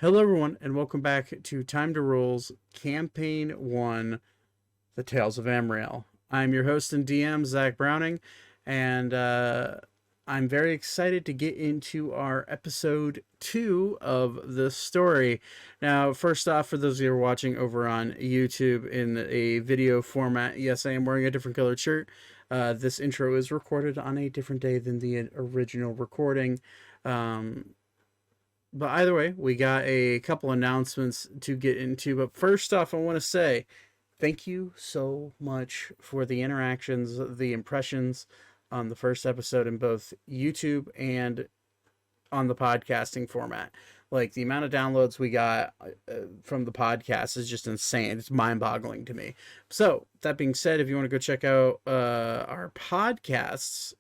Hello, everyone, and welcome back to Time to Role's Campaign 1, The Tales of Ammriel. I'm your host and DM, Zach Browning, and I'm very excited to get into our episode 2 of the story. Now, first off, for those of you who are watching over on YouTube in a video format, yes, I am wearing a different colored shirt. This intro is recorded on a different day than the original recording. But either way, we got a couple announcements to get into. But first off, I want to say thank you so much for the interactions, the impressions on the first episode in both YouTube and on the podcasting format. Like the amount of downloads we got from the podcast is just insane. It's mind boggling to me. So, that being said, if you want to go check out our podcasts,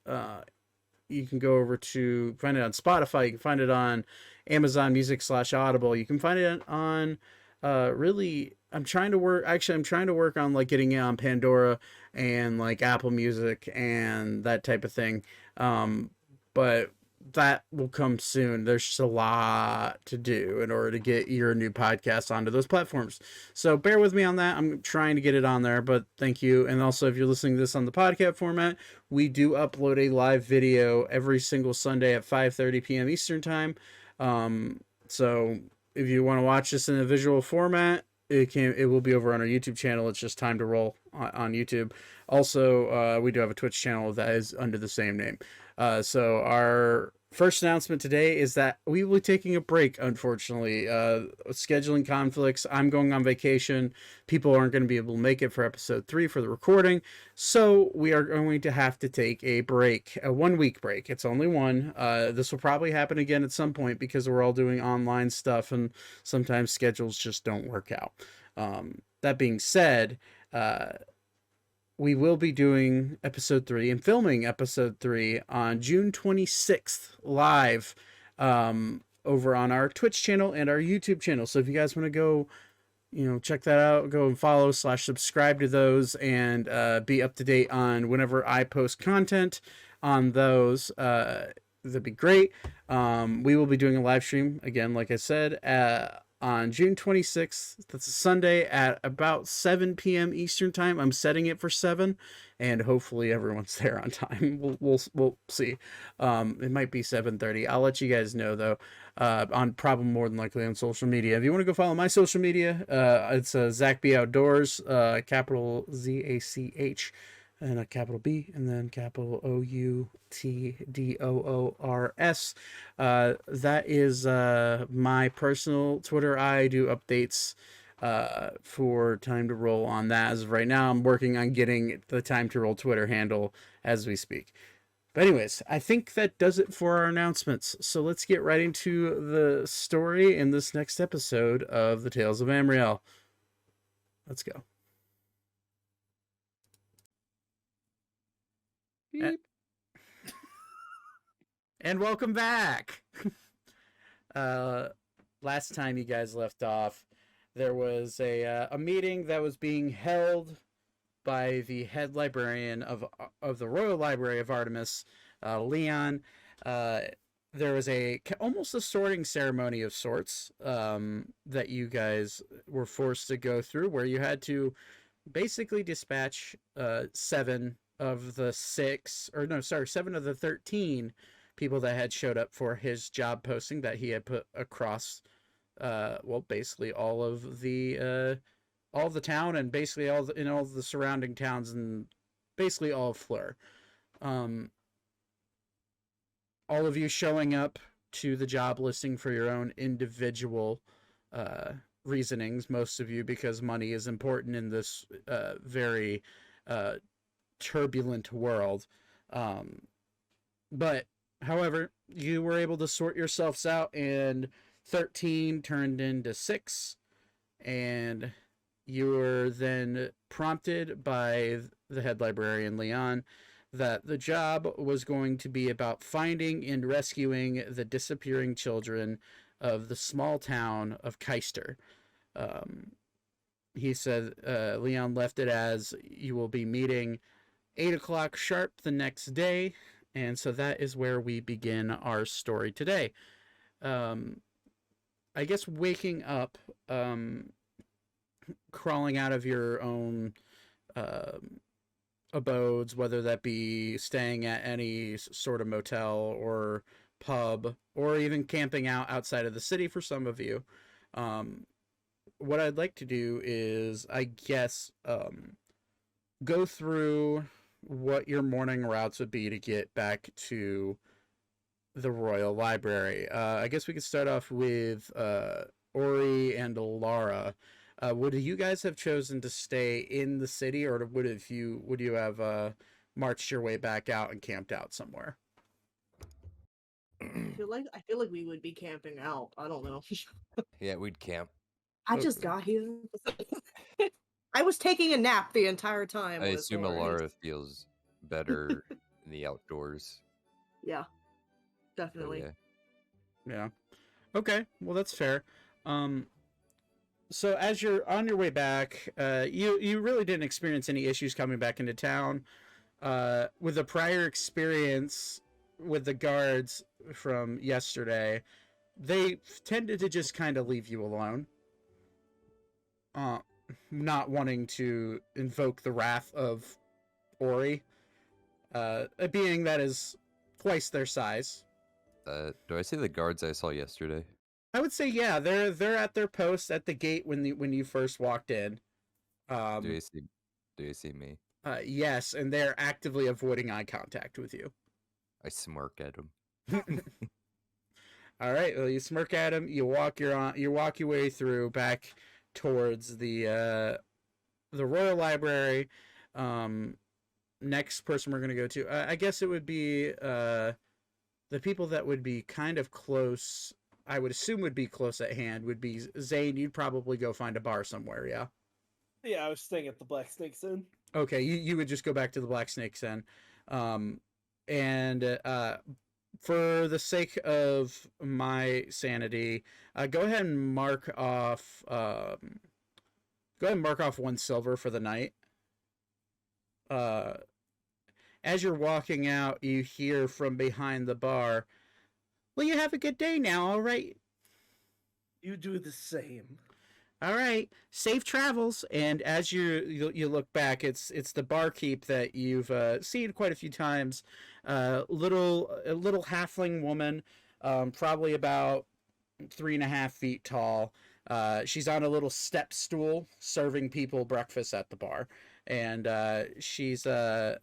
you can go over to find it on Spotify. You can find it on Amazon Music / Audible. You can find it on really. I'm trying to work on like getting it on Pandora and like Apple Music and that type of thing. But that will come soon. There's just a lot to do in order to get your new podcast onto those platforms. So bear with me on that. I'm trying to get it on there, but thank you. And also, if you're listening to this on the podcast format, we do upload a live video every single Sunday at 5:30 p.m. Eastern time. So if you want to watch this in a visual format, it will be over on our YouTube channel. It's just Time to Roll on YouTube. Also, we do have a Twitch channel that is under the same name. So our first announcement today is that we will be taking a break, unfortunately. Scheduling conflicts. I'm going on vacation. People aren't going to be able to make it for episode 3 for the recording. So we are going to have to take a break, a 1-week break. It's only one. This will probably happen again at some point because we're all doing online stuff and sometimes schedules just don't work out. That being said, we will be doing episode 3 and filming episode 3 on June 26th live over on our Twitch channel and our YouTube channel. So if you guys want to go, check that out, go and follow / subscribe to those and be up to date on whenever I post content on those. That'd be great. We will be doing a live stream again, like I said, on June 26th. That's a Sunday at about 7 p.m. Eastern time. I'm setting it for 7, and hopefully everyone's there on time. We'll see. It might be 7:30. I'll let you guys know though. On probably more than likely on social media. If you want to go follow my social media, it's Zach B Outdoors, capital ZACH, and a capital B, and then capital OUTDOORS. That is my personal Twitter. I do updates for Time to Roll on that. As of right now, I'm working on getting the Time to Roll Twitter handle as we speak. But anyways, I think that does it for our announcements. So let's get right into the story in this next episode of The Tales of Ammriel. Let's go. Beep. And welcome back. Last time you guys left off, there was a meeting that was being held by the head librarian of the Royal Library of Artemis, Leon. There was almost a sorting ceremony of sorts that you guys were forced to go through, where you had to basically dispatch 7 of the 13 people that had showed up for his job posting that he had put across basically all of the town and basically all the surrounding towns and basically all of Fleur. All of you showing up to the job listing for your own individual reasonings, most of you because money is important in this very turbulent world. But however, you were able to sort yourselves out, and 13 turned into 6, and you were then prompted by the head librarian Leon that the job was going to be about finding and rescuing the disappearing children of the small town of Caister. He said Leon left it as you will be meeting 8 o'clock sharp the next day, and so that is where we begin our story today. I guess waking up, crawling out of your own um, abodes, whether that be staying at any sort of motel or pub, or even camping out outside of the city for some of you. Um, what I'd like to do is, I guess, go through what your morning routes would be to get back to the Royal Library. I guess we could start off with Ori and Lara. Would you guys have chosen to stay in the city, or would you have marched your way back out and camped out somewhere? I feel like we would be camping out. I don't know. Yeah, we'd camp. I just got here. I was taking a nap the entire time. I with assume Ori. Alara feels better in the outdoors. Yeah, So definitely. Yeah. Okay. Well, that's fair. So as you're on your way back, you really didn't experience any issues coming back into town. With a prior experience with the guards from yesterday, they tended to just kind of leave you alone. Not wanting to invoke the wrath of Ori, a being that is twice their size. Do I see the guards I saw yesterday? I would say yeah, they're at their post at the gate when you first walked in. Do you see me? Yes, and they're actively avoiding eye contact with you. I smirk at them. All right, well, you smirk at them. You walk your way through back towards the Royal Library. Next person we're gonna go to, I guess it would be the people that would be kind of close. I would assume would be close at hand would be Zane. You'd probably go find a bar somewhere, yeah. Yeah, I was staying at the Black Snake's Inn. Okay, you would just go back to the Black Snake's Inn, and for the sake of my sanity, go ahead and mark off. Go ahead and mark off 1 silver for the night. As you're walking out, you hear from behind the bar, "Well, you have a good day now, all right?" You do the same. All right, safe travels. And as you look back, it's the barkeep that you've seen quite a few times. A little halfling woman, probably about 3.5 feet tall. She's on a little step stool serving people breakfast at the bar, and she's never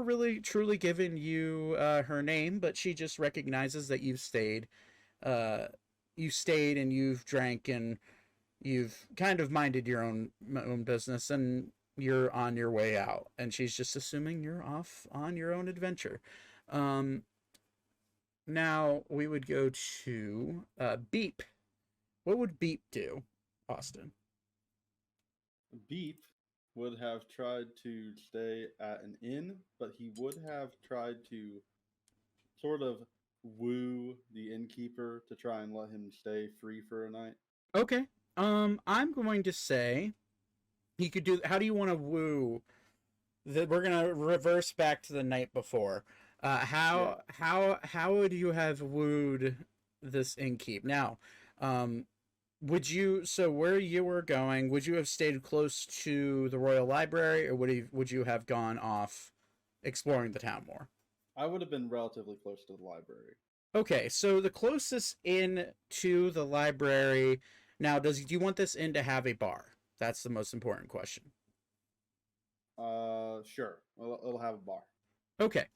really truly given you her name, but she just recognizes that you've stayed. You stayed and you've drank and you've kind of minded your own business, and you're on your way out, and she's just assuming you're off on your own adventure. Now we would go to Beep. What would Beep do, Austin? Beep would have tried to stay at an inn, but he would have tried to sort of woo the innkeeper to try and let him stay free for a night. Okay. I'm going to say he could do. How do you want to woo? We're gonna reverse back to the night before. How would you have wooed this innkeep? Now, would you, so where you were going, would you have stayed close to the Royal Library, or would you have gone off exploring the town more? I would have been relatively close to the library. Okay, so the closest inn to the library. Now, do you want this inn to have a bar? That's the most important question. Sure. It'll have a bar. Okay,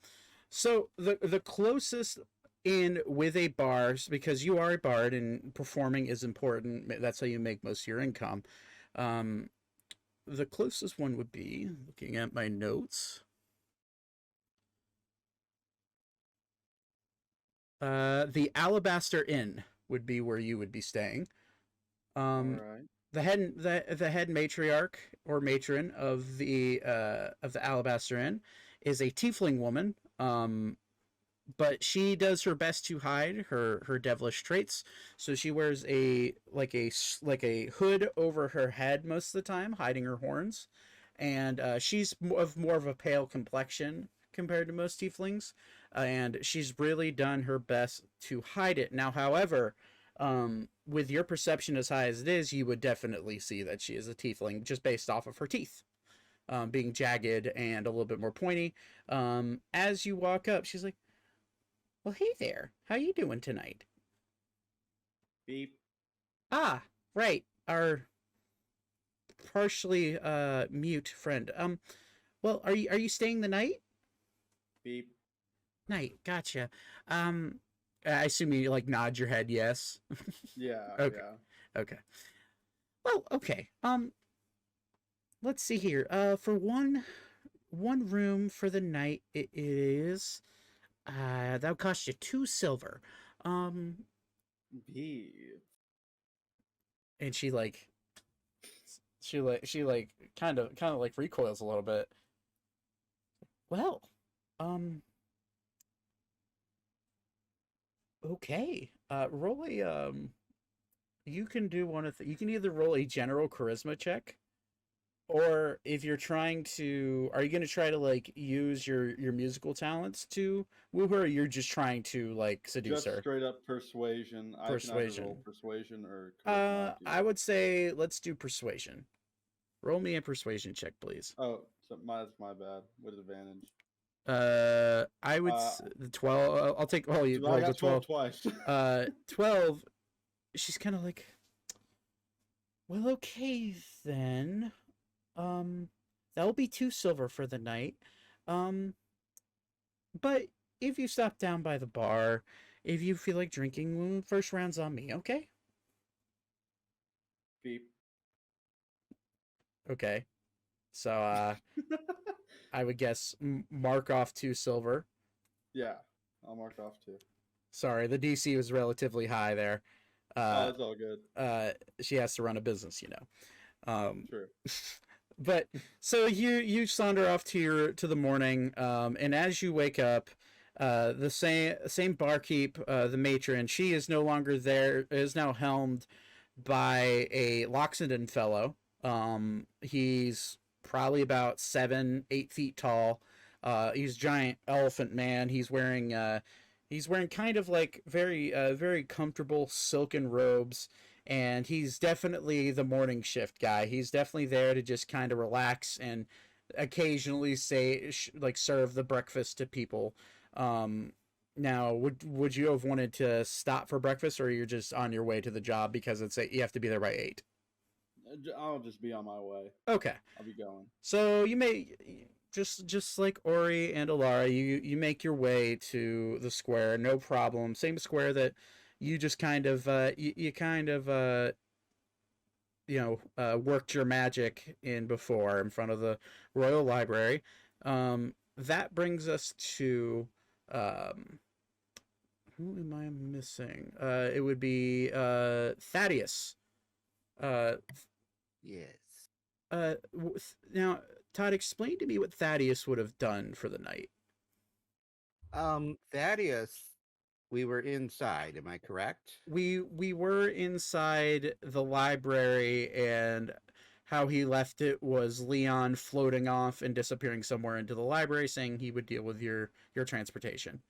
so the closest inn with a bar, because you are a bard and performing is important. That's how you make most of your income. The closest one would be, looking at my notes, the Alabaster Inn would be where you would be staying. All right. The head matriarch or matron of the Alabaster Inn is a tiefling woman. But she does her best to hide her devilish traits. So she wears a hood over her head most of the time, hiding her horns, and she's more of a pale complexion compared to most tieflings, and she's really done her best to hide it. Now, however, With your perception as high as it is, you would definitely see that she is a tiefling just based off of her teeth, being jagged and a little bit more pointy. As you walk up, she's like, "Well, hey there. How you doing tonight?" Beep. Ah, right. Our partially mute friend. Well, are you staying the night? Beep. Night. Gotcha. I assume you like nod your head yes. Yeah. Okay. Yeah. Okay. Well, okay. Let's see here. For one room for the night, it is that would cost you 2 silver. Beep. And she kind of like recoils a little bit. Well, um, okay. Roll a you can do you can either roll a general charisma check, or if you're trying to, are you going to try to like use your musical talents to woo her, or you're just trying to like seduce Just her? straight up persuasion. I can either roll Persuasion. persuasion or charisma. If you I want. would say let's do persuasion. Roll me a persuasion check, please. Oh, so that's my bad. With advantage. I would 12. I'll take. Oh, you So I rolled a got 12 12. twice. 12. She's kind of like, well, okay then. That'll be 2 silver for the night. But if you stop down by the bar, if you feel like drinking, first round's on me, okay? Beep. Okay. So, I would guess mark off 2 silver. Yeah, I'll mark off too. Sorry, the DC was relatively high there. Oh, it's all good. She has to run a business, you know. True. But so you saunter off to the morning, and as you wake up, the same barkeep, the matron, she is no longer there. Is now helmed by a Loxodon fellow. He's probably about 7-8 feet tall. He's a giant elephant man. He's wearing kind of like very comfortable silken robes, and he's definitely the morning shift guy. He's definitely there to just kind of relax and occasionally serve the breakfast to people. Now, would you have wanted to stop for breakfast, or you're just on your way to the job because you have to be there by 8? I'll just be on my way. Okay. I'll be going. So you may just like Ori and Alara, you make your way to the square, no problem. Same square that you just kind of worked your magic in before, in front of the Royal Library. That brings us to who am I missing? It would be Thaddeus. Yes. Now, Todd, explain to me what Thaddeus would have done for the night. Thaddeus, we were inside, am I correct? We were inside the library, and how he left it was Leon floating off and disappearing somewhere into the library, saying he would deal with your transportation,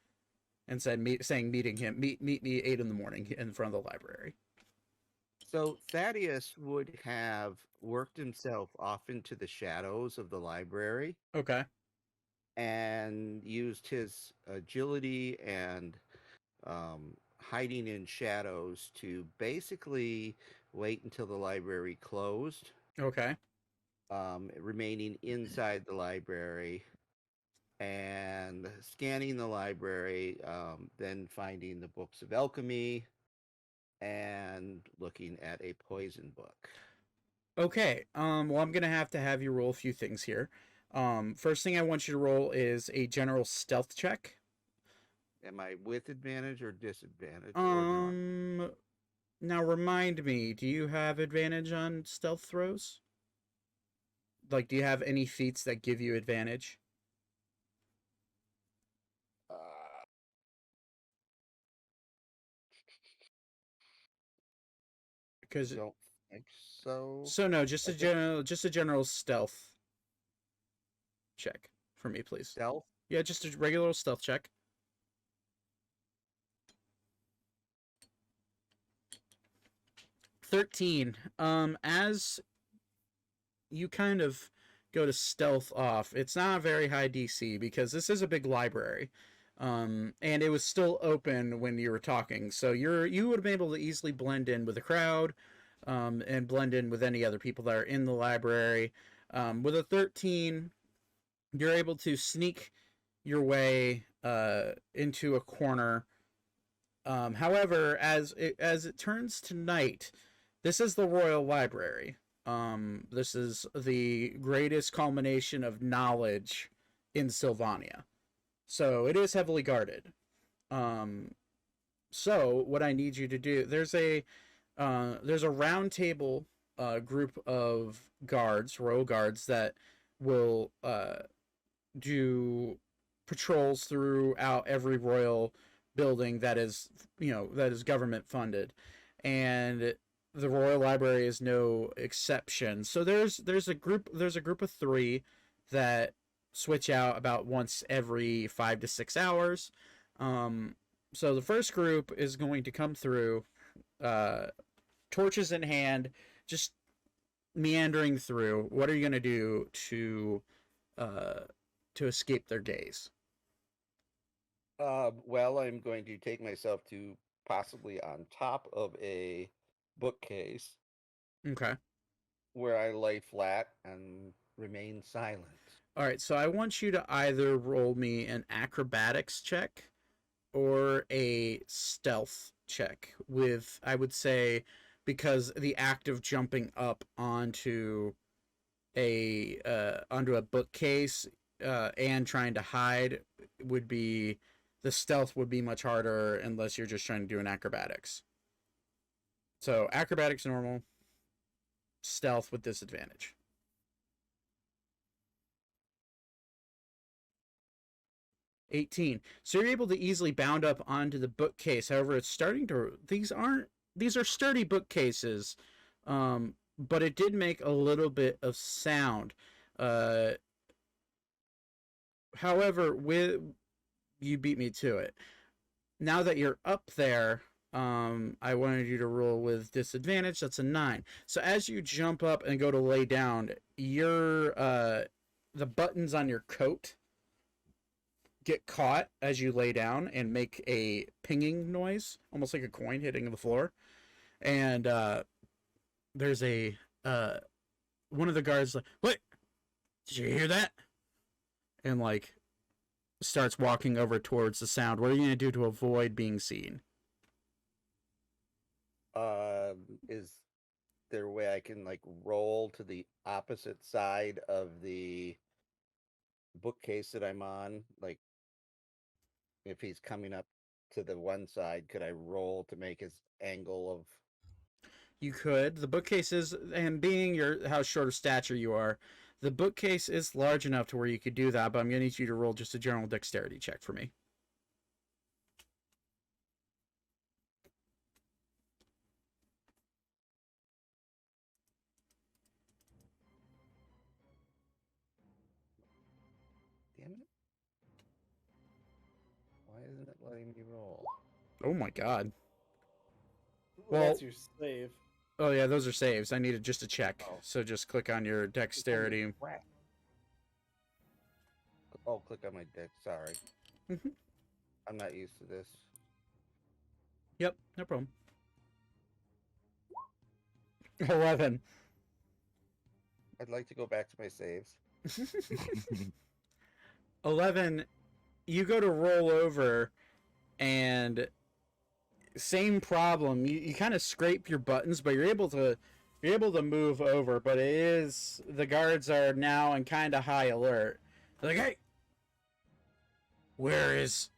and meeting him, meet me 8 in the morning in front of the library. So Thaddeus would have worked himself off into the shadows of the library Okay. and used his agility and hiding in shadows to basically wait until the library closed, Okay. remaining inside the library and scanning the library, then finding the books of alchemy and looking at a poison book. Okay. Well, I'm gonna have to have you roll a few things here. First thing I want you to roll is a general stealth check. Am I with advantage or disadvantage? Or not? Now remind me, do you have advantage on stealth throws? Like, do you have any feats that give you advantage? Because Don't think so. so no, just a general stealth check for me, please. Stealth? Yeah, just a regular stealth check. 13. As you kind of go to stealth off, it's not a very high DC because this is a big library. And it was still open when you were talking, so you would have been able to easily blend in with the crowd, and blend in with any other people that are in the library. With a 13, you're able to sneak your way into a corner. However, as it turns to night, this is the Royal Library. This is the greatest culmination of knowledge in Sylvania. So it is heavily guarded. So what I need you to do, there's a round table group of guards, royal guards, that will do patrols throughout every royal building that is government funded, and the Royal Library is no exception. So there's a group of 3 that switch out about once every 5 to 6 hours. So the first group is going to come through, torches in hand, just meandering through. What are you going to do to escape their gaze? Well, I'm going to take myself to possibly on top of a bookcase Okay. where I lay flat and remain silent. All right, so I want you to either roll me an acrobatics check or a stealth check with, I would say, because the act of jumping up onto a bookcase and trying to hide would be, the stealth would be much harder unless you're just trying to do an acrobatics. So acrobatics normal, stealth with disadvantage. $18. So you're able to easily bound up onto the bookcase. However, it's starting to, these are sturdy bookcases, but it did make a little bit of sound. However, you beat me to it. Now that you're up there, I wanted you to roll with disadvantage. That's a 9. So as you jump up and go to lay down, the buttons on your coat get caught as you lay down and make a pinging noise, almost like a coin hitting the floor. And there's a one of the guards like, "What? Did you hear that?" And like starts walking over towards the sound. What are you gonna do to avoid being seen? Is there a way I can like roll to the opposite side of the bookcase that I'm on? Like, if he's coming up to the one side, could I roll to make his angle of? You could. The bookcase is, and being how short of stature you are, the bookcase is large enough to where you could do that, but I'm going to need you to roll just a general dexterity check for me. Damn it. Why isn't it letting me roll? Oh my god. Well, Well- that's your save. Oh yeah, those are saves. I needed just a check. Oh. So just click on your dexterity. Crap. Oh, click on my deck. Sorry. Mhm. I'm not used to this. Yep, no problem. 11. I'd like to go back to my saves. 11, you go to roll over, and same problem. You kind of scrape your buttons, but you're able to move over. But the guards are now in kind of high alert. They're like, "Hey, where is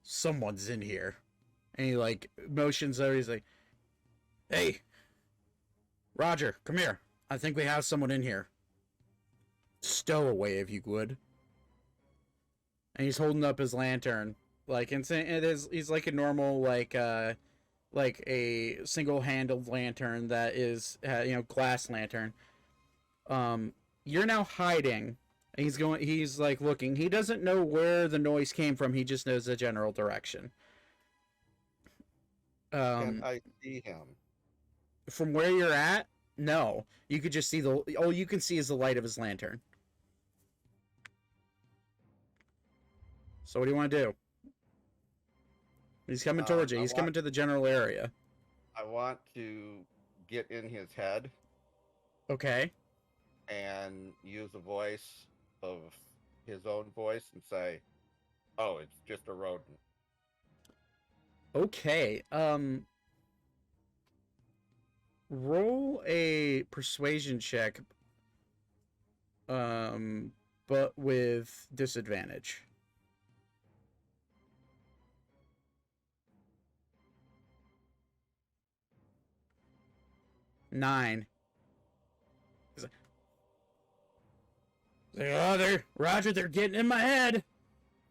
someone's in here?" And he like motions over. He's like, "Hey, Roger, come here. I think we have someone in here. Stow away if you would." And he's holding up his lantern, like, and he's like a normal, like a single-handled lantern that is, glass lantern. You're now hiding. And he's like looking. He doesn't know where the noise came from. He just knows the general direction. Can I see him? from where you're at, no. You could just see all you can see is the light of his lantern. So what do you want to do? He's coming towards you. He's coming to the general area. I want to get in his head Okay. and use a voice of his own voice and say, "Oh, it's just a rodent." Okay. Roll a persuasion check. But with disadvantage. Nine. Oh, Roger, they're getting in my head.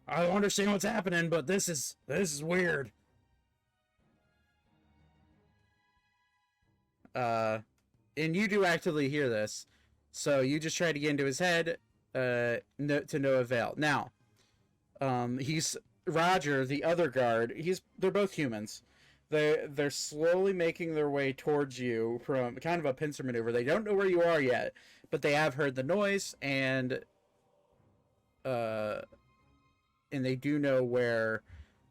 I don't understand what's happening, but this is weird. And you do actively hear this, so you just try to get into his head, to no avail. Now, he's Roger, the other guard. They're both humans. They're slowly making their way towards you from kind of a pincer maneuver. They don't know where you are yet, but they have heard the noise, and they do know where.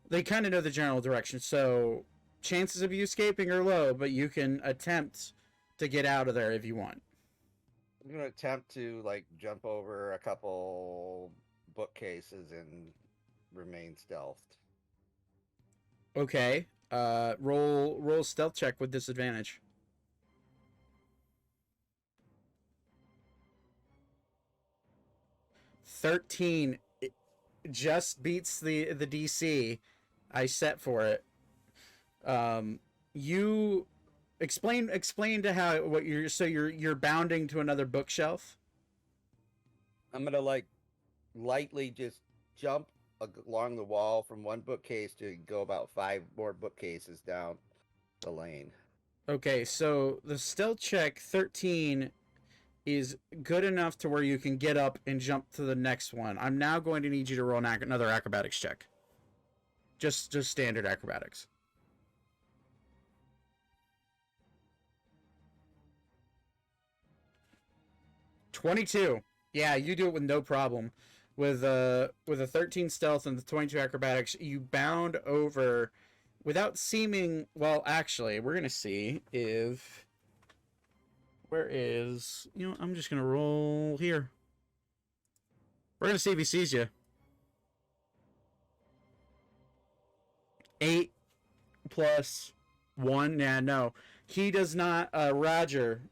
They kind of know the general direction. So chances of you escaping are low, but you can attempt to get out of there if you want. I'm gonna attempt to like jump over a couple bookcases and remain stealthed. Okay. Roll a stealth check with disadvantage. 13 just beats the DC I set for it. You explain to how what you're bounding to another bookshelf. I'm gonna like lightly just jump along the wall from one bookcase to go about 5 more bookcases down the lane. Okay, so the stealth check 13 is good enough to where you can get up and jump to the next one. I'm now going to need you to roll another acrobatics check. Just standard acrobatics. $22. Yeah, you do it with no problem. With a 13 stealth and the 22 acrobatics, you bound over without seeming. Well, actually, we're gonna see if where is I'm just gonna roll here. We're gonna see if he sees you. 8 plus 1. Yeah, no, he does not. Roger,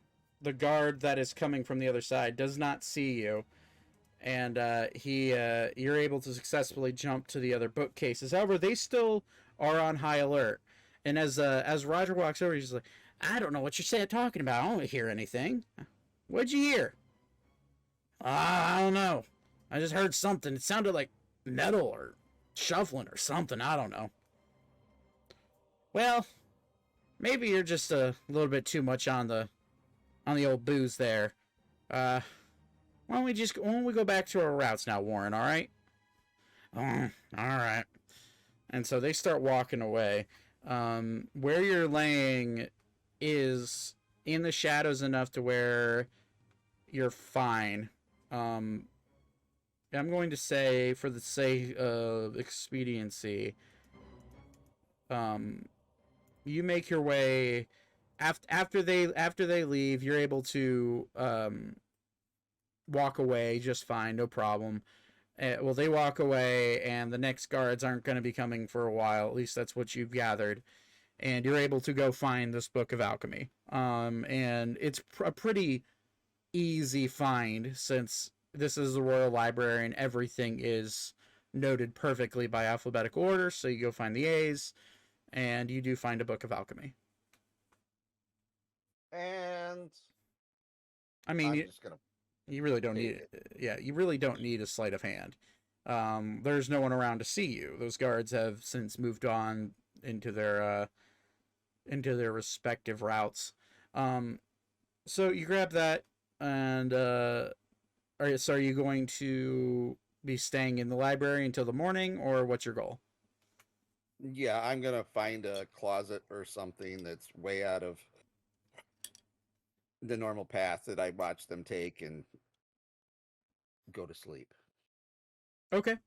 the guard that is coming from the other side, does not see you. And you're able to successfully jump to the other bookcases. However, they still are on high alert. And as Roger walks over, he's like, "I don't know what you're talking about. I don't hear anything. What'd you hear?" I don't know. I just heard something. It sounded like metal or shuffling or something. I don't know. Well, maybe you're just a little bit too much on the old booze there. Why don't we go back to our routes now, Warren, all right? All right. And so they start walking away. Where you're laying is in the shadows enough to where you're fine. I'm going to say, for the sake of expediency, you make your way after they leave. You're able to walk away just fine, no problem. Well, they walk away, and the next guards aren't going to be coming for a while. At least that's what you've gathered. And you're able to go find this book of alchemy. And it's a pretty easy find, since this is the Royal Library and everything is noted perfectly by alphabetical order. So you go find the A's, and you do find a book of alchemy. And I mean, I'm just gonna. You really don't need it. Yeah, you really don't need a sleight of hand. There's no one around to see you. Those guards have since moved on into their respective routes. So you grab that, and are you going to be staying in the library until the morning, or what's your goal? Yeah, I'm gonna find a closet or something that's way out of the normal path that I watch them take and go to sleep. Okay.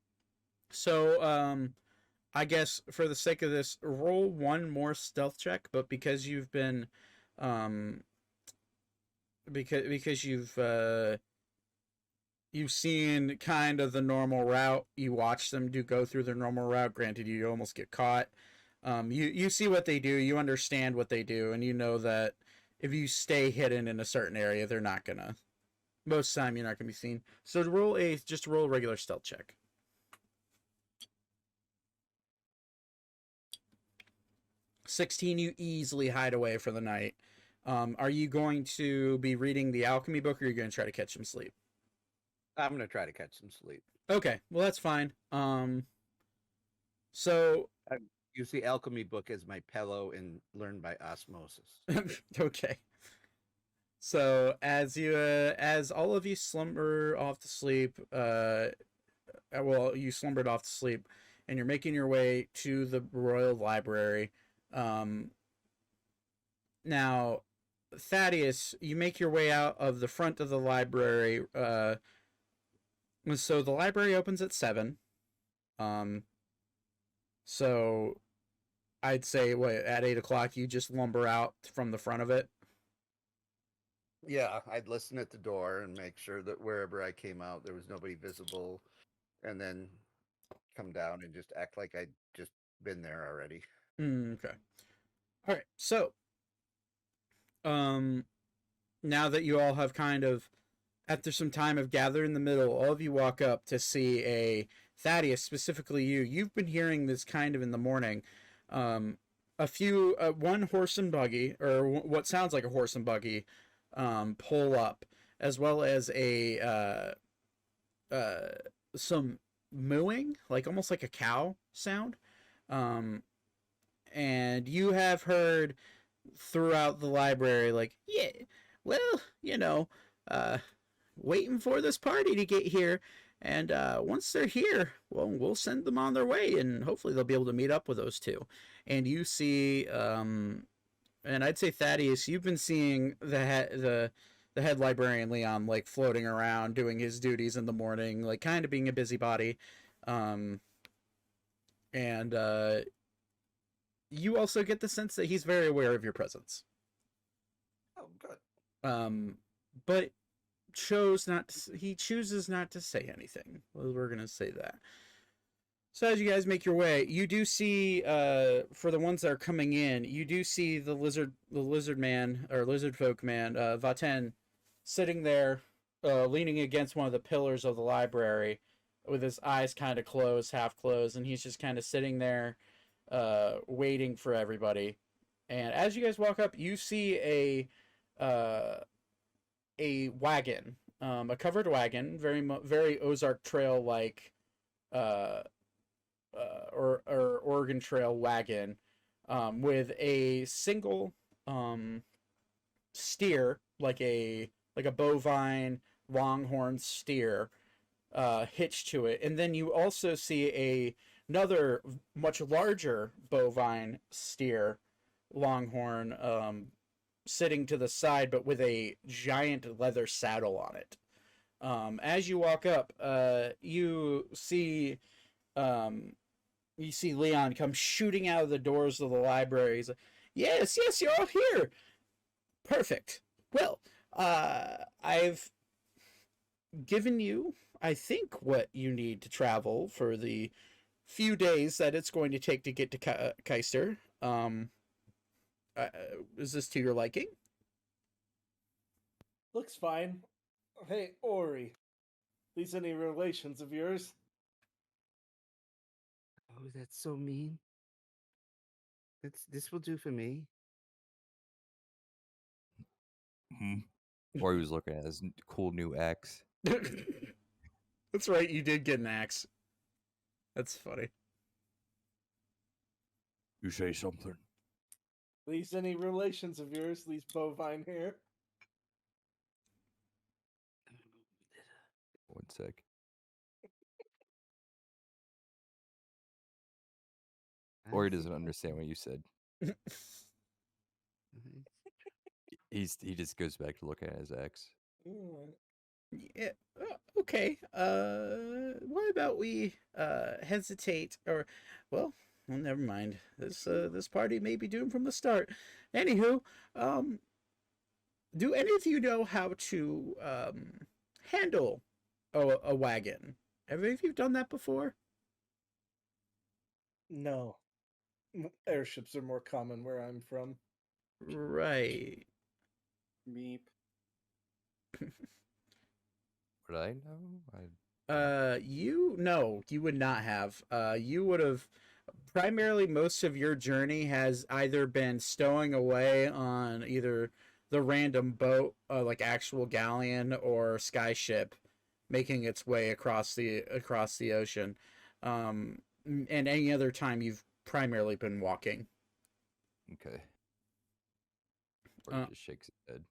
So, I guess for the sake of this, roll one more stealth check, but because you've been, because you've seen kind of the normal route, you watch them go through their normal route. Granted, you almost get caught. You see what they do, you understand what they do, and you know that if you stay hidden in a certain area, they're not gonna. Most of the time, you're not gonna be seen. So to roll a regular stealth check. 16, you easily hide away for the night. Are you going to be reading the alchemy book, or are you going to try to catch some sleep? I'm gonna try to catch some sleep. Okay, well that's fine. So I use the alchemy book as my pillow and learn by osmosis. okay. So as all of you slumber off to sleep, you slumbered off to sleep, and you're making your way to the Royal Library. Now, Thaddeus, you make your way out of the front of the library. So the library opens at 7. So I'd say at 8 o'clock you just lumber out from the front of it. Yeah, I'd listen at the door and make sure that wherever I came out, there was nobody visible, and then come down and just act like I'd just been there already. Okay. All right. So, now that you all have kind of, after some time of gathered in the middle, all of you walk up to see a Thaddeus, specifically you. You've been hearing this kind of in the morning. One horse and buggy, or what sounds like a horse and buggy, pull up, as well as some mooing, like almost like a cow sound. And you have heard throughout the library, like, yeah, well, waiting for this party to get here. And once they're here, well, we'll send them on their way, and hopefully they'll be able to meet up with those two. And you see, and I'd say Thaddeus, you've been seeing the head librarian Leon like floating around doing his duties in the morning, like kind of being a busybody. And you also get the sense that he's very aware of your presence. Oh, good. But he chooses not to say anything. Well, we're gonna say that. So as you guys make your way, you do see, for the ones that are coming in, you do see the lizard man, or lizard folk man, Vaten, sitting there, leaning against one of the pillars of the library, with his eyes kind of closed, half closed, and he's just kind of sitting there, waiting for everybody. And as you guys walk up, you see a wagon, a covered wagon, very Ozark Trail like, or Oregon Trail wagon, with a single steer, like a bovine longhorn steer, hitched to it, and then you also see another much larger bovine steer, longhorn, sitting to the side, but with a giant leather saddle on it. As you walk up, you see Leon come shooting out of the doors of the library. He's like, yes, you're all here. Perfect. Well, I've given you, I think, what you need to travel for the few days that it's going to take to get to Caister. Is this to your liking? Looks fine. Hey, Ori. These any relations of yours? Oh, that's so mean. This will do for me. Or he was looking at his cool new axe. That's right, you did get an axe. That's funny. You say something. These any relations of yours? These bovine hair? One sec. Or he doesn't understand what you said. He just goes back to looking at his axe. Yeah. Okay. What about we hesitate well, never mind. This party may be doomed from the start. Anywho, do any of you know how to handle a wagon? Have any of you done that before? No. Airships are more common where I'm from. Right. Meep. Would I know? You would not have. You would have primarily most of your journey has either been stowing away on either the random boat, like actual galleon or skyship, making its way across the ocean. And any other time you've primarily been walking. Okay. Or he just shakes his head.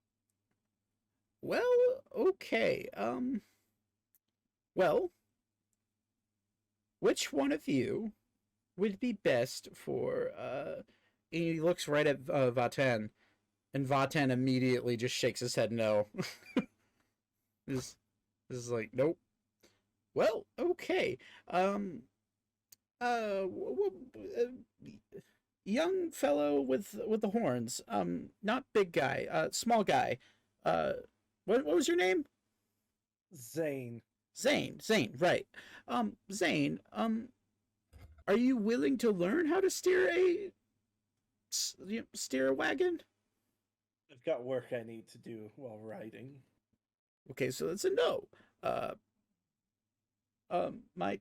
Well, okay. Well, which one of you would be best for he looks right at Vaten, and Vaten immediately just shakes his head no. this is like nope. Well, okay. Young fellow with the horns. Not big guy. Small guy. What was your name? Zane. Zane, right. Zane, are you willing to learn how to steer a wagon? I've got work I need to do while riding. Okay, so that's a no. My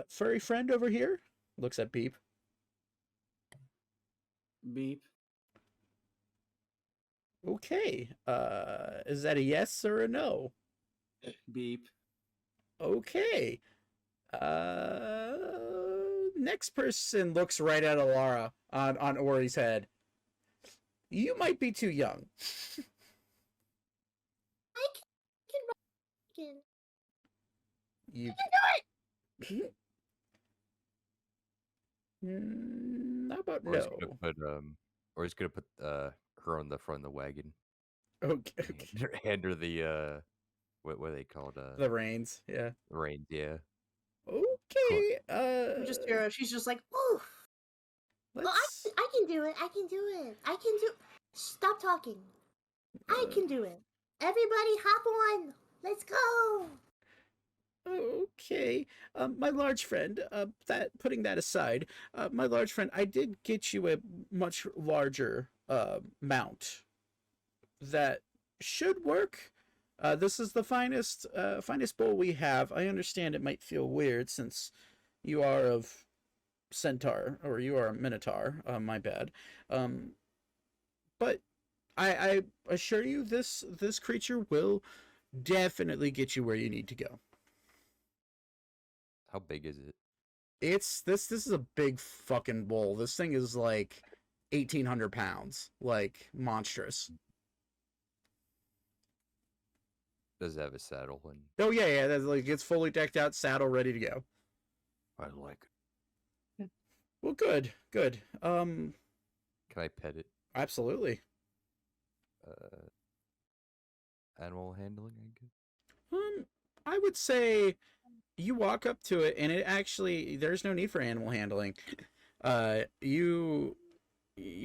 furry friend over here looks at Beep. Beep. Okay, is that a yes or a no? Beep. Okay. Next person looks right at Alara on Ori's head. You might be too young. I can You do it. How about Or he's no? gonna put or he's gonna put her on the front of the wagon. Okay. Hand her the what are they called? The reins, yeah. The reins, yeah. Okay. I'm just here. She's just like, oof. Well, Let's. I can do it. I can do it. I can do. Stop talking. I can do it. Everybody, hop on. Let's go. Okay, my large friend. Putting that aside, my large friend, I did get you a much larger mount that should work. This is the finest bowl we have. I understand it might feel weird since you are of Centaur or you are a Minotaur. My bad. But I assure you, this creature will definitely get you where you need to go. How big is it? This is a big fucking bowl. This thing is like 1,800 pounds, like monstrous. Does it have a saddle? And Oh yeah, that's like it's fully decked out, saddle ready to go. I like it. Well, good. Can I pet it? Absolutely. Animal handling, I guess. I would say you walk up to it, and it actually there's no need for animal handling. You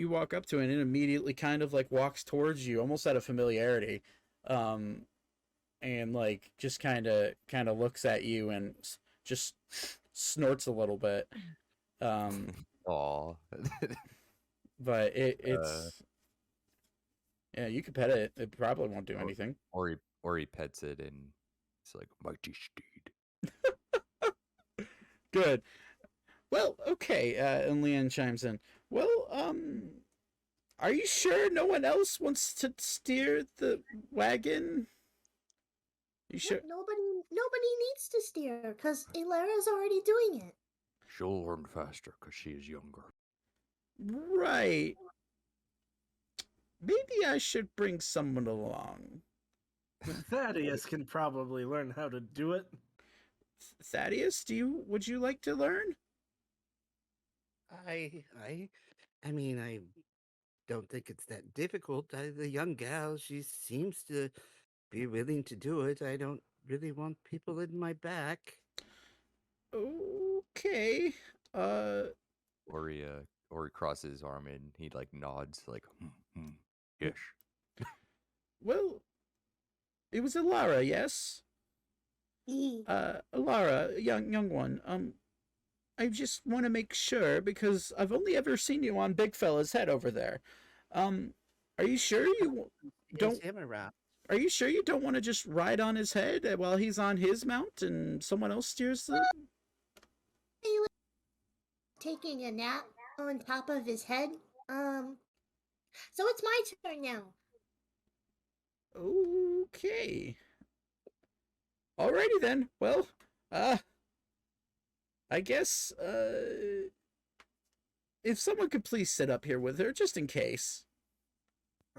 walk up to it, and it immediately kind of like walks towards you, almost out of familiarity, and like just kind of looks at you and just snorts a little bit. Aw. But it's yeah, you could pet it. It probably won't do anything. Or he pets it and it's like mighty steed. Good. Well, okay. And Leanne chimes in. Well, are you sure no one else wants to steer the wagon? You sure? Nobody needs to steer because Ilara's already doing it. She'll learn faster because she is younger. Right. Maybe I should bring someone along. Thaddeus can probably learn how to do it. Thaddeus, would you like to learn? I mean, don't think it's that difficult. The young gal, she seems to be willing to do it. I don't really want people in my back. Okay. Uh, Ori crosses his arm and he like nods like, yes. well, it was Alara, yes? Alara, young one. I just want to make sure because I've only ever seen you on Big Fella's head over there. Are you sure you don't? Him around. Are you sure you don't want to just ride on his head while he's on his mount and someone else steers the? He was taking a nap on top of his head. So it's my turn now. Okay. Alrighty then. Well, I guess, if someone could please sit up here with her, just in case.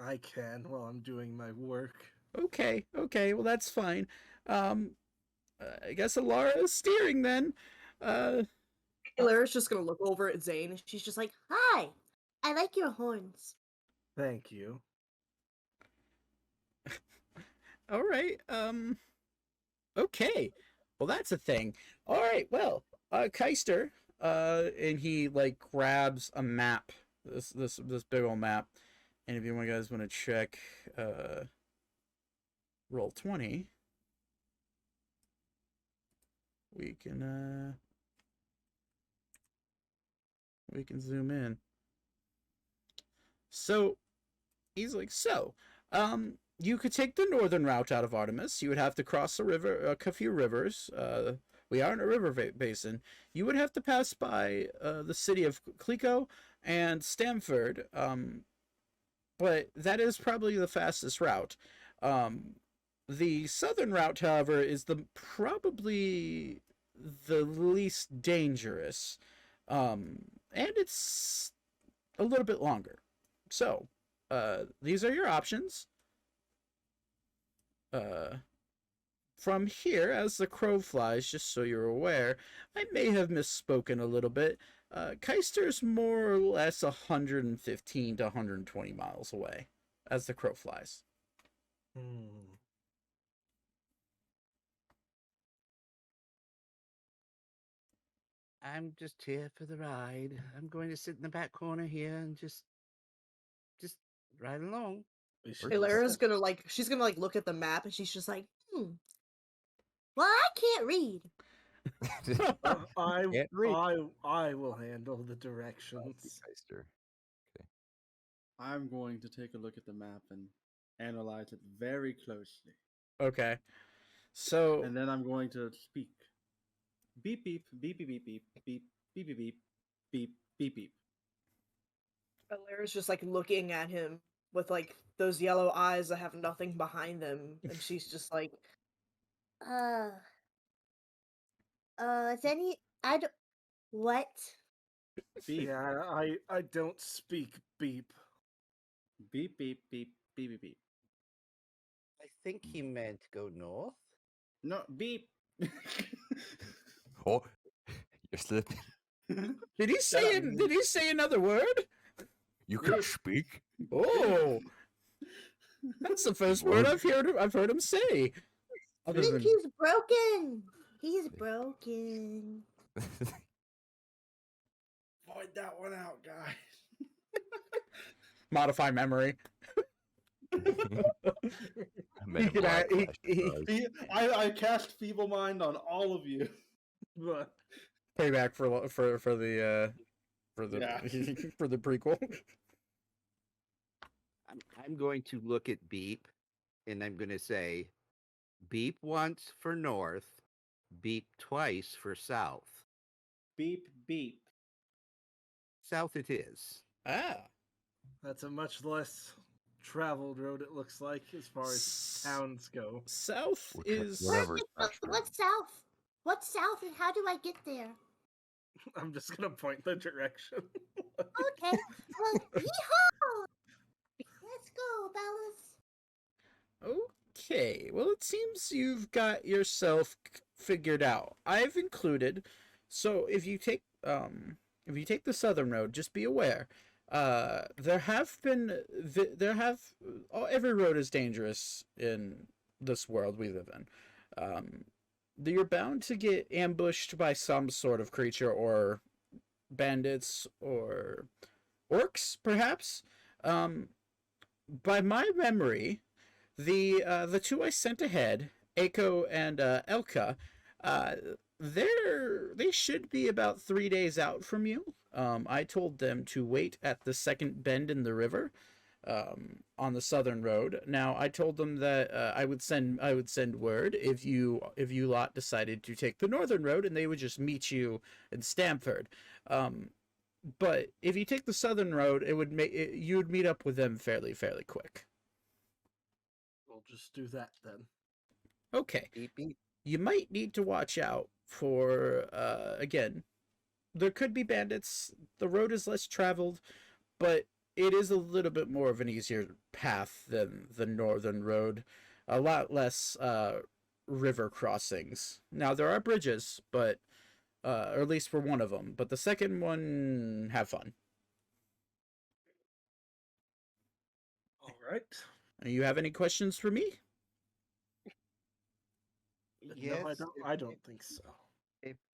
I can while I'm doing my work. Okay, well that's fine. I guess Alara is steering then. Alara's just gonna look over at Zane and she's just like, Hi, I like your horns. Thank you. Alright, okay. Well, that's a thing. Alright, well, Caister, and he, like, grabs a map, this big old map, and if you guys want to check, roll 20, we can zoom in. So, he's like, you could take the northern route out of Artemis. You would have to cross a few rivers. We are in a river basin. You would have to pass by the city of Clico and Stamford, but that is probably the fastest route. The southern route, however, is probably the least dangerous, and it's a little bit longer. So, these are your options. From here, as the crow flies, just so you're aware, I may have misspoken a little bit. Caister's more or less 115 to 120 miles away as the crow flies. I'm just here for the ride. I'm going to sit in the back corner here and just ride along. Alara's gonna she's gonna look at the map and she's just like, Well, I can't read. I will handle the directions. Caister. I'm going to take a look at the map and analyze it very closely. Okay. So, And then I'm going to speak. Beep beep beep beep beep beep beep beep beep beep beep beep beep. Alara's just like looking at him with like those yellow eyes that have nothing behind them, and she's just like, Is any I don't what? Beep. Yeah, I don't speak beep. Beep beep beep beep beep beep. I think he meant go north. No, beep. Oh, you're slipping. did he say another word? You can speak. Oh, that's the first word I've heard him say. I think he's broken. He's broken. Void that one out, guys. Modify memory. I cast Feeble Mind on all of you. But Payback for the for the prequel. I'm going to look at Beep, and I'm going to say, Beep once for north, Beep twice for south. beep beep. South it is. That's a much less traveled road, it looks like, as far as towns go. South is Whatever. What's south? What's south and how do I get there? I'm just gonna point the direction. Okay. Well, yeehaw! Let's go, fellas. Okay. Well, it seems you've got yourself figured out. I've included. So if you take the southern road, just be aware. There have been every road is dangerous in this world we live in. You're bound to get ambushed by some sort of creature, or bandits, or orcs, perhaps. By my memory, the two I sent ahead, Aiko and Elka, uh, they should be about 3 days out from you. I told them to wait at the second bend in the river, on the southern road. Now I told them that I would send word if you lot decided to take the northern road, and they would just meet you in Stamford. But if you take the southern road, you'd meet up with them fairly quick. We'll just do that then. Okay. Beep beep. You might need to watch out for again, there could be bandits. The road is less traveled, but it is a little bit more of an easier path than the northern road. A lot less river crossings. Now there are bridges, but or at least for one of them. But the second one, have fun. All right. You have any questions for me? Yes. No, I don't think so.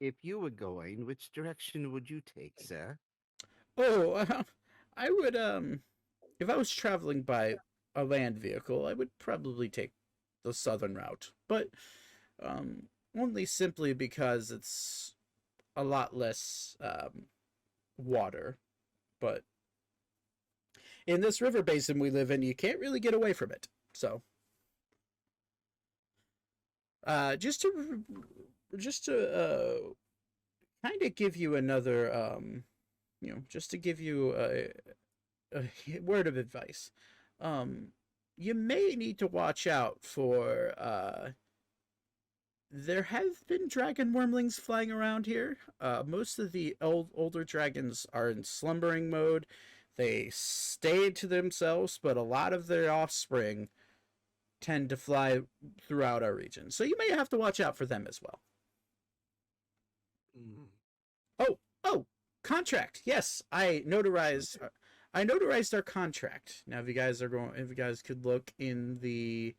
If you were going, which direction would you take, sir? Oh, I would if I was traveling by a land vehicle, I would probably take the southern route, but only simply because it's a lot less water. But in this river basin we live in, you can't really get away from it. So, just to kind of give you another just to give you a word of advice. You may need to watch out for there have been dragon wormlings flying around here. Most of the older dragons are in slumbering mode. They stay to themselves, but a lot of their offspring tend to fly throughout our region. So you may have to watch out for them as well. Oh, contract. Yes, I notarized our contract. Now, if you guys could look in the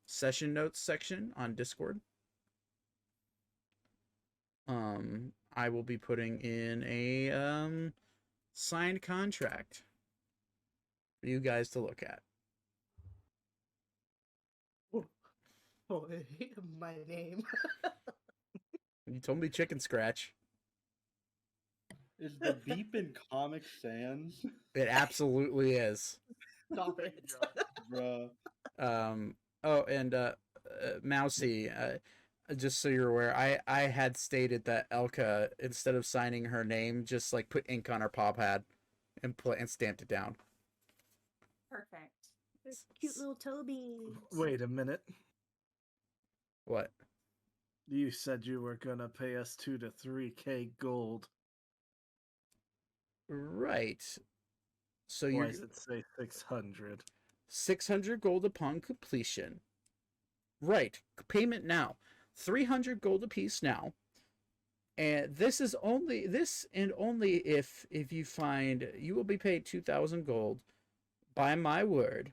session notes section on Discord, I will be putting in a signed contract for you guys to look at. Oh, my name. You told me Chicken Scratch. Is the beep in Comic Sans? It absolutely is. Stop it. Bruh. Oh, and Mousy, just so you're aware, I had stated that Elka, instead of signing her name, just like put ink on her paw pad and stamped it down. Perfect. Cute little Toby. Wait a minute. What? You said you were gonna pay us 2 to 3K gold. Right. So Why you're does it say 600? 600 gold upon completion. Right. Payment now. 300 gold apiece now. And this only if you find you will be paid 2,000 gold by my word.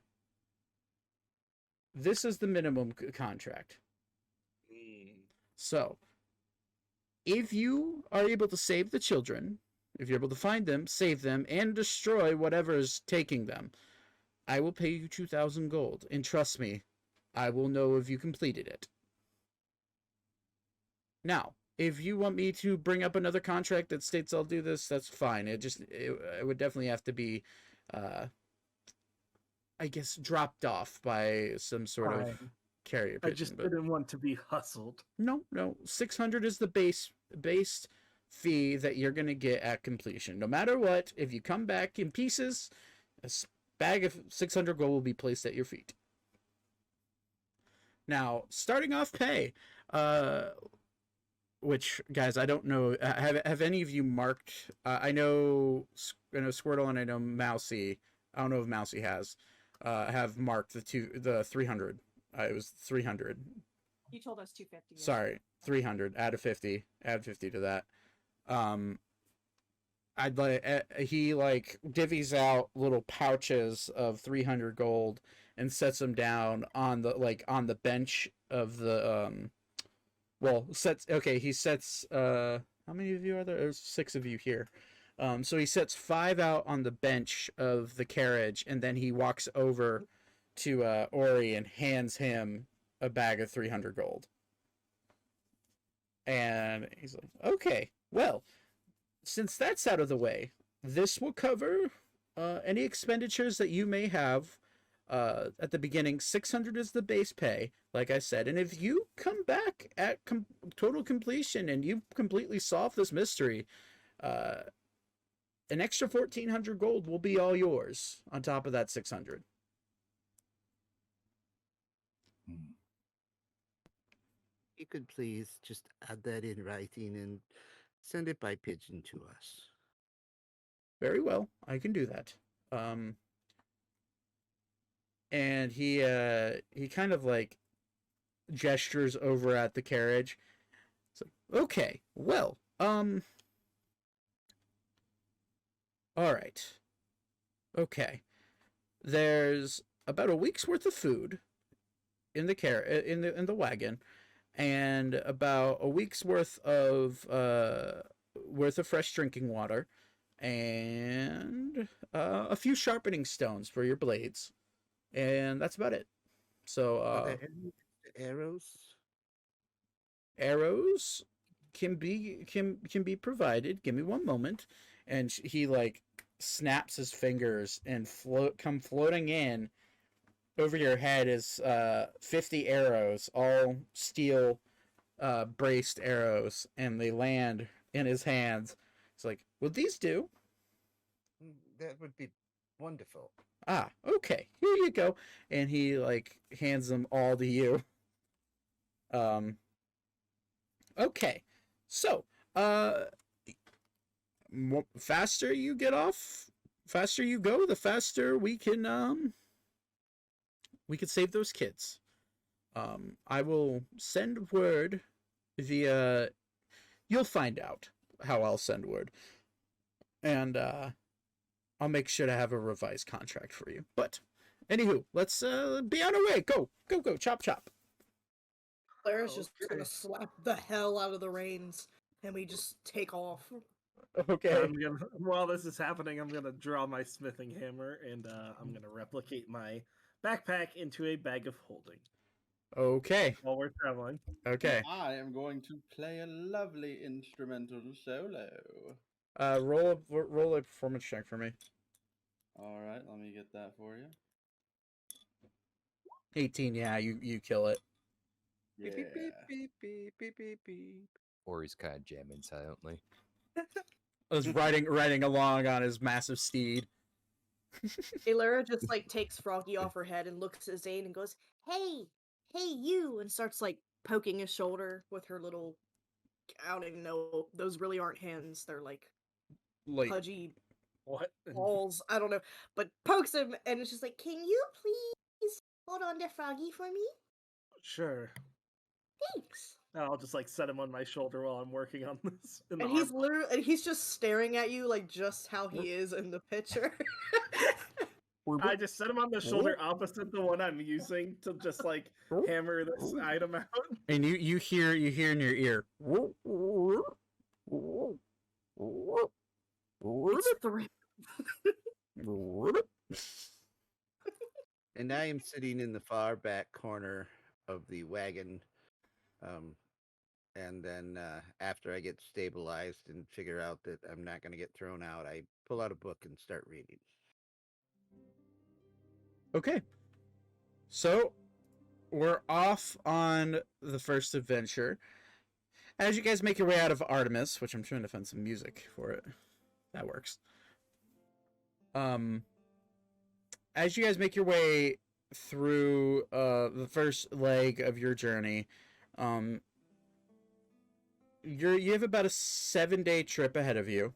This is the minimum contract. So, if you are able to save the children, if you're able to find them, save them, and destroy whatever is taking them, I will pay you 2,000 gold. And trust me, I will know if you completed it. Now, if you want me to bring up another contract that states I'll do this, that's fine. It would definitely have to be, I guess, dropped off by some sort of carrier pigeon. I just didn't want to be hustled. No. 600 is the base fee that you're going to get at completion. No matter what, if you come back in pieces, a bag of 600 gold will be placed at your feet. Now, starting off pay, which, guys, I don't know, have any of you marked, I know Squirtle and I know Mousy, I don't know if Mousy has marked the 300. It was 300. You told us 250. Sorry, 300. Add 50 to that. I'd like he like divvies out little pouches of 300 gold and sets them down on the bench of the he sets how many of you are there? There's 6 of you here. So he sets 5 out on the bench of the carriage, and then he walks over to Ori and hands him a bag of 300 gold. And he's like, okay, well, since that's out of the way, this will cover any expenditures that you may have at the beginning. 600 is the base pay, like I said. And if you come back at total completion and you completely solve this mystery, an extra 1,400 gold will be all yours on top of that 600. You could please just add that in writing and send it by pigeon to us. Very well, I can do that. And he kind of like gestures over at the carriage. It's like, okay, well, all right. Okay. There's about a week's worth of food in the wagon, and about a week's worth of fresh drinking water, and a few sharpening stones for your blades, and that's about it. So Are there any arrows? arrows can be provided. Give me one moment. And he like snaps his fingers and come floating in over your head is 50 arrows, all steel braced arrows, and they land in his hands. It's like, would these do? That would be wonderful. Ah, okay, here you go. And he like hands them all to you. Okay, so faster you get off, faster you go, the faster we can save those kids. I will send word via. You'll find out how I'll send word, and I'll make sure to have a revised contract for you. But anywho, let's be on our way. Go, go, go! Chop, chop. Claire's just Okay. gonna slap the hell out of the reins, and we just take off. Okay. While this is happening, I'm gonna draw my smithing hammer and I'm gonna replicate my backpack into a bag of holding Okay. while we're traveling. Okay. I am going to play a lovely instrumental solo. Roll a performance check for me. All right, let me get that for you. 18. Yeah, you kill it. Yeah. Beep, beep, beep, beep, beep, beep, beep. Or he's kind of jamming silently. I was riding along on his massive steed. Alara just like takes Froggy off her head and looks at Zane and goes, Hey, hey, you! and starts like poking his shoulder with her little. I don't even know. Those really aren't hands. They're like Like, pudgy What? balls. I don't know, but pokes him, and it's just like, Can you please hold on to Froggy for me? Sure. Thanks. I'll just like set him on my shoulder while I'm working on this. In the and he's arm- literally, and he's just staring at you like just how he is in the picture. I just set him on the shoulder opposite the one I'm using to just like hammer this item out. and you hear in your ear. It's three. And I am sitting in the far back corner of the wagon. And then after I get stabilized and figure out that I'm not going to get thrown out, I pull out a book and start reading. Okay. So we're off on the first adventure. As you guys make your way out of Artemis, which I'm trying to find some music for it. That works. As you guys make your way through the first leg of your journey, you have about a 7-day trip ahead of you.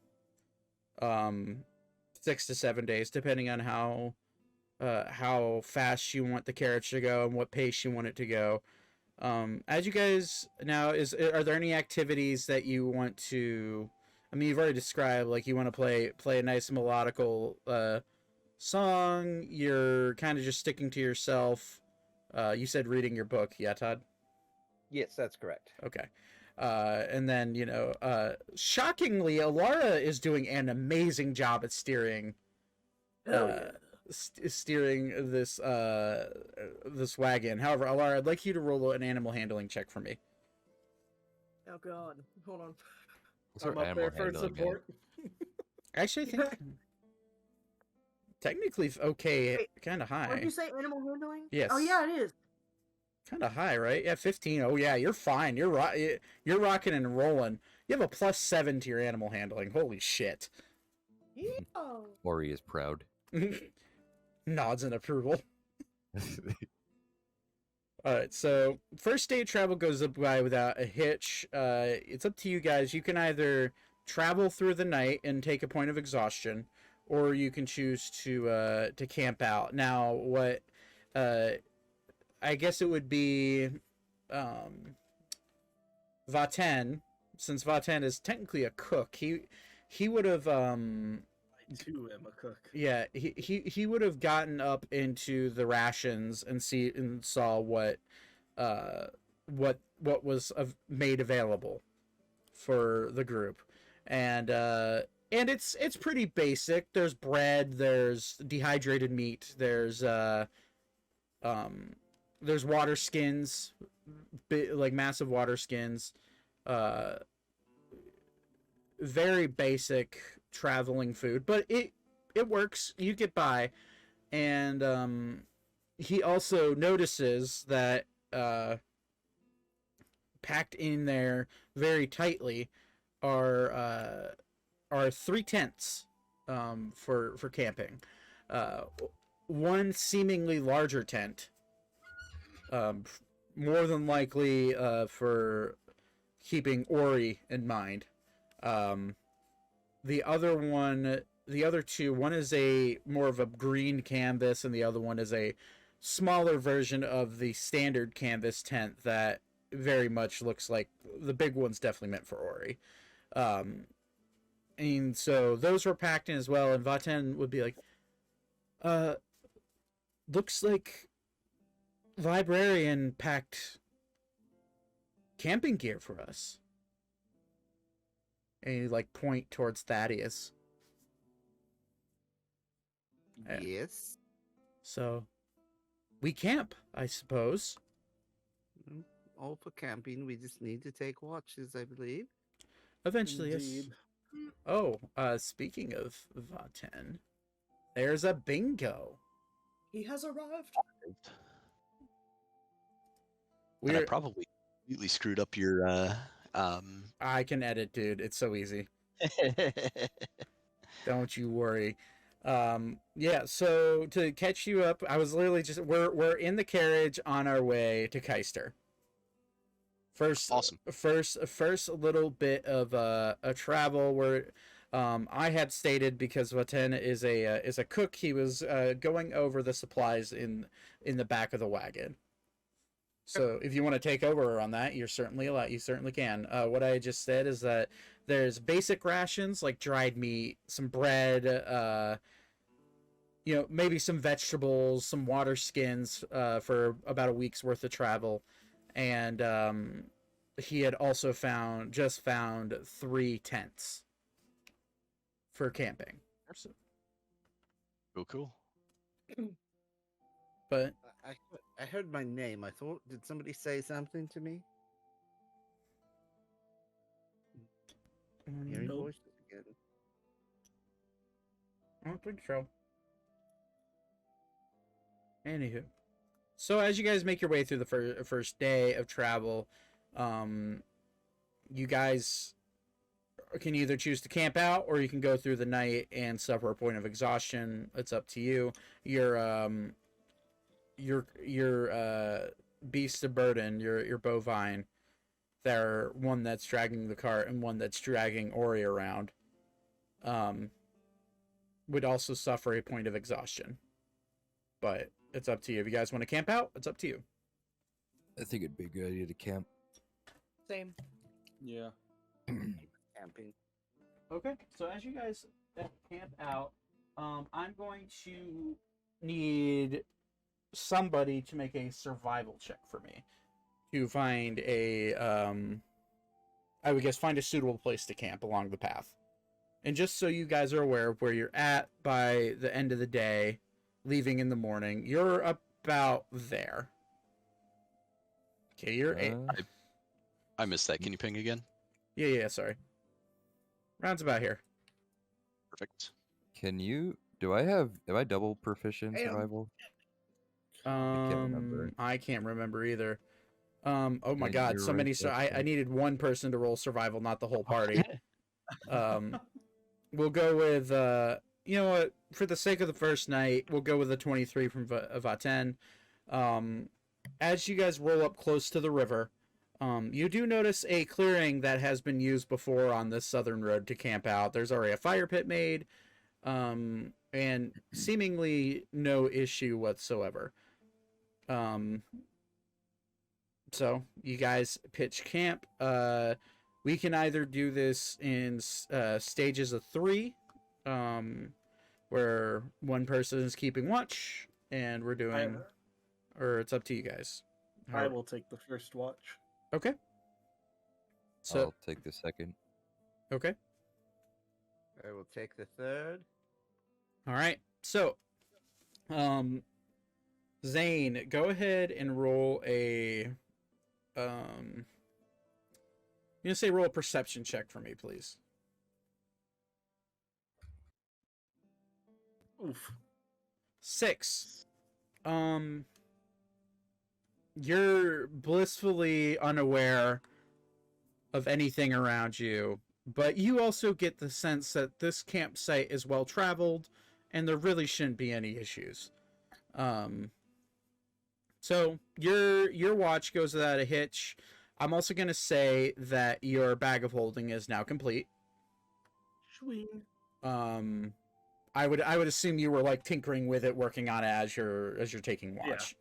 6 to 7 days, depending on how fast you want the carriage to go and what pace you want it to go. As you guys now are there any activities that you want to? mean, you've already described like you want to play a nice melodical song. You're kind of just sticking to yourself. You said reading your book, yeah, Todd? Yes, that's correct. Okay. And then, shockingly, Alara is doing an amazing job at steering steering this this wagon. However, Alara, I'd like you to roll an animal handling check for me. Oh god, hold on. What's our I'm up animal there for handling again? support. Actually, I think technically okay, Wait, kind of What did high. you say? Animal handling? Yes. Oh yeah, it is. Kind of high, right? Yeah, 15. Oh yeah, you're fine. You're rocking and rolling. You have a +7 to your animal handling. Holy shit. Yeah. Ori is proud. Nods in approval. Alright, so first day of travel goes by without a hitch. It's up to you guys. You can either travel through the night and take a point of exhaustion, or you can choose to camp out. Now, what I guess it would be Vaten, since Vaten is technically a cook. He would have I too am a cook. yeah, he would have gotten up into the rations and saw what was made available for the group, and it's pretty basic. There's bread, there's dehydrated meat, there's water skins, like massive water skins, very basic traveling food, but it works. You get by. And he also notices that packed in there very tightly are 3 tents for camping. One seemingly larger tent, more than likely for keeping Ori in mind. The other two, one is a more of a green canvas, and the other one is a smaller version of the standard canvas tent that very much looks like the big one's definitely meant for Ori. And so those were packed in as well, and Vaten would be like, looks like Librarian packed camping gear for us. And you like point towards Thaddeus. Yes. So we camp, I suppose. All for camping. We just need to take watches, I believe. Eventually, yes. Indeed. Oh, speaking of Vaten, there's a bingo. He has arrived. And I probably completely screwed up your I can edit, dude. It's so easy. Don't you worry. Yeah, so to catch you up, I was literally just we're in the carriage on our way to Caister. Awesome. First little bit of a travel where I had stated, because Vaten is a cook, he was going over the supplies in the back of the wagon. So if you want to take over on that, you certainly can. What I just said is that there's basic rations like dried meat, some bread, maybe some vegetables, some water skins for about a week's worth of travel, and he had also found 3 tents for camping. So, Cool. but I heard my name. I thought, did somebody say something to me? Hearing Nope. voices again. I don't think so. Anywho, so as you guys make your way through the first day of travel, you guys can either choose to camp out, or you can go through the night and suffer a point of exhaustion. It's up to you. Your beast of burden, your bovine, they're one that's dragging the cart and one that's dragging Ori around, would also suffer a point of exhaustion. But it's up to you. If you guys want to camp out, it's up to you. I think it'd be a good idea to camp. Same. Yeah. Camping. Okay, so as you guys camp out, I'm going to need somebody to make a survival check for me to find a I would guess find a suitable place to camp along the path. And just so you guys are aware of where you're at by the end of the day, leaving in the morning, you're about there. Okay, you're I missed that. Can you ping again? yeah, sorry. Rounds about here. Perfect. Am I double proficient in I am. survival? can't remember. I can't remember either. Oh my Yeah, god, you're so right, many. that's I right. needed one person to roll survival, not the whole party. We'll go with you know what? For the sake of the first night, we'll go with the 23 from Vaten. As you guys roll up close to the river, you do notice a clearing that has been used before on this southern road to camp out. There's already a fire pit made, and seemingly no issue whatsoever. So you guys pitch camp. We can either do this in stages of 3, where one person is keeping watch, and we're doing, or it's up to you guys. I will take the first watch. Okay. So I'll take the second. okay. I will take the third. All right. So, Zane, go ahead and roll a you gonna say roll a perception check for me, please. Oof. 6. You're blissfully unaware of anything around you, but you also get the sense that this campsite is well traveled and there really shouldn't be any issues. So your watch goes without a hitch. I'm also going to say that your bag of holding is now complete. Swing. I would assume you were like tinkering with it, working on it as you're taking watch.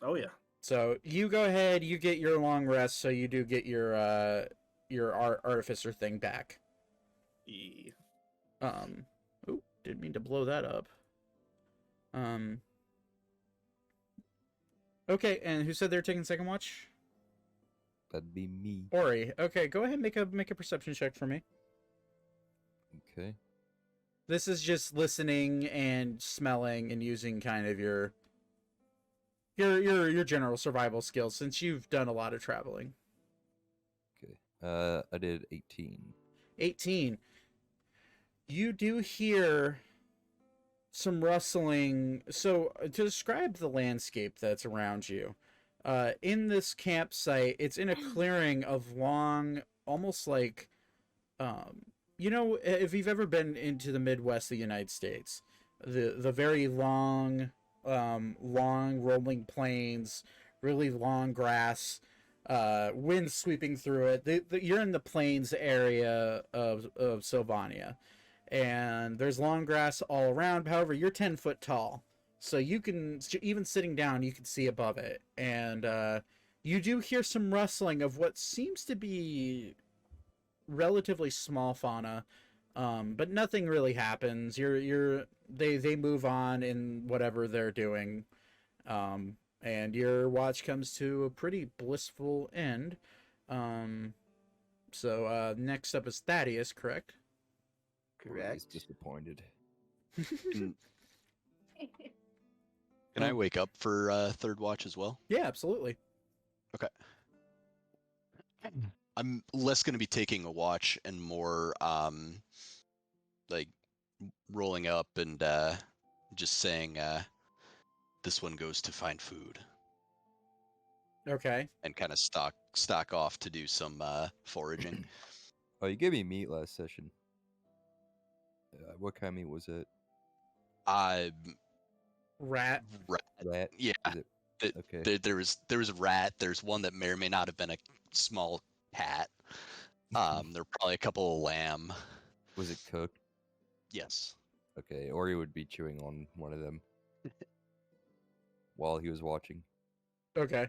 Yeah. Oh yeah. So you go ahead, you get your long rest, so you do get your artificer thing back. Yeah. Oh, didn't mean to blow that up. Okay, and who said they're taking second watch? That'd be me. Ori. Okay, go ahead and make a perception check for me. Okay. This is just listening and smelling and using kind of your general survival skills since you've done a lot of traveling. Okay. I did 18. 18. You do hear some rustling. So to describe the landscape that's around you, in this campsite, it's in a clearing of long, almost like, you know, if you've ever been into the Midwest of the United States, the very long rolling plains, really long grass, wind sweeping through it. You're in the plains area of Sylvania, and there's long grass all around. However, you're 10 foot tall, so you can, even sitting down, you can see above it. And you do hear some rustling of what seems to be relatively small fauna, but nothing really happens. They move on in whatever they're doing, and your watch comes to a pretty blissful end. So next up is Thaddeus, correct? Correct. Disappointed. Can I wake up for third watch as well? Yeah, absolutely. Okay. I'm less going to be taking a watch and more like rolling up and just saying this one goes to find food Okay. and kind of stock off to do some foraging. Oh, you gave me meat last session. What kind of meat was it? Rat. Rat? Yeah. Is it? Okay. There was a rat. There's one that may or may not have been a small cat. There were probably a couple of lamb. Was it cooked? Yes. Okay, Ori would be chewing on one of them while he was watching. Okay.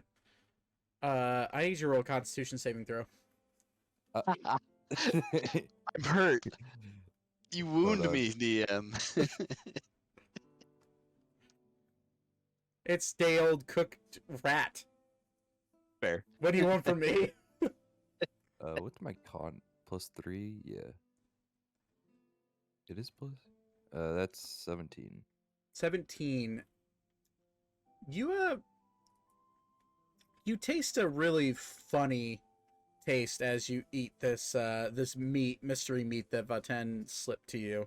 I need you to roll a Constitution saving throw. I'm hurt. You wound on. me, DM. It's day old cooked rat. Fair. What do you want from me? What's my con? +3? Yeah. It is plus. That's 17. 17. You taste a really funny taste as you eat this this mystery meat that Vaten slipped to you.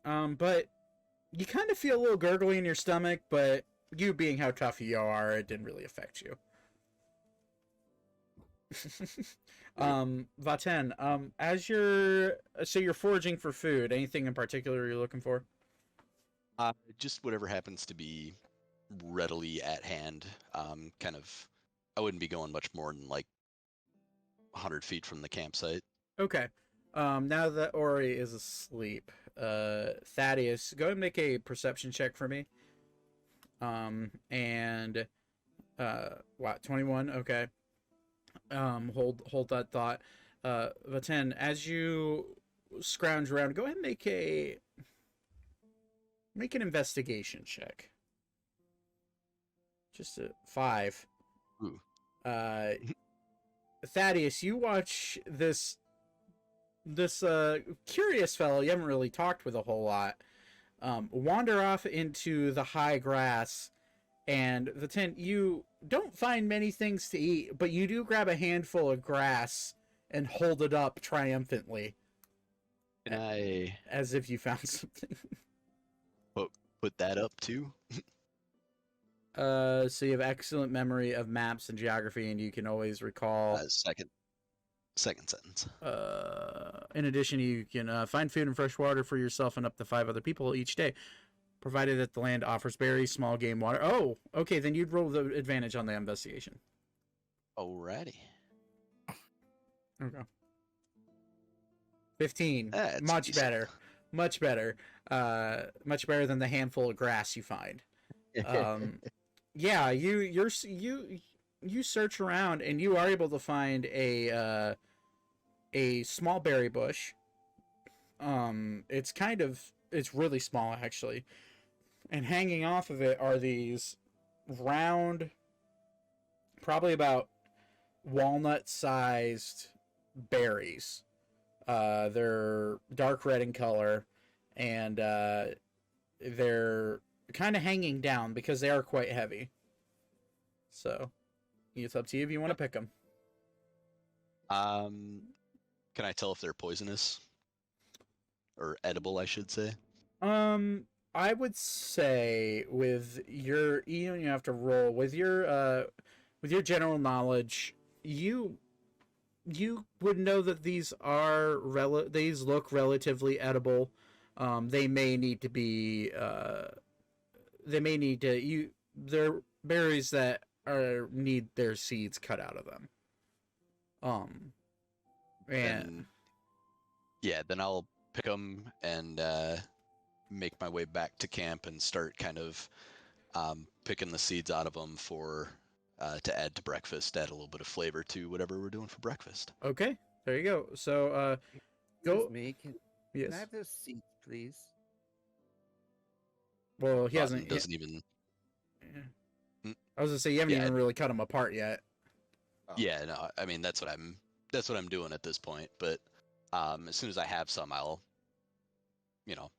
But you kind of feel a little gurgly in your stomach, but you being how tough you are, it didn't really affect you. Vaten, as you're foraging for food, anything in particular you're looking for? Just whatever happens to be readily at hand. Kind of, I wouldn't be going much more than like 100 feet from the campsite. Okay. Now that Ori is asleep, Thaddeus, go ahead and make a perception check for me. And what, 21? Okay. Hold that thought. Vaten, as you scrounge around, go ahead and make an investigation check. Just a 5. Ooh. Thaddeus, you watch this curious fellow you haven't really talked with a whole lot wander off into the high grass, and Vaten, you don't find many things to eat, but you do grab a handful of grass and hold it up triumphantly. Can I as if you found something. put that up too? So you have excellent memory of maps and geography, and you can always recall. Second sentence. In addition, you can find food and fresh water for yourself and up to 5 other people each day, provided that the land offers berries, small game, water. Oh, okay, then you'd roll the advantage on the investigation. Alrighty. Okay. 15. That's Much decent. better. Much better. Much better than the handful of grass you find. Yeah, you search around and you are able to find a small berry bush. It's really small actually. And hanging off of it are these round, probably about walnut-sized berries. They're dark red in color, and they're kind of hanging down because they are quite heavy. So, it's up to you if you want to pick them. Can I tell if they're poisonous? Or edible, I should say. I would say with your, you have to roll with your general knowledge, you would know that these look relatively edible. They may need to be they're berries that need their seeds cut out of them. And then I'll pick them and make my way back to camp and start kind of picking the seeds out of them for to add to breakfast, add a little bit of flavor to whatever we're doing for breakfast. Okay, there you go. So go. Excuse me, can Yes. I have those seats, please? Well, he hasn't. Doesn't even. Yeah. I was gonna say you haven't even really cut them apart yet. Yeah, no. I mean that's what I'm doing at this point. But as soon as I have some, I'll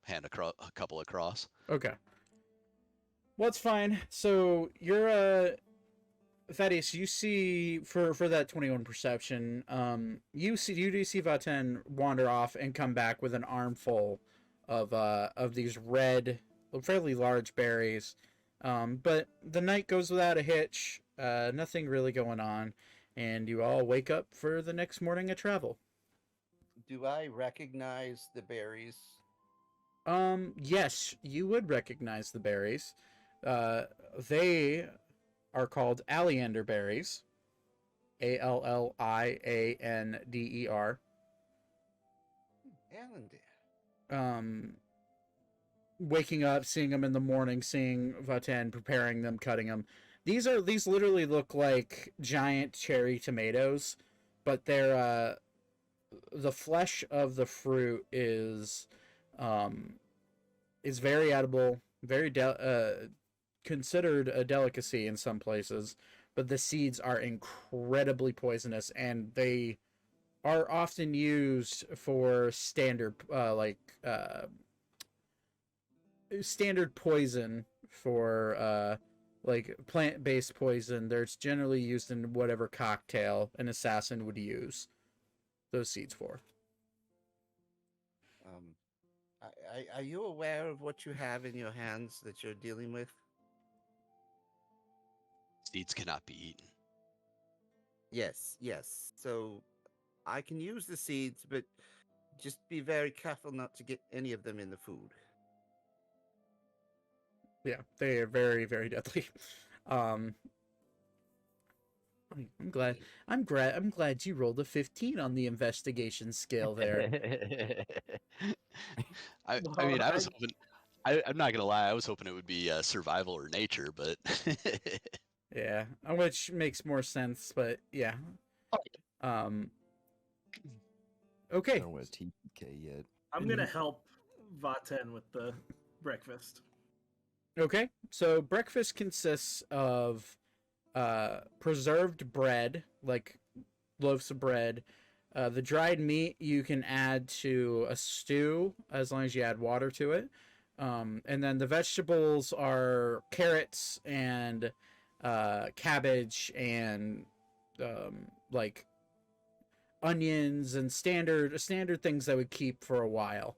hand a couple across. Okay. Well, it's fine. So you're Thaddeus, you see for that 21 perception, you do see Vaten wander off and come back with an armful of these red, fairly large berries. But the night goes without a hitch. Nothing really going on, and you all wake up for the next morning of travel. Do I recognize the berries? Yes, you would recognize the berries. They are called Alliander berries. Alliander. Allender. Waking up, seeing them in the morning, seeing Vaten preparing them, cutting them. These literally look like giant cherry tomatoes. but they're the flesh of the fruit is very edible, considered a delicacy in some places, but the seeds are incredibly poisonous, and they are often used for standard standard poison for like plant-based poison. There's generally used in whatever cocktail an assassin would use those seeds for. Are you aware of what you have in your hands that you're dealing with? Seeds cannot be eaten. Yes, yes. So I can use the seeds, but just be very careful not to get any of them in the food. Yeah, they are very, very deadly. I'm glad you rolled a 15 on the investigation scale there. I Well, mean, I was hoping. I'm not gonna lie. I was hoping it would be survival or nature, but Yeah, which makes more sense, but yeah. I Okay. don't want TPK yet. I'm gonna help Vaten with the breakfast. Okay. So breakfast consists of preserved bread, like loaves of bread. The dried meat you can add to a stew as long as you add water to it. And then the vegetables are carrots and cabbage and like onions and standard things that would keep for a while.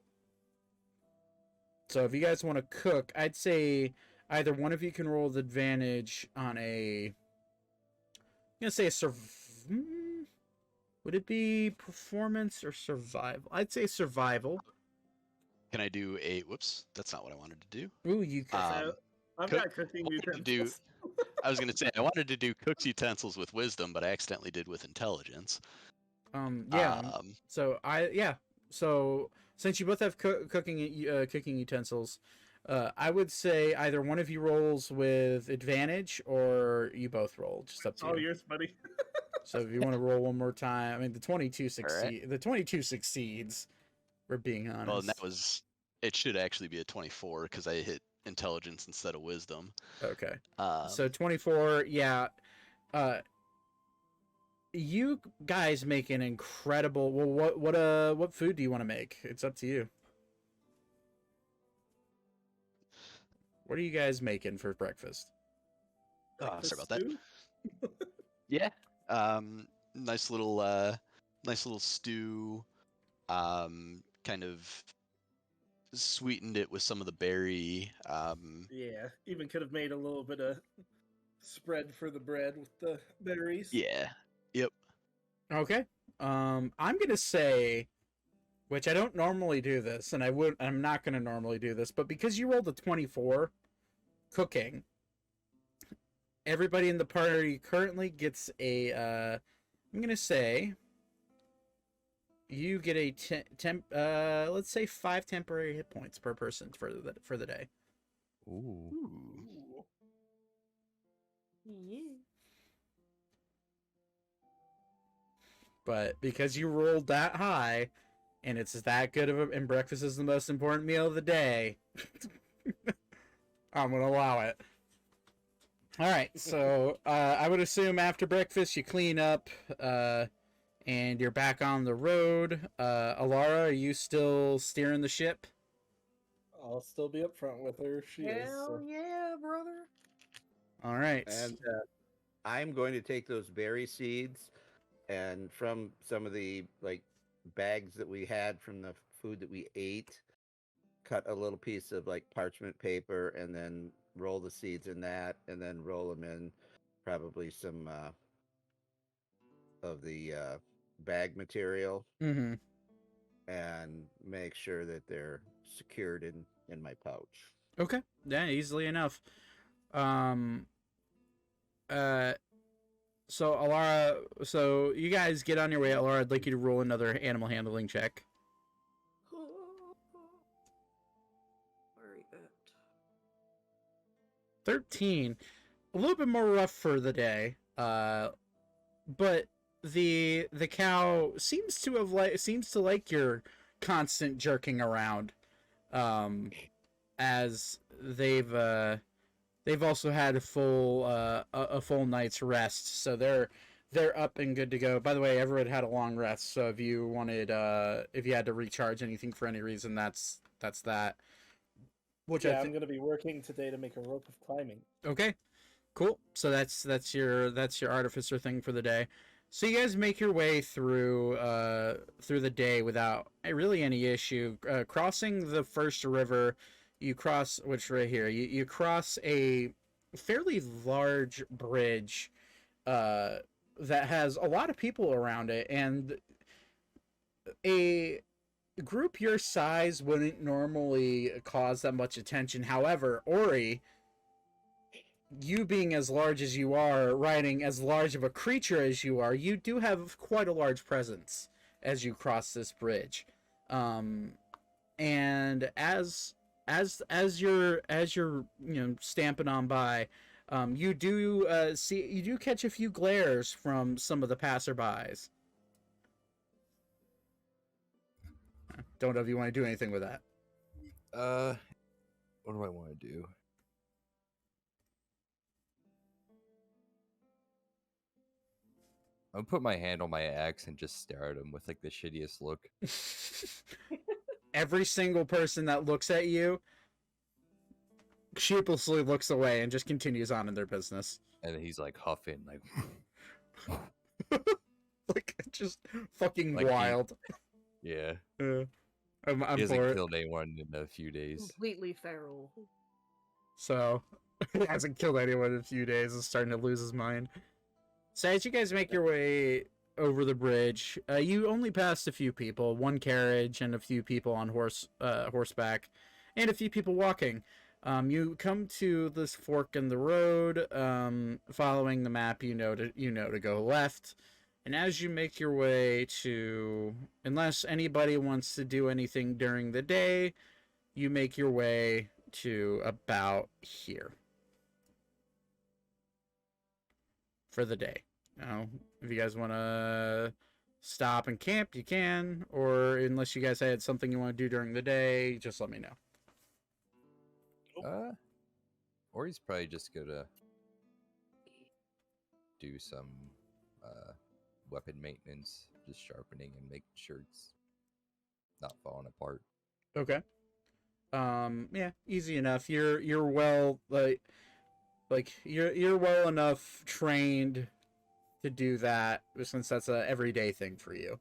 So if you guys want to cook, I'd say either one of you can roll the advantage on I'm gonna say would it be performance or survival? I'd say survival. can I do a? Whoops, that's not what I wanted to do. Ooh, you could. So I've cook- got cooking wanted to do- utensils. I was gonna say I wanted to do cook's utensils with wisdom, but I accidentally did with intelligence. Yeah. So since you both have cooking utensils, I would say either one of you rolls with advantage or you both roll. Just up to Oh, you. yours, buddy. So if you want to roll one more time, I mean the 22 right. The 22 succeeds. We're being honest. Well, and that was. It should actually be a 24 because I hit intelligence instead of wisdom. Okay. So 24, yeah. You guys make an incredible. Well, what food do you want to make? It's up to you. What are you guys making for breakfast? Sorry about that. Stew? Yeah. Nice little stew. Kind of sweetened it with some of the berry. Yeah, even could have made a little bit of spread for the bread with the berries. Yeah. Yep. Okay. I'm gonna say, which I don't normally do this, and I'm not gonna normally do this, but because you rolled a 24, cooking, everybody in the party currently gets a. I'm gonna say. You get a let's say 5 temporary hit points per person for the day. Ooh. Ooh. Yeah. But because you rolled that high, and it's that good of and breakfast is the most important meal of the day, I'm gonna allow it. All right, so I would assume after breakfast you clean up, and you're back on the road. Alara, are you still steering the ship? I'll still be up front with her. She is. Hell So. yeah, brother. All right. And I'm going to take those berry seeds and from some of the like bags that we had from the food that we ate, cut a little piece of like parchment paper and then roll the seeds in that and then roll them in probably some of the bag material Mm-hmm. and make sure that they're secured in my pouch. Okay. Yeah, easily enough. So Alara, so you guys get on your way. Alara, I'd like you to roll another animal handling check. Where are you at? 13. A little bit more rough for the day. But the cow seems to like your constant jerking around, as they've also had a full night's rest, so they're up and good to go. By the way, everyone had a long rest, so if you had to recharge anything for any reason, that's that. Which Yeah, I'm gonna be working today to make a rope of climbing. Okay, cool. So that's your artificer thing for the day. So you guys make your way through the day without really any issue. Crossing the first river, you cross which right here. You cross a fairly large bridge that has a lot of people around it, and a group your size wouldn't normally cause that much attention. However, Ori, you being as large as you are, riding as large of a creature as you are, you do have quite a large presence as you cross this bridge. And as you're stamping on by, you do catch a few glares from some of the passerbys. Don't know if you want to do anything with that. What do I want to do? I'm gonna put my hand on my axe and just stare at him with like the shittiest look. Every single person that looks at you sheepishly looks away and just continues on in their business. And he's like huffing, like like just fucking like wild. Yeah. I'm he hasn't for killed anyone in a few days. Completely feral. So he hasn't killed anyone in a few days and starting to lose his mind. So as you guys make your way over the bridge, you only passed a few people, one carriage and a few people on horseback, and a few people walking. You come to this fork in the road. Following the map, you know to go left. And as you make your way to, unless anybody wants to do anything during the day, you make your way to about here for the day. Now, if you guys want to stop and camp, you can, or unless you guys had something you want to do during the day, just let me know. Or he's probably just gonna do some weapon maintenance, just sharpening and making sure it's not falling apart. Okay. Yeah, easy enough. You're well you're well enough trained to do that, since that's a everyday thing for you.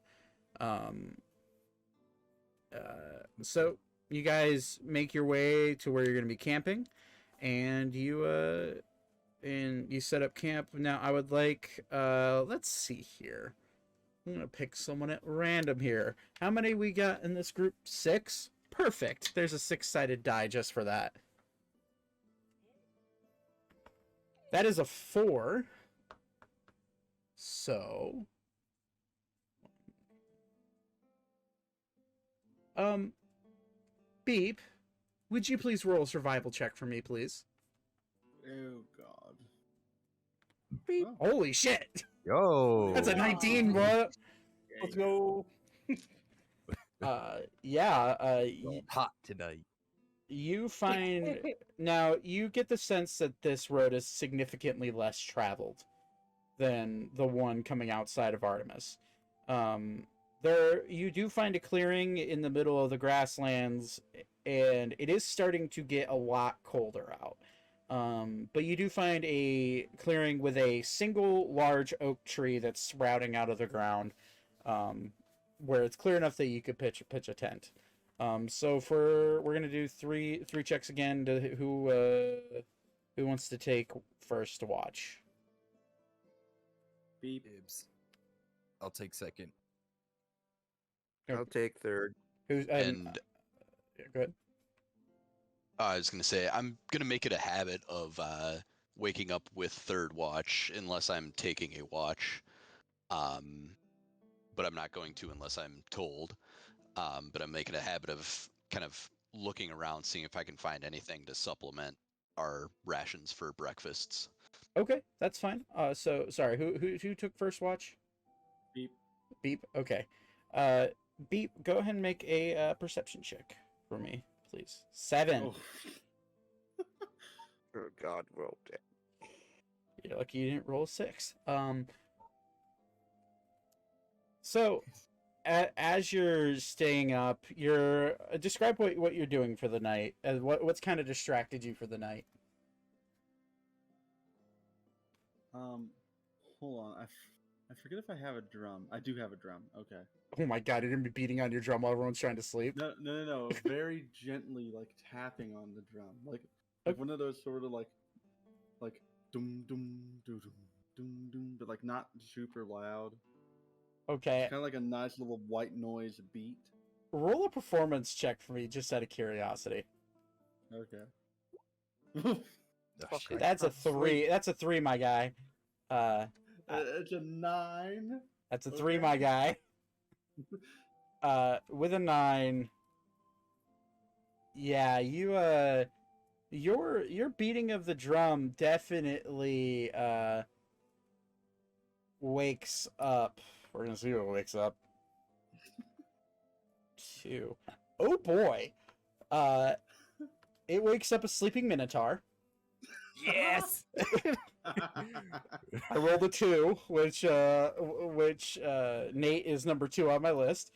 So you guys make your way to where you're going to be camping, and you set up camp. Now I would like let's see here. I'm going to pick someone at random here. How many we got in this group? 6? Perfect. There's a 6-sided die just for that. That is a 4. So, Beep, would you please roll a survival check for me, please? Oh God. Beep. Oh. Holy shit! Yo, That's a 19, bro. Let's go. hot tonight. You find now you get the sense that this road is significantly less traveled than the one coming outside of Artemis. There you do find a clearing in the middle of the grasslands, and it is starting to get a lot colder out. But you do find a clearing with a single large oak tree that's sprouting out of the ground, where it's clear enough that you could pitch a tent. So we're gonna do three checks again. To who wants to take first watch? Beep. Ibs. I'll take second. I'll take third. Who's And yeah, go ahead. I was going to say, I'm going to make it a habit of waking up with third watch unless I'm taking a watch. But I'm not going to unless I'm told. But I'm making a habit of kind of looking around, seeing if I can find anything to supplement our rations for breakfasts. Okay, that's fine. So sorry, who took first watch? Beep. Beep. Okay. Beep. Go ahead and make a perception check for me, please. 7. Oh. Oh God, rolled it. You're lucky you didn't roll a 6. So, as you're staying up, you're describe what you're doing for the night. What's kind of distracted you for the night? Hold on. I forget if I have a drum. I do have a drum. Okay. Oh my God, you're gonna be beating on your drum while everyone's trying to sleep. No. Very gently, like tapping on the drum, like one of those sort of like dum dum dum dum dum dum, but like not super loud. Okay. Kind of like a nice little white noise beat. Roll a performance check for me, just out of curiosity. Okay. Oh, shit. That's a 3. That's a 3, my guy. It's a 9. That's a 3, Okay. my guy. With a 9. Yeah, your beating of the drum definitely wakes up. We're gonna see what wakes up. 2. Oh boy. It wakes up a sleeping minotaur. Yes. I rolled a 2, which Nate is number 2 on my list.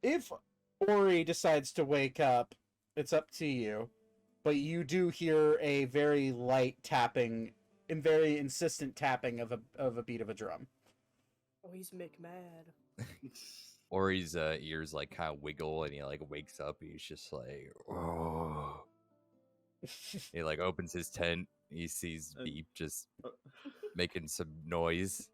If Ori decides to wake up, it's up to you. But you do hear a very light tapping and very insistent tapping of a beat of a drum. Oh, he's McMad. Ori's ears like kind of wiggle, and he like wakes up. He's just like, oh. He like opens his tent. He sees Beep just making some noise.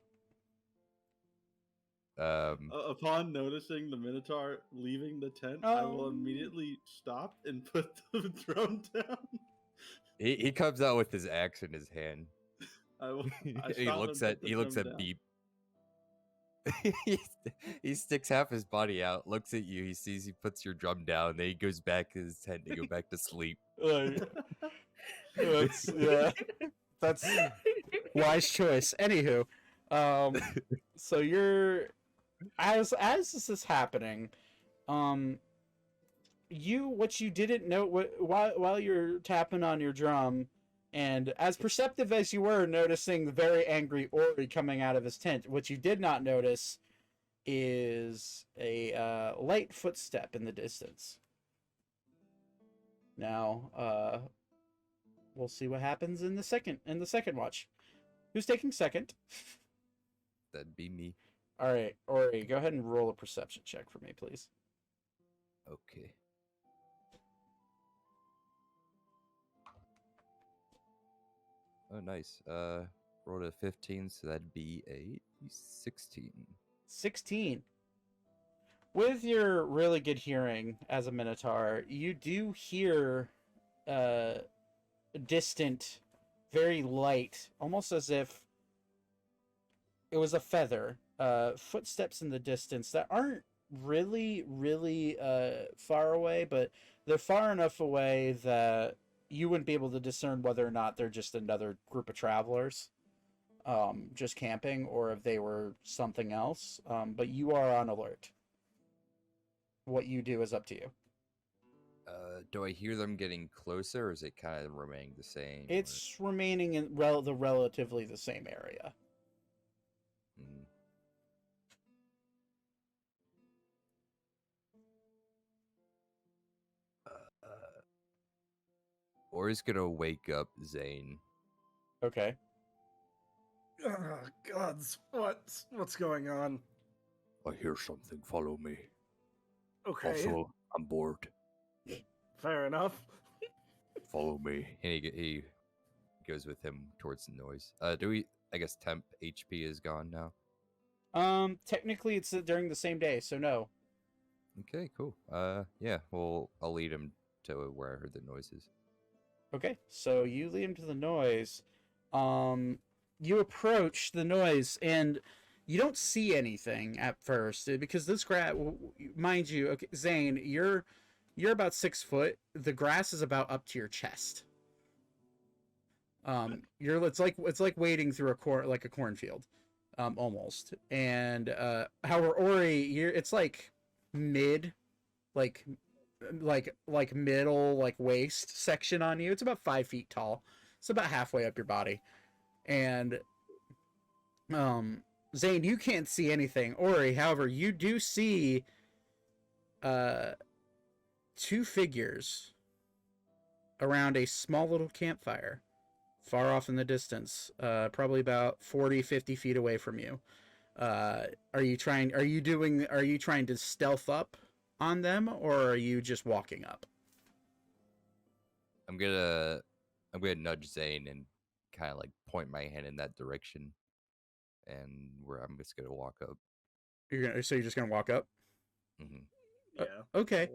Upon noticing the Minotaur leaving the tent, I will immediately stop and put the drum down. He comes out with his axe in his hand. He looks at down. Beep. He sticks half his body out, looks at you. He sees you, puts your drum down. Then he goes back to his tent to go back to sleep. That's wise choice. Anywho, so you're as this is happening, what you didn't know while you're tapping on your drum, and as perceptive as you were noticing the very angry Ori coming out of his tent, what you did not notice is a light footstep in the distance. Now, we'll see what happens in the second watch. Who's taking second? That'd be me. All right, Ori, go ahead and roll a perception check for me, please. Okay. Oh, nice. Rolled a 15, so that'd be a 16. 16. With your really good hearing as a Minotaur, you do hear distant, very light, almost as if it was a feather, footsteps in the distance that aren't really far away, but they're far enough away that you wouldn't be able to discern whether or not they're just another group of travelers just camping, or if they were something else. But you are on alert. What you do is up to you. Do I hear them getting closer, or is it kind of remaining the same? It's remaining in relatively the same area. Mm. Ori's gonna wake up Zane. Okay. Oh, gods, what's going on? I hear something. Follow me. Okay, Also, I'm bored. fair enough. Follow me. And he goes with him towards the noise. I guess temp HP is gone now. Technically it's during the same day, so no. Okay, cool. Yeah, well, I'll lead him to where I heard the noises. Okay, so you lead him to the noise. You approach the noise, and you don't see anything at first because this grass, mind you, okay, Zane, you're about 6 foot. The grass is about up to your chest. It's like wading through a cornfield, almost. And however, Ori, it's like mid, like middle, like waist section on you. It's about 5 feet tall. It's about halfway up your body. And Zane, you can't see anything. Ori, however, you do see 2 figures around a small little campfire far off in the distance, probably about 40-50 feet away from you. Are you trying to stealth up on them, or are you just walking up? I'm gonna nudge Zane and kind of like point my hand in that direction, and I'm just gonna walk up. You're just gonna walk up? Mm-hmm. Yeah. Okay.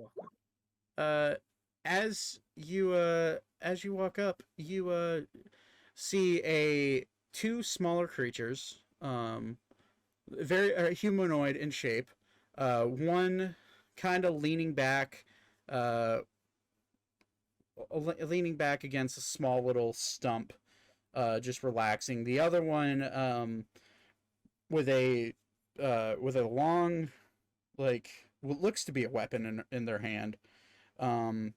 As you walk up, you see 2 smaller creatures, very humanoid in shape. One kind of leaning back against a small little stump, just relaxing. The other one with a long, like, what looks to be a weapon in their hand. And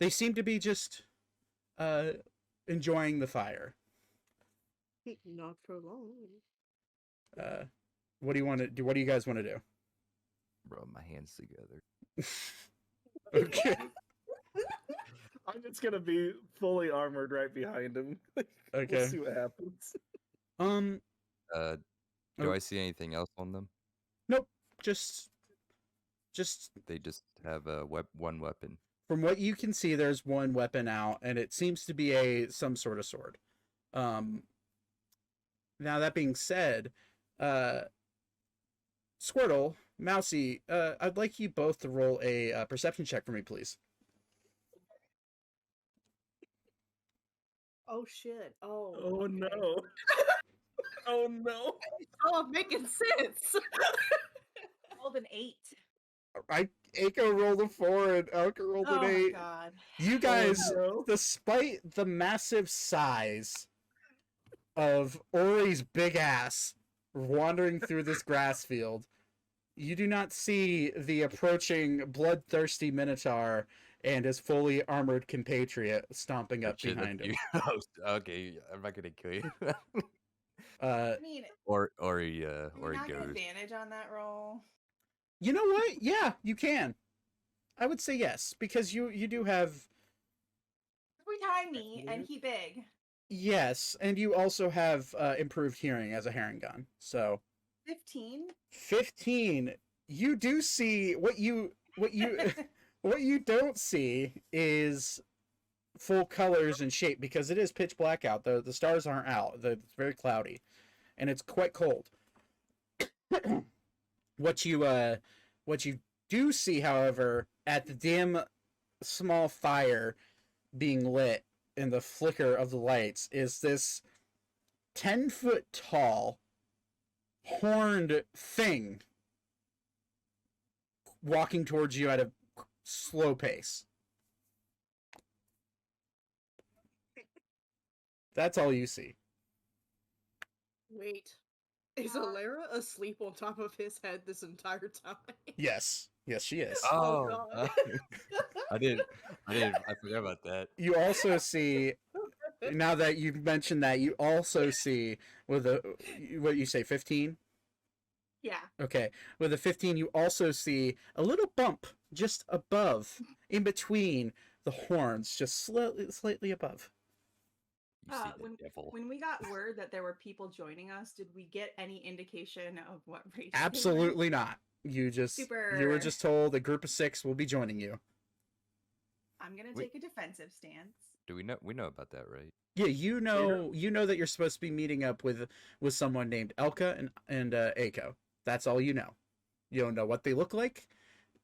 they seem to be just enjoying the fire. Not for long. What do you want to do? What do you guys want to do? Rub my hands together. Okay. I'm just gonna be fully armored right behind him. Okay. We'll see what happens. Do I see anything else on them? Nope. Just They just have one weapon. from what you can see, there's one weapon out, and it seems to be some sort of sword. Now that being said, Squirtle, Mousy, I'd like you both to roll a perception check for me, please. Oh shit. Oh. Oh okay. no. Oh no. Oh, making sense. Rolled an 8. Aiko rolled a 4 and Elka rolled Oh an 8. my god. You guys, no. despite the massive size of Ori's big ass wandering through this grass field, you do not see the approaching bloodthirsty Minotaur and his fully armored compatriot stomping up behind him. Okay, I'm not gonna kill you. I mean, Ori do we not get goes. advantage on that roll? You know what? Yeah, you can. I would say yes, because you do have... We tiny and he big. Yes, and you also have improved hearing as a Harengon. So 15? You do see what you what you don't see is full colors and shape, because it is pitch black out. The stars aren't out. It's very cloudy, and it's quite cold. What you do see, however, at the dim small fire being lit in the flicker of the lights, is this 10-foot tall horned thing walking towards you at a slow pace. That's all you see. Wait. Is Alara asleep on top of his head this entire time? Yes, she is. Oh, God. I forgot about that. You also see, now that you've mentioned that, you also see with what you say, 15? Yeah. Okay. With a 15, you also see a little bump just above, in between the horns, just slightly above. You see the devil. When we got word that there were people joining us, did we get any indication of what race? Absolutely not. You were just told a group of 6 will be joining you. I'm gonna take a defensive stance. Do we know about that, right? Yeah, you know that you're supposed to be meeting up with someone named Elka and Aiko. That's all you know. You don't know what they look like.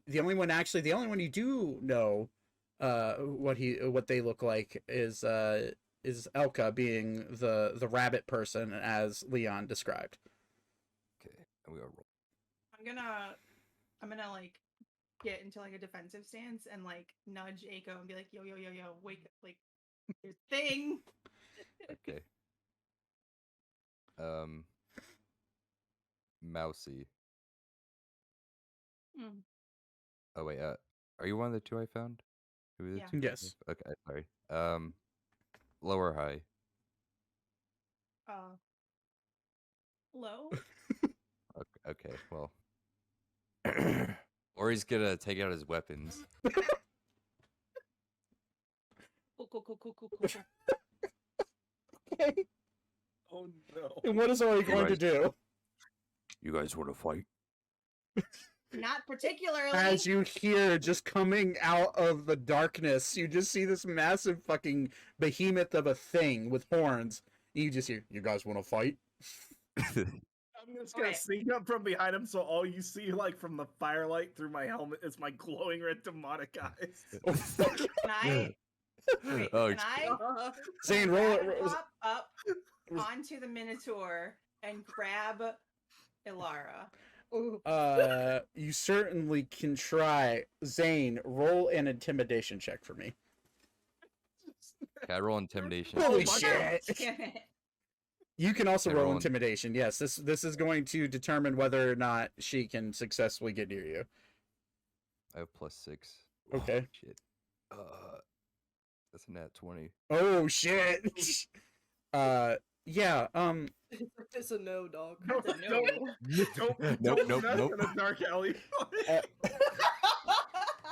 The only one you do know what they look like is Elka, being the rabbit person, as Leon described. Okay, I'm gonna roll. I'm gonna like get into like a defensive stance and like nudge Aiko and be like, yo, wake up, like there's a thing. Okay. Mousy. Mm. Oh wait, are you one of the two I found? Who are the Yeah. two? Yes. Okay, sorry. Low or high? Low? Okay, well. Or he's gonna take out his weapons. Cool. Okay. Oh no. And what is Ori going to do? You guys want to fight? Not particularly. As you hear just coming out of the darkness, you just see this massive fucking behemoth of a thing with horns. You just hear, you guys want to fight? I'm just gonna sneak up from behind him, so all you see, like from the firelight through my helmet, is my glowing red demonic eyes. Can I? Wait, Oh, can I? Zane, roll it. Hop up onto the Minotaur and grab Ilara. You certainly can try. Zane, roll an intimidation check for me. Can I roll intimidation? Holy God shit! damn it. You can also Can I roll roll intimidation. Yes, this is going to determine whether or not she can successfully get near you. I have +6. Okay. Shit. That's a nat 20. Oh shit! Yeah. It's a no, dog. Don't Nope. mess in a dark alley.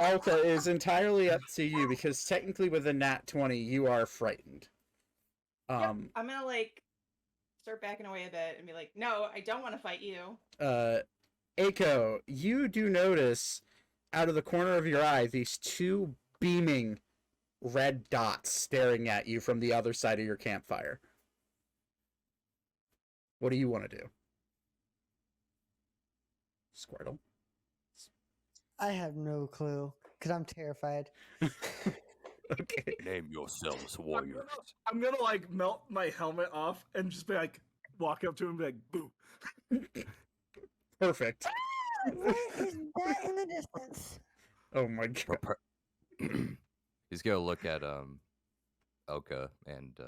Alka is entirely up to you because technically with a nat 20 you are frightened. Yep, I'm gonna like start backing away a bit and be like, no, I don't want to fight you. Aiko, you do notice out of the corner of your eye these two beaming red dots staring at you from the other side of your campfire. What do you want to do? Squirtle? I have no clue because I'm terrified. Okay. Name yourselves warriors. I'm gonna like melt my helmet off and just be like, walk up to him and be like, boo. Perfect. Where is that in the distance? Oh my god. He's gonna look at Elka and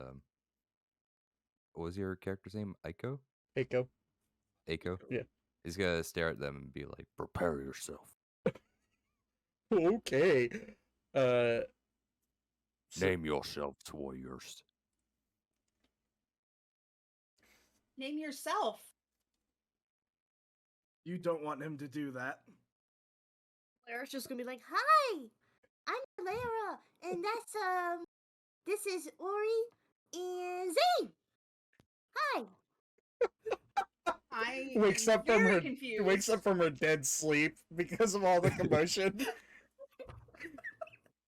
what was your character's name? Aiko? Aiko. Aiko? Yeah. He's gonna stare at them and be like, Prepare yourself. Okay. Name yourselves warriors. Name yourself. You don't want him to do that. Claire's just gonna be like, Hi, I'm Lara, and that's this is Ori and Zane. Hi. I wakes am up from very her confused. wakes up from her dead sleep because of all the commotion.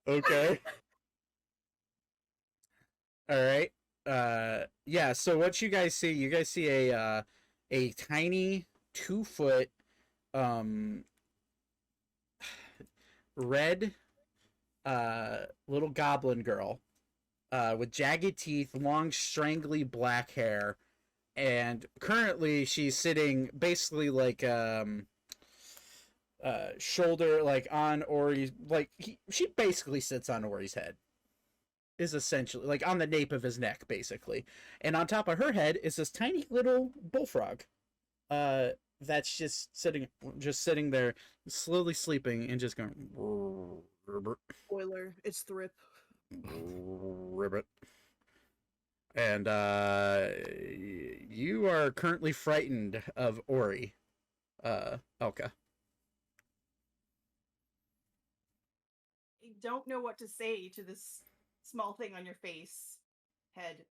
Okay. All right. Yeah, so what you guys see a tiny 2-foot red little goblin girl with jagged teeth, long strangly black hair, and currently she's sitting basically like shoulder like on Ori's she basically sits on Ori's head. Is essentially like on the nape of his neck basically. And on top of her head is this tiny little bullfrog. That's just sitting there slowly sleeping and just going spoiler, it's Thrip. ribbit. And you are currently frightened of Ori, Elka. I don't know what to say to this small thing on your face, head.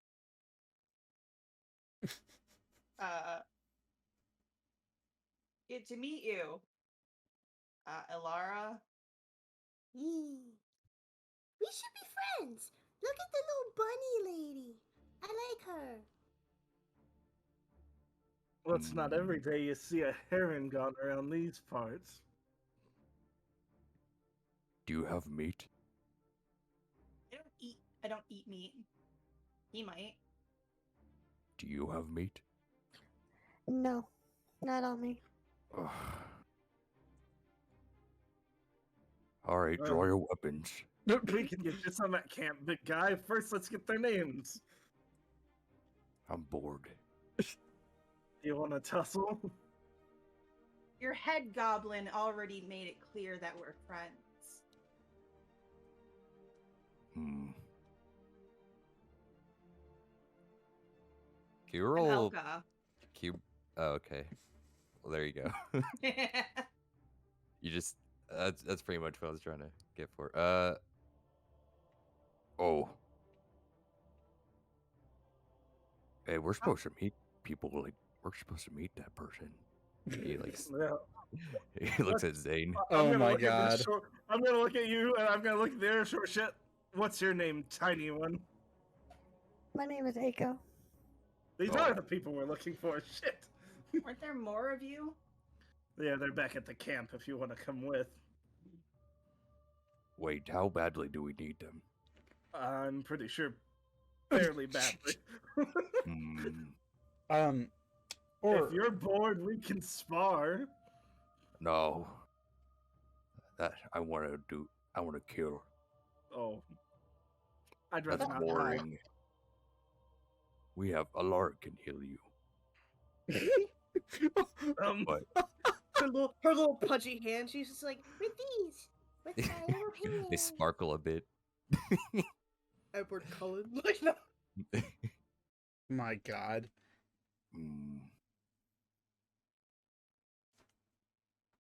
Good to meet you, Ilara. We should be friends. Look at the little bunny lady. I like her. Well, it's not every day you see a heron gone around these parts. Do you have meat? I don't eat meat. He might. Do you have meat? No, not on me. All right, draw your weapons. We can get this on that camp, big guy. First, let's get their names. I'm bored. You want to tussle? Your head goblin already made it clear that we're friends. Can you I'm roll? Elka. Oh, okay. Well, there you go. You just that's pretty much what I was trying to get for. Oh. Hey, we're supposed to meet people. Like, we're supposed to meet that person. He like Yeah. he looks at Zane. Oh my look at god. this short, I'm gonna look at you, and I'm gonna look at their short shit. What's your name, tiny one? My name is Aiko. These are the people we're looking for. Shit. Aren't there more of you? Yeah, they're back at the camp if you want to come with. Wait, how badly do we need them? I'm pretty sure fairly badly. Or if you're bored, we can spar. No. That I want to kill. Oh. I'd rather That's not. boring. We have a lark can heal you. But her little pudgy hand. She's just like, with these, with my little hand. They sparkle a bit. Edward Cullen. Like, no. my god.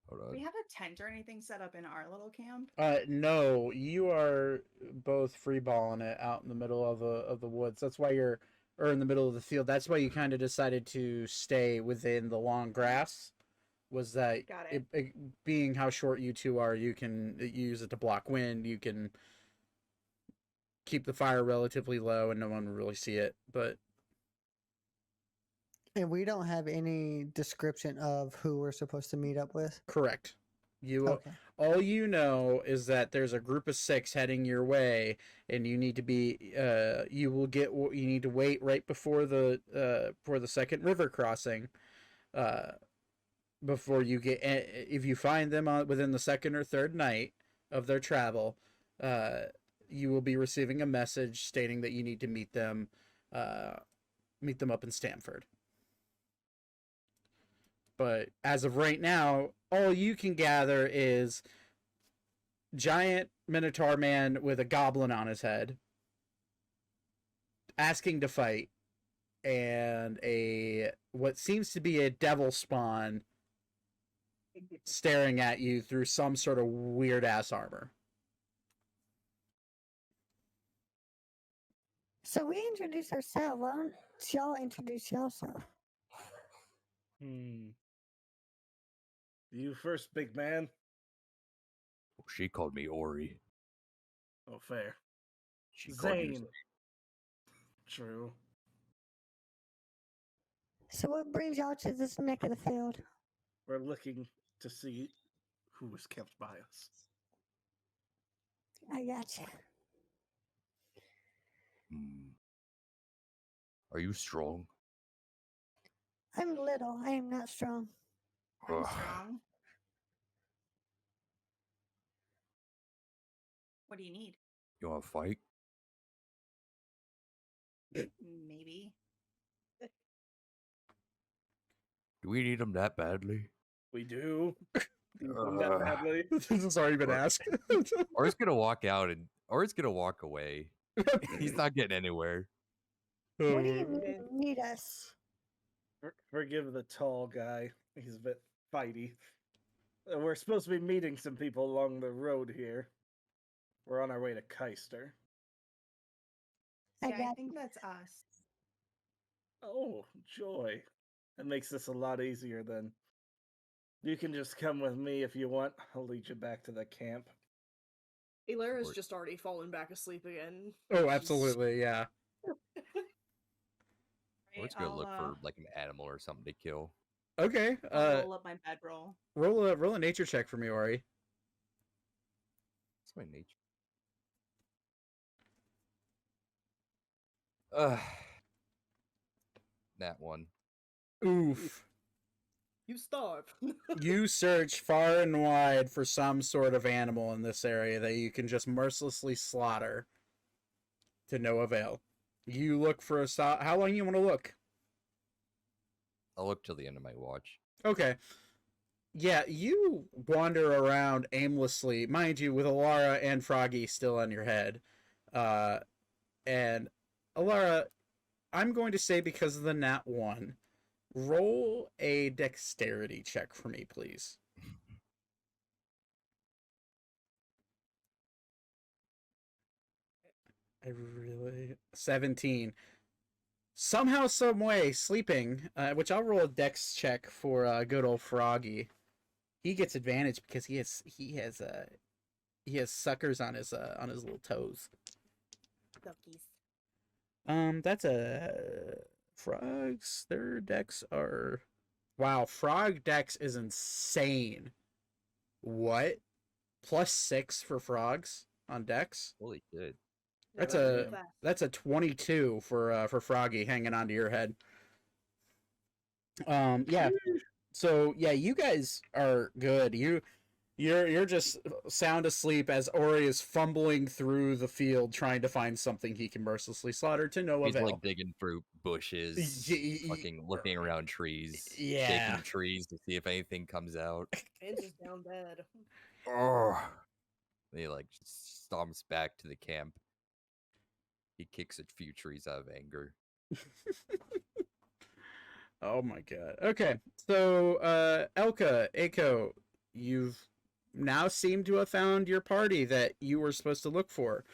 Hold on. Do we have a tent or anything set up in our little camp? No, you are both freeballing it out in the middle of the woods. That's why or in the middle of the field. That's why you kind of decided to stay within the long grass. Was that Got it. Being how short you two are, you can use it to block wind. You can keep the fire relatively low, and no one will really see it. But And we don't have any description of who we're supposed to meet up with. correct. You Okay. all you know is that there's a group of 6 heading your way, and you need to be you need to wait right before the second river crossing, before you get, if you find them within the second or third night of their travel, you will be receiving a message stating that you need to meet them up in Stamford. But as of right now, all you can gather is giant Minotaur man with a goblin on his head asking to fight, and what seems to be a devil spawn staring at you through some sort of weird ass armor. So we introduce ourselves. Why don't y'all introduce yourself? You first, big man. she called me Ori. Oh, fair. She called you Zane. True. So what brings y'all to this neck of the field? We're looking to see who was kept by us. I gotcha. Are you strong? I'm little. I am not strong. I'm Ugh. strong. What do you need? You want to fight? Maybe. Do we need them that badly? We do. That badly. This has already been asked. Or he's gonna walk out or he's gonna walk away. He's not getting anywhere. What do you mean need us? Forgive the tall guy. He's a bit fighty. We're supposed to be meeting some people along the road here. We're on our way to Caister. Yeah, I think that's us. Oh, joy. That makes this a lot easier then. You can just come with me if you want. I'll lead you back to the camp. Elara's just already fallen back asleep again. Oh, absolutely, yeah. We're just gonna look for like an animal or something to kill. Okay. I'll roll up my bedroll. Roll a nature check for me, Ori. What's my nature? That one. Oof. You starve. You search far and wide for some sort of animal in this area that you can just mercilessly slaughter to no avail. You look for how long you want to look? I'll look till the end of my watch. Okay. Yeah, you wander around aimlessly, mind you, with Alara and Froggy still on your head. And Alara, I'm going to say because of the nat 1, roll a dexterity check for me, please. I really 17. Somehow, some way, sleeping, which I'll roll a dex check for good old Froggy. He gets advantage because he has suckers on his little toes. Duckies. That's a frogs. Their decks are wow. Frog dex is insane. What? +6 for frogs on dex. Holy shit! That's a 22 for Froggy hanging onto your head. Yeah. So yeah, you guys are good. You're just sound asleep as Ori is fumbling through the field trying to find something he can mercilessly slaughter to no He's avail. like digging through bushes, fucking looking around trees, Yeah. shaking trees to see if anything comes out. Vince is down bad. Oh. He like just stomps back to the camp. He kicks a few trees out of anger. Oh my god. Okay. So Elka, Eiko, you've now seem to have found your party that you were supposed to look for.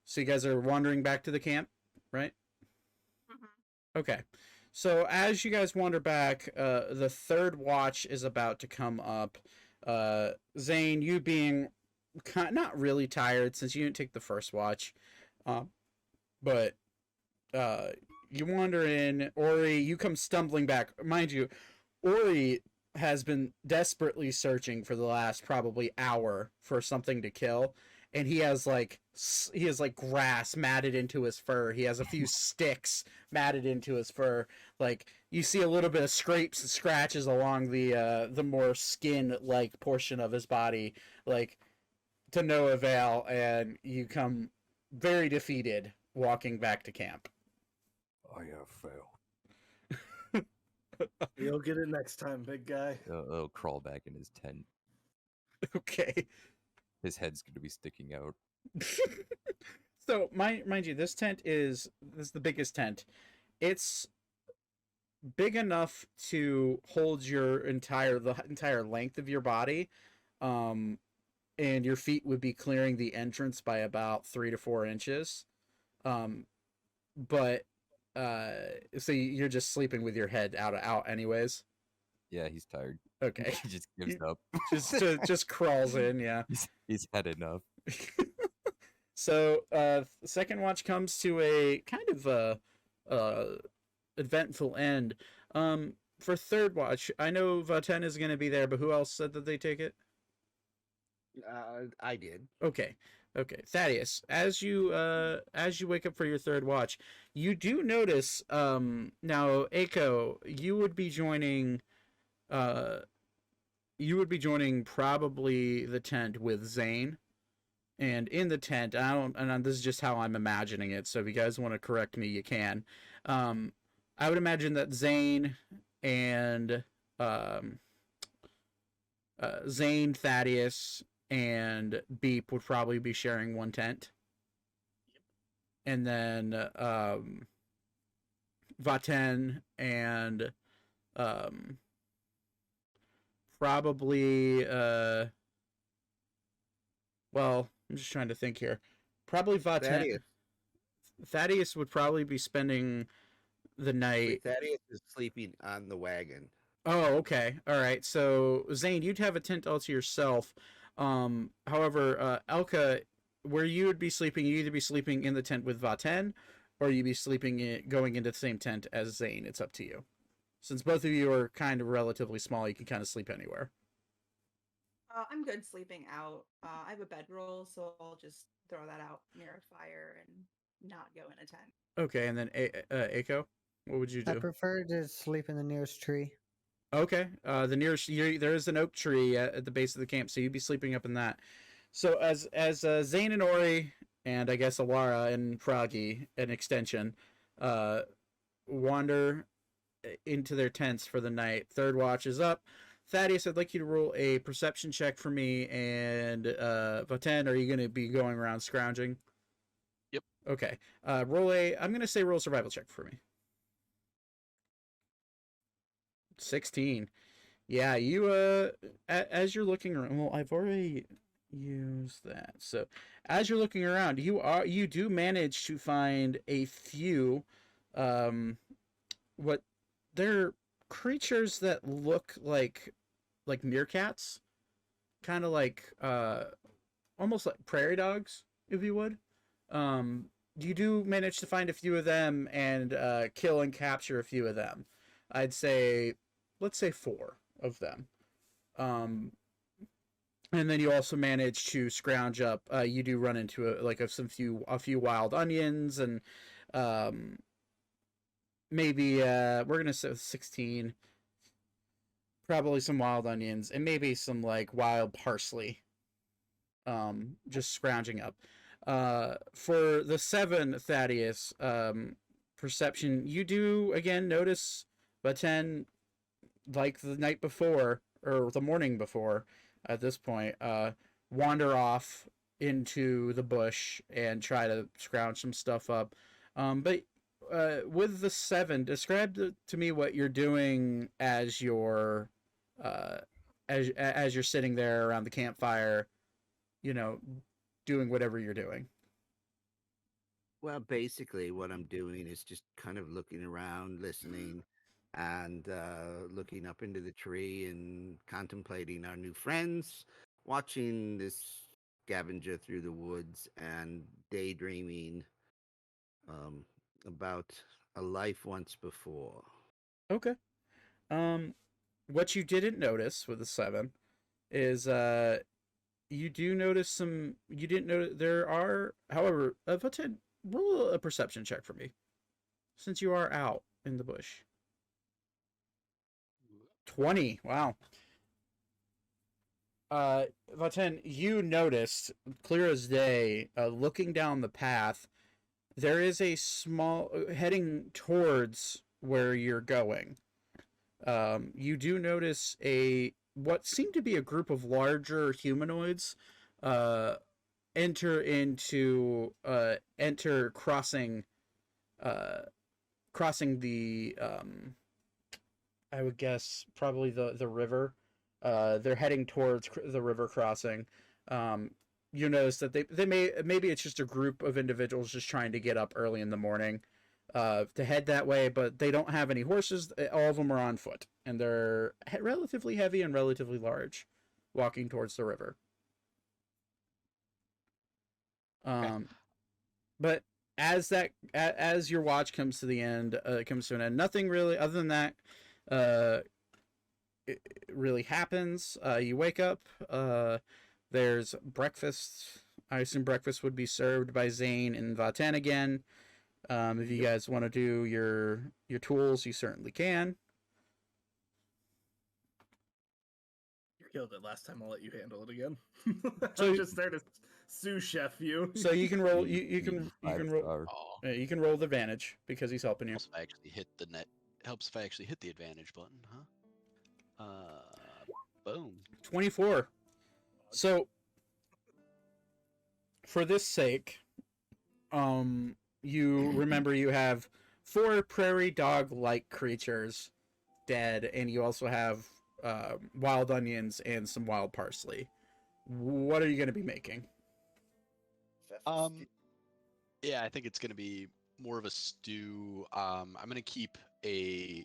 So you guys are wandering back to the camp, right? Mm-hmm. Okay. So as you guys wander back, the third watch is about to come up. Zane, you being not really tired since you didn't take the first watch, but you wander in. Ori, you come stumbling back. Mind you, Ori has been desperately searching for the last probably hour for something to kill, and he has like grass matted into his fur. He has a few sticks matted into his fur. Like you see a little bit of scrapes and scratches along the more skin like portion of his body, like to no avail, and you come very defeated walking back to camp. I have failed. You'll get it next time, big guy. He'll crawl back in his tent. Okay. His head's gonna be sticking out. So, mind you, this is the biggest tent. It's big enough to hold the entire length of your body, and your feet would be clearing the entrance by about 3 to 4 inches. But so you're just sleeping with your head out anyways. Yeah, he's tired. Okay. He just gives up. just crawls in, yeah. He's had enough. So, second watch comes to a kind of eventful end. For third watch, I know Vaten is going to be there, but who else said that they take it? I did. Okay. Thaddeus, as you wake up for your third watch, you do notice now, Eiko, you would be joining probably the tent with Zane. And in the tent, this is just how I'm imagining it, so if you guys want to correct me, you can. I would imagine that Zane and Thaddeus, and Beep would probably be sharing one tent. And then Vaten and probably well, I'm just trying to think here. Probably Vaten. Thaddeus would probably be spending the night. Thaddeus is sleeping on the wagon. Oh, okay. All right. So, Zane, you'd have a tent all to yourself. However, Elka, where you would be sleeping, you'd either be sleeping in the tent with Vaten, or you'd be sleeping going into the same tent as Zane. It's up to you. Since both of you are kind of relatively small, you can kind of sleep anywhere. I'm good sleeping out. I have a bedroll, so I'll just throw that out near a fire and not go in a tent. Okay, and then Eiko, what would you do? I prefer to sleep in the nearest tree. Okay. The nearest there is an oak tree at the base of the camp, so you'd be sleeping up in that. So as Zane and Ori and I guess Alara and Froggy, an extension, uh, wander into their tents for the night. Third watch is up. Thaddeus, I'd like you to roll a perception check for me, and Vaten, are you going to be going around scrounging? Yep. Okay. I'm going to say roll a survival check for me. 16. Yeah, you as you're looking around, well, I've already used that. So, as you're looking around, you do manage to find a few what they're creatures that look like meerkats, kind of like almost like prairie dogs, if you would. You do manage to find a few of them and kill and capture a few of them. I'd say, let's say 4 of them. And then you also manage to scrounge up. You do run into a few wild onions and maybe we're gonna say 16. Probably some wild onions and maybe some like wild parsley. Just scrounging up. For the 7, Thaddeus, perception, you do again notice Baten, like the night before or the morning before at this point, wander off into the bush and try to scrounge some stuff up. But with the 7, describe to me what you're doing as you're as you're sitting there around the campfire, doing whatever you're doing. Well, basically, what I'm doing is just kind of looking around, listening, and looking up into the tree and contemplating our new friends, watching this scavenger through the woods, and daydreaming about a life once before. Okay. What you didn't notice with the 7 is you do notice some. You didn't know there are, however, roll a perception check for me, since you are out in the bush. 20. Wow. Vaten, you noticed clear as day, looking down the path, there is a small heading towards where you're going. You do notice what seemed to be a group of larger humanoids enter crossing the I would guess probably the river. They're heading towards the river crossing. You notice that maybe it's just a group of individuals just trying to get up early in the morning to head that way, but they don't have any horses. All of them are on foot, and they're relatively heavy and relatively large, walking towards the river. But as your watch comes to the end, comes to an end, nothing really other than that it really happens. You wake up. There's breakfast. I assume breakfast would be served by Zane and Vaten again. If you guys want to do your tools, you certainly can. You killed it last time. I'll let you handle it again. So I'm just there to sous chef you. So you can roll. You can roll. Oh, You can roll the advantage because he's helping you. helps if I actually hit the net. Helps if I actually hit the advantage button, huh? Boom. 24. So for this sake, you remember you have 4 prairie dog-like creatures dead, and you also have wild onions and some wild parsley. What are you going to be making? Yeah, I think it's gonna be more of a stew. I'm gonna keep a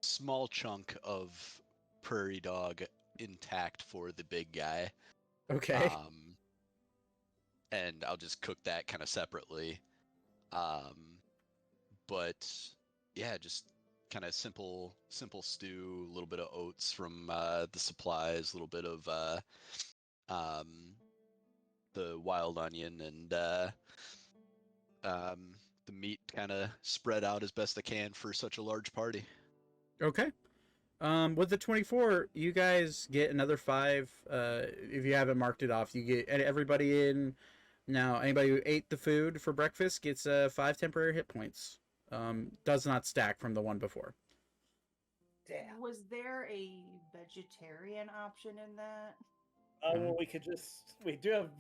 small chunk of prairie dog intact for the big guy. Okay. And I'll just cook that kind of separately. But yeah, just kind of simple stew, a little bit of oats from the supplies, a little bit of the wild onion, and the meat kind of spread out as best I can for such a large party. Okay. With the 24, you guys get another 5. If you haven't marked it off, you get everybody in. Now, anybody who ate the food for breakfast gets 5 temporary hit points. Does not stack from the one before. Damn. Was there a vegetarian option in that? Well, we do have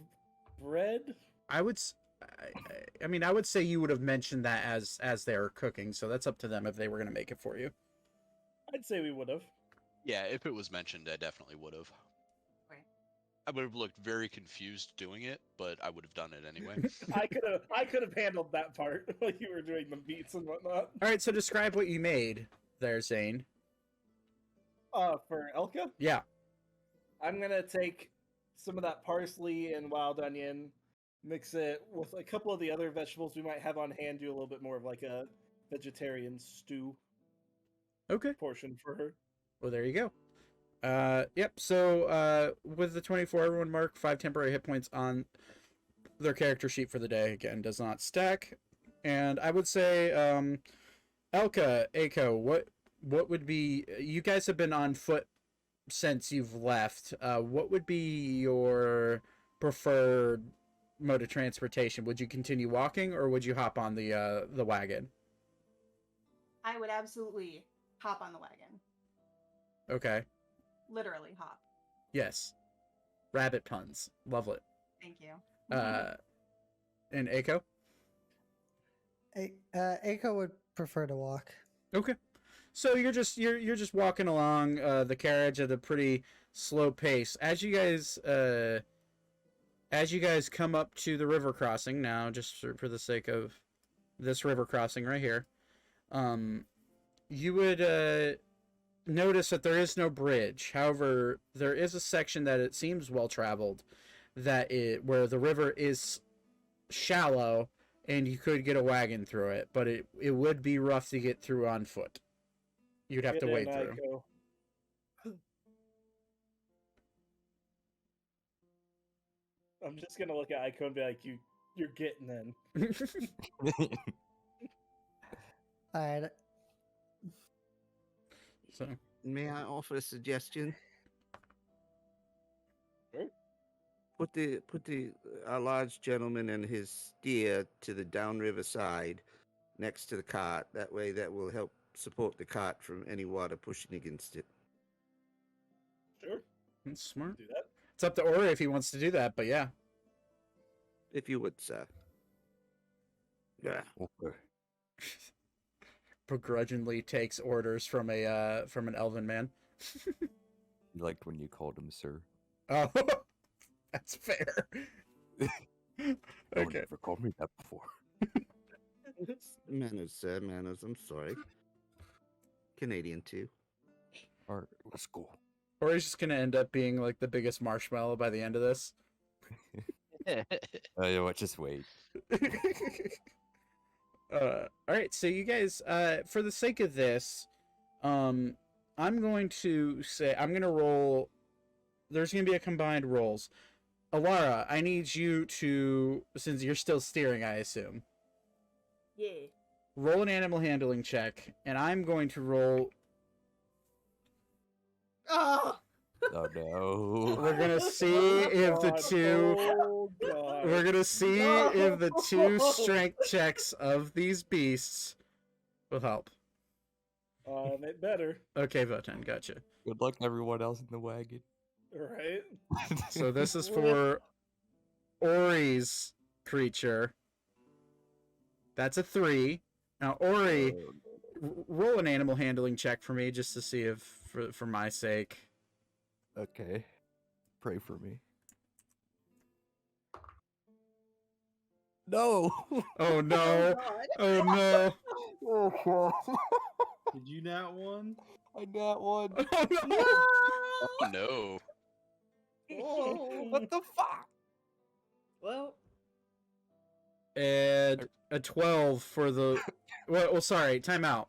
bread. I would say you would have mentioned that as they're cooking, so that's up to them if they were going to make it for you. I'd say we would have. Yeah, if it was mentioned, I definitely would have. Okay. I would have looked very confused doing it, but I would have done it anyway. I could have handled that part while you were doing the beats and whatnot. All right, so describe what you made there, Zane. For Elka, Yeah. I'm gonna take some of that parsley and wild onion, mix it with a couple of the other vegetables we might have on hand, do a little bit more of like a vegetarian stew Okay. portion for her. Well, there you go. Yep. So, with the 24, everyone mark 5 temporary hit points on their character sheet for the day. Again, does not stack. And I would say, Elka, Aiko, what would be? You guys have been on foot since you've left. What would be your preferred mode of transportation? Would you continue walking, or would you hop on the wagon? I would absolutely hop on the wagon. Okay. Literally hop. Yes. Rabbit puns. Love it. Thank you. And Aiko? Aiko would prefer to walk. Okay. So you're just walking along the carriage at a pretty slow pace. As you guys come up to the river crossing now, just for the sake of this river crossing right here, you would notice that there is no bridge. However, there is a section that it seems well traveled, where the river is shallow and you could get a wagon through it, but it would be rough to get through on foot. You'd have to wade through. I'm just gonna look at Aiko and be like, you're getting in. Alright. So May I offer a suggestion? Sure. Put the large gentleman and his steer to the downriver side, next to the cart. That way, that will help support the cart from any water pushing against it. Sure. that's smart. Do that. It's up to Ori if he wants to do that, but yeah. If you would, sir. Yeah. Okay. Begrudgingly takes orders from an elven man. You liked when you called him sir. Oh, that's fair. No one Okay. ever called me that before. Manners, sir. Manners. I'm sorry. Canadian too. All right, let's go. Ori's just gonna end up being like the biggest marshmallow by the end of this. You know what? Just wait. All right, so you guys, for the sake of this, I'm going to say I'm gonna roll. There's gonna be a combined rolls. Alara, I need you to, since you're still steering, I assume, Yeah. roll an animal handling check, and I'm going to roll. Oh. Oh no. We're gonna see if the two. Oh, God. We're gonna see No. if the 2 strength checks of these beasts will help. It better. Okay, Votan, gotcha. Good luck, everyone else in the wagon. Right? So this is for Ori's creature. That's a 3. Now, Ori, roll an animal handling check for me just to see if, for my sake. Okay. Pray for me. No. Oh no! Oh no! Did you not one? I got one. Oh no! Oh, no. What the fuck? Well, And a 12 for the. Well, sorry. Time out.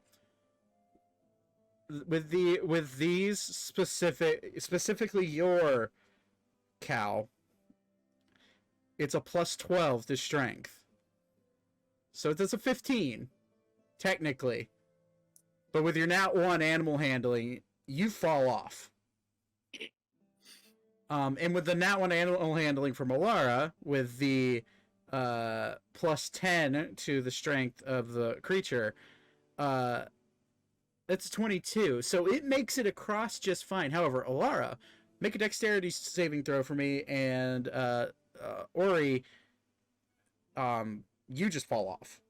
With these specifically your cow, it's a plus 12 to strength. So it's a 15, technically. But with your nat 1 animal handling, you fall off. And with the nat 1 animal handling from Alara, with the plus 10 to the strength of the creature, that's 22. So it makes it across just fine. However, Alara, make a dexterity saving throw for me, and Ori, you just fall off.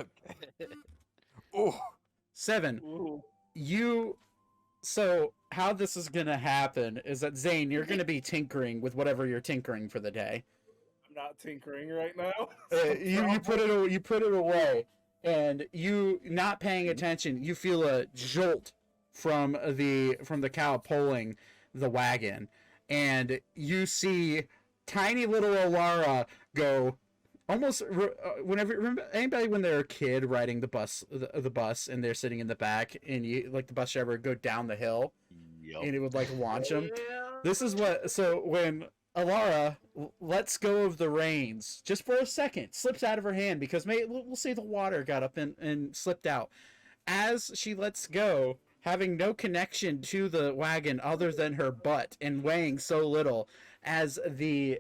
Okay. Oh, 7. Ooh. So how this is gonna happen is that Zane, you're gonna be tinkering with whatever you're tinkering for the day. I'm not tinkering right now. You put it away, and you not paying attention. You feel a jolt from the cow pulling the wagon, and you see tiny little Alara go. Almost whenever, remember anybody when they're a kid riding the bus and they're sitting in the back and you like the bus driver would go down the hill and it would like launch them. This is when Alara lets go of the reins just for a second, slips out of her hand because we'll say the water got up and slipped out. As she lets go, having no connection to the wagon other than her butt and weighing so little, as the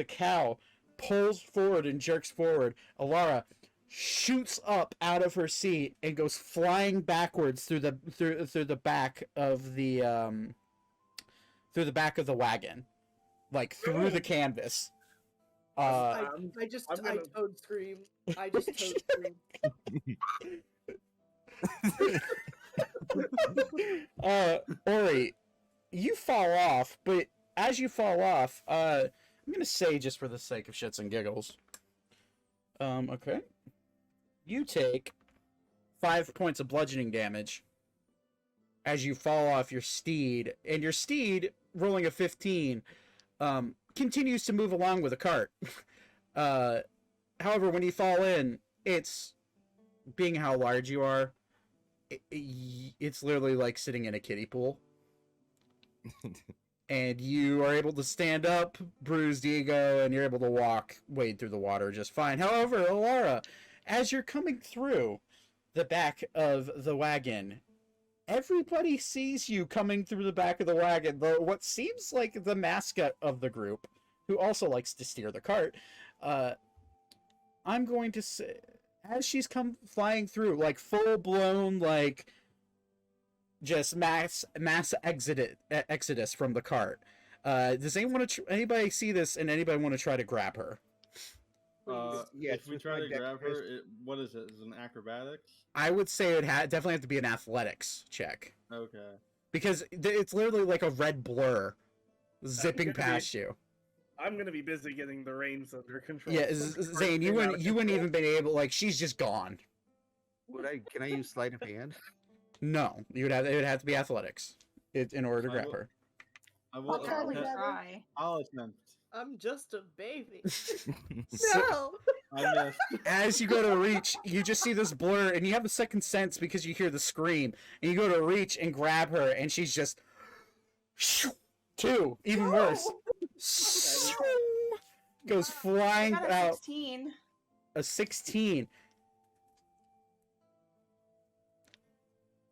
cow pulls forward and jerks forward, Alara shoots up out of her seat and goes flying backwards through the back of the wagon, like through the canvas. I toad scream. I just toad scream. Ori, you fall off, but as you fall off, I'm gonna say just for the sake of shits and giggles. Okay. You take 5 points of bludgeoning damage as you fall off your steed, and your steed, rolling a 15, continues to move along with a cart. However, when you fall in, it's, being how large you are, it's literally like sitting in a kiddie pool. And you are able to stand up, bruised ego, and you're able to wade through the water just fine. However, Alara, as you're coming through the back of the wagon, everybody sees you coming through the back of the wagon. What seems like the mascot of the group, who also likes to steer the cart, I'm going to say, as she's come flying through, like full-blown, like, just mass exodus from the cart. Does anybody see this and anybody want to try to grab her? If we try to grab her, what is it? Is it an acrobatics? I would say it would definitely have to be an athletics check. Okay. Because it's literally like a red blur zipping past you. I'm gonna be busy getting the reins under control. Yeah, Zane, you wouldn't even been able, like, she's just gone. Can I use sleight of hand? No, it would have to be athletics in order to grab her. I'll try. I'll attempt. I'm just a baby. No. As you go to reach, you just see this blur, and you have a second sense because you hear the scream, and you go to reach and grab her, and she's just even worse. Goes flying I got a out. 16. A 16.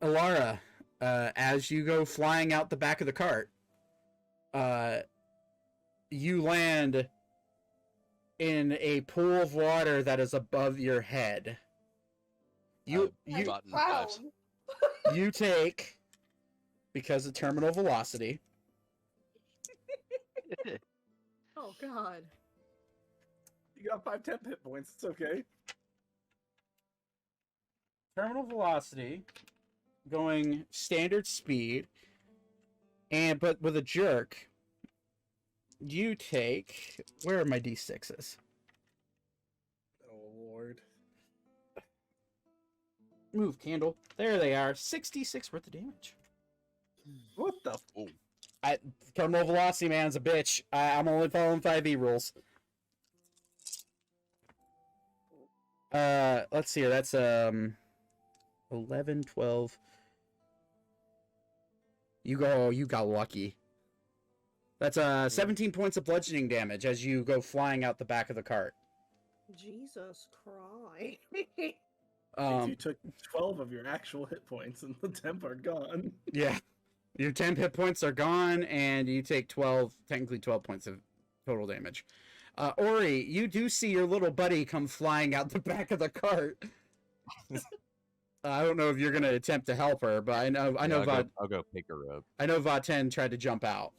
Alara, as you go flying out the back of the cart, you land in a pool of water that is above your head. You take, because of terminal velocity. Oh God. You got 5 temp hit points. It's okay. Terminal velocity, going standard speed, but with a jerk, you take, where are my d6s? Oh Lord. Move, candle. There they are. 66 worth of damage. What the? Terminal velocity, man's a bitch. I'm only following 5e rules. Let's see here. That's 11, 12. You got lucky. That's 17 points of bludgeoning damage as you go flying out the back of the cart. Jesus Christ. You took 12 of your actual hit points, and the temp are gone. Yeah. Your 10 hit points are gone, and you take 12, technically 12 points of total damage. Ori, you do see your little buddy come flying out the back of the cart. I don't know if you're gonna attempt to help her, but I know I'll go pick her up. I know Vaten tried to jump out.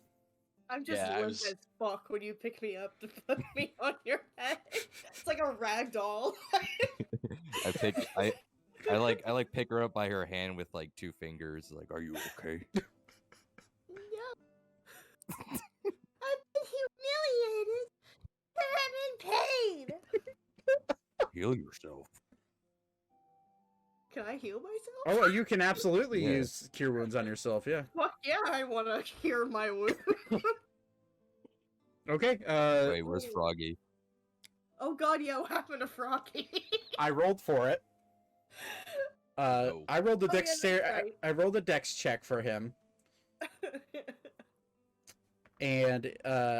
I'm just Yeah, I limp was- as fuck when you pick me up to put me on your head. It's like a rag doll. I like pick her up by her hand with like 2 fingers. Like, are you okay? No. I've been humiliated. And I'm in pain. Heal yourself. Can I heal myself? Oh, you can absolutely Yeah. use cure wounds on yourself. Yeah. Fuck yeah, I want to cure my wound. Okay. Wait, where's Froggy? Oh god, yeah, what happened to Froggy? I rolled for it. Oh. I rolled a Oh, yeah, that's right. I rolled a dex check for him, and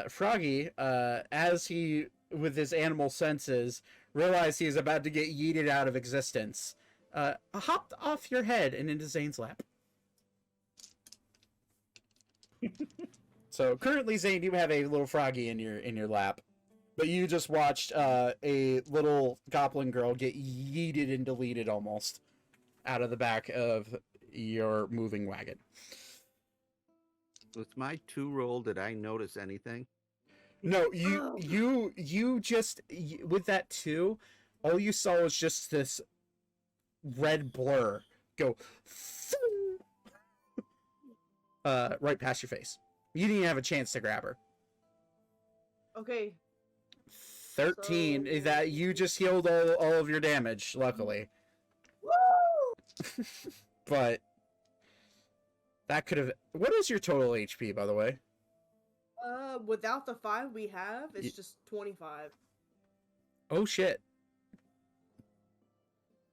Froggy, as he with his animal senses realized he is about to get yeeted out of existence, hopped off your head and into Zane's lap. So currently, Zane, you have a little Froggy in your lap, but you just watched a little goblin girl get yeeted and deleted almost out of the back of your moving wagon. With my 2 roll, did I notice anything? No, Oh. you just with that too, all you saw was just this red blur go right past your face. You didn't even have a chance to grab her. Okay. 13 is that you just healed all of your damage, luckily. Woo! But that could have. What is your total HP, by the way? Without the 5 we have, it's Y- just 25. Oh shit.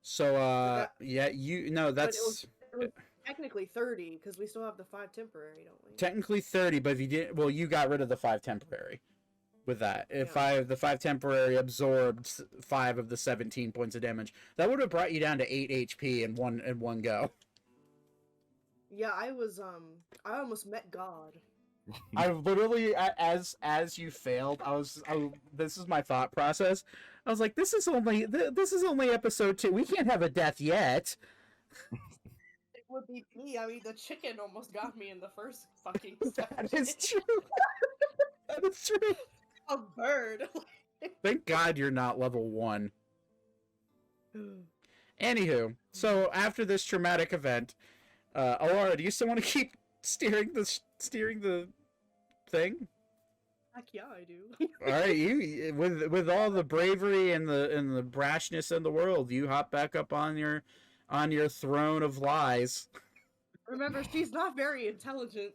So that- yeah, you no, But that's it was technically 30 because we still have the 5 temporary, don't we? technically 30, but if you didn't, well, you got rid of the 5 temporary with that. If Yeah. the 5 temporary absorbed 5 of the 17 points of damage, that would have brought you down to 8 HP in one go. Yeah, I I almost met God. I literally, as you failed, this is my thought process. I was like, this is only episode 2. We can't have a death yet. It would be me. I mean, the chicken almost got me in the first fucking That is session. true. That is true. A bird. Thank God you're not level 1. Anywho, so after this traumatic event, Alara, do you still want to keep steering the thing? Heck yeah, I do. All right, you with all the bravery and the brashness in the world, you hop back up on your throne of lies, Remember, she's not very intelligent.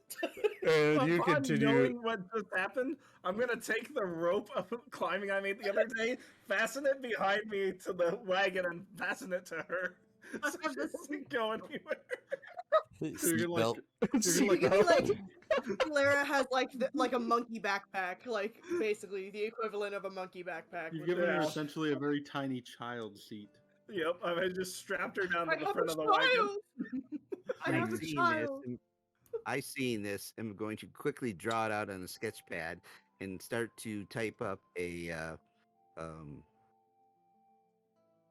and you Upon continue. knowing what just happened, I'm gonna take the rope of climbing I made the other day, fasten it behind me to the wagon, and fasten it to her. So she doesn't go anywhere. So you're like, You're gonna be like, Lara has like a monkey backpack, like basically the equivalent of a monkey backpack. you're with giving her the- essentially a very tiny child seat. Yep, I just strapped her down to I the have front a of the wagon. child. I I've have a seen child. I seen this. I'm going to quickly draw it out on a sketch pad and start to type up a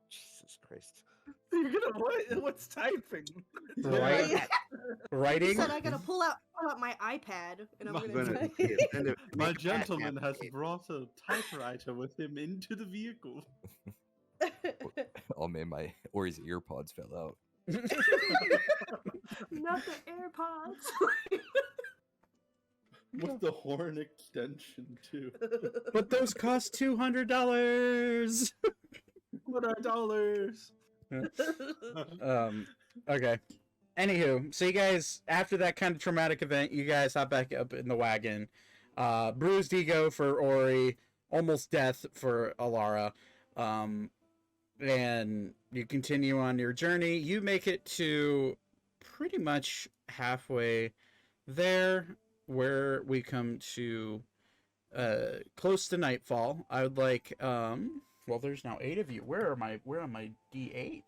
Jesus Christ. You're gonna what? What's typing? Right. He Writing. said I gotta pull out my iPad and I'm I'm gonna. gonna type. yeah, send a- My make a gentleman has application. brought a typewriter with him into the vehicle. Oh man, my Ori's earpods fell out. Not the AirPods. With the horn extension too. But those cost $200. What are dollars? Okay. Anywho, so you guys, after that kind of traumatic event, you guys hop back up in the wagon. Bruised ego for Ori, almost death for Alara. And you continue on your journey. You make it to pretty much halfway there, where we come to close to nightfall. I would like well, there's now 8 of you. Where are my D8s?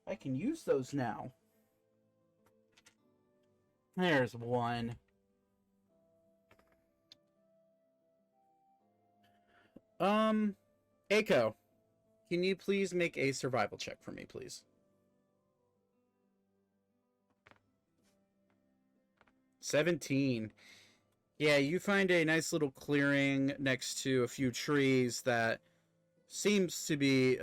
I can use those now. There's one. Aiko, can you please make a survival check for me, please? 17. Yeah, you find a nice little clearing next to a few trees that seems to be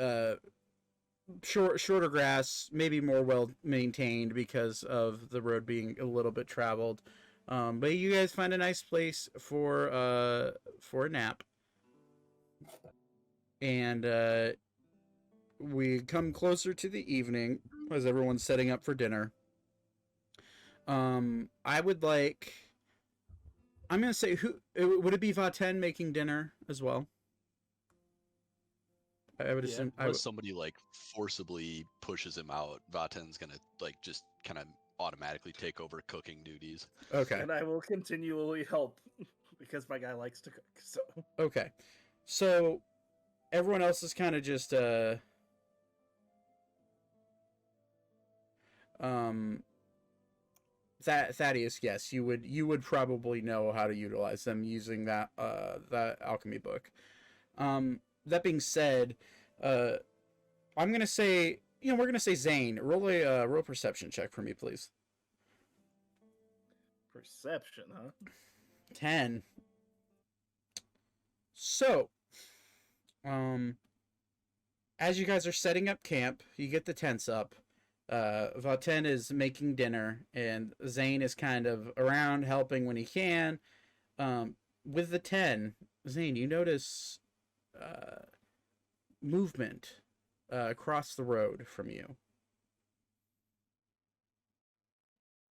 shorter grass, maybe more well maintained because of the road being a little bit traveled. But you guys find a nice place for a nap, and we come closer to the evening as everyone's setting up for dinner. I would like. I'm gonna say, who would it be? Vaten making dinner as well. I would assume. Unless somebody like forcibly pushes him out, Vaten's gonna like just kind of automatically take over cooking duties. Okay. And I will continually help because my guy likes to cook. So okay, so everyone else is kind of just Thaddeus, yes, you would probably know how to utilize them using that alchemy book. That being said, I'm gonna say, we're gonna say Zane, roll a perception check for me, please. perception, huh? 10. So, as you guys are setting up camp, you get the tents up. Vaten is making dinner, and Zane is kind of around helping when he can. With the 10, Zane, you notice movement across the road from you.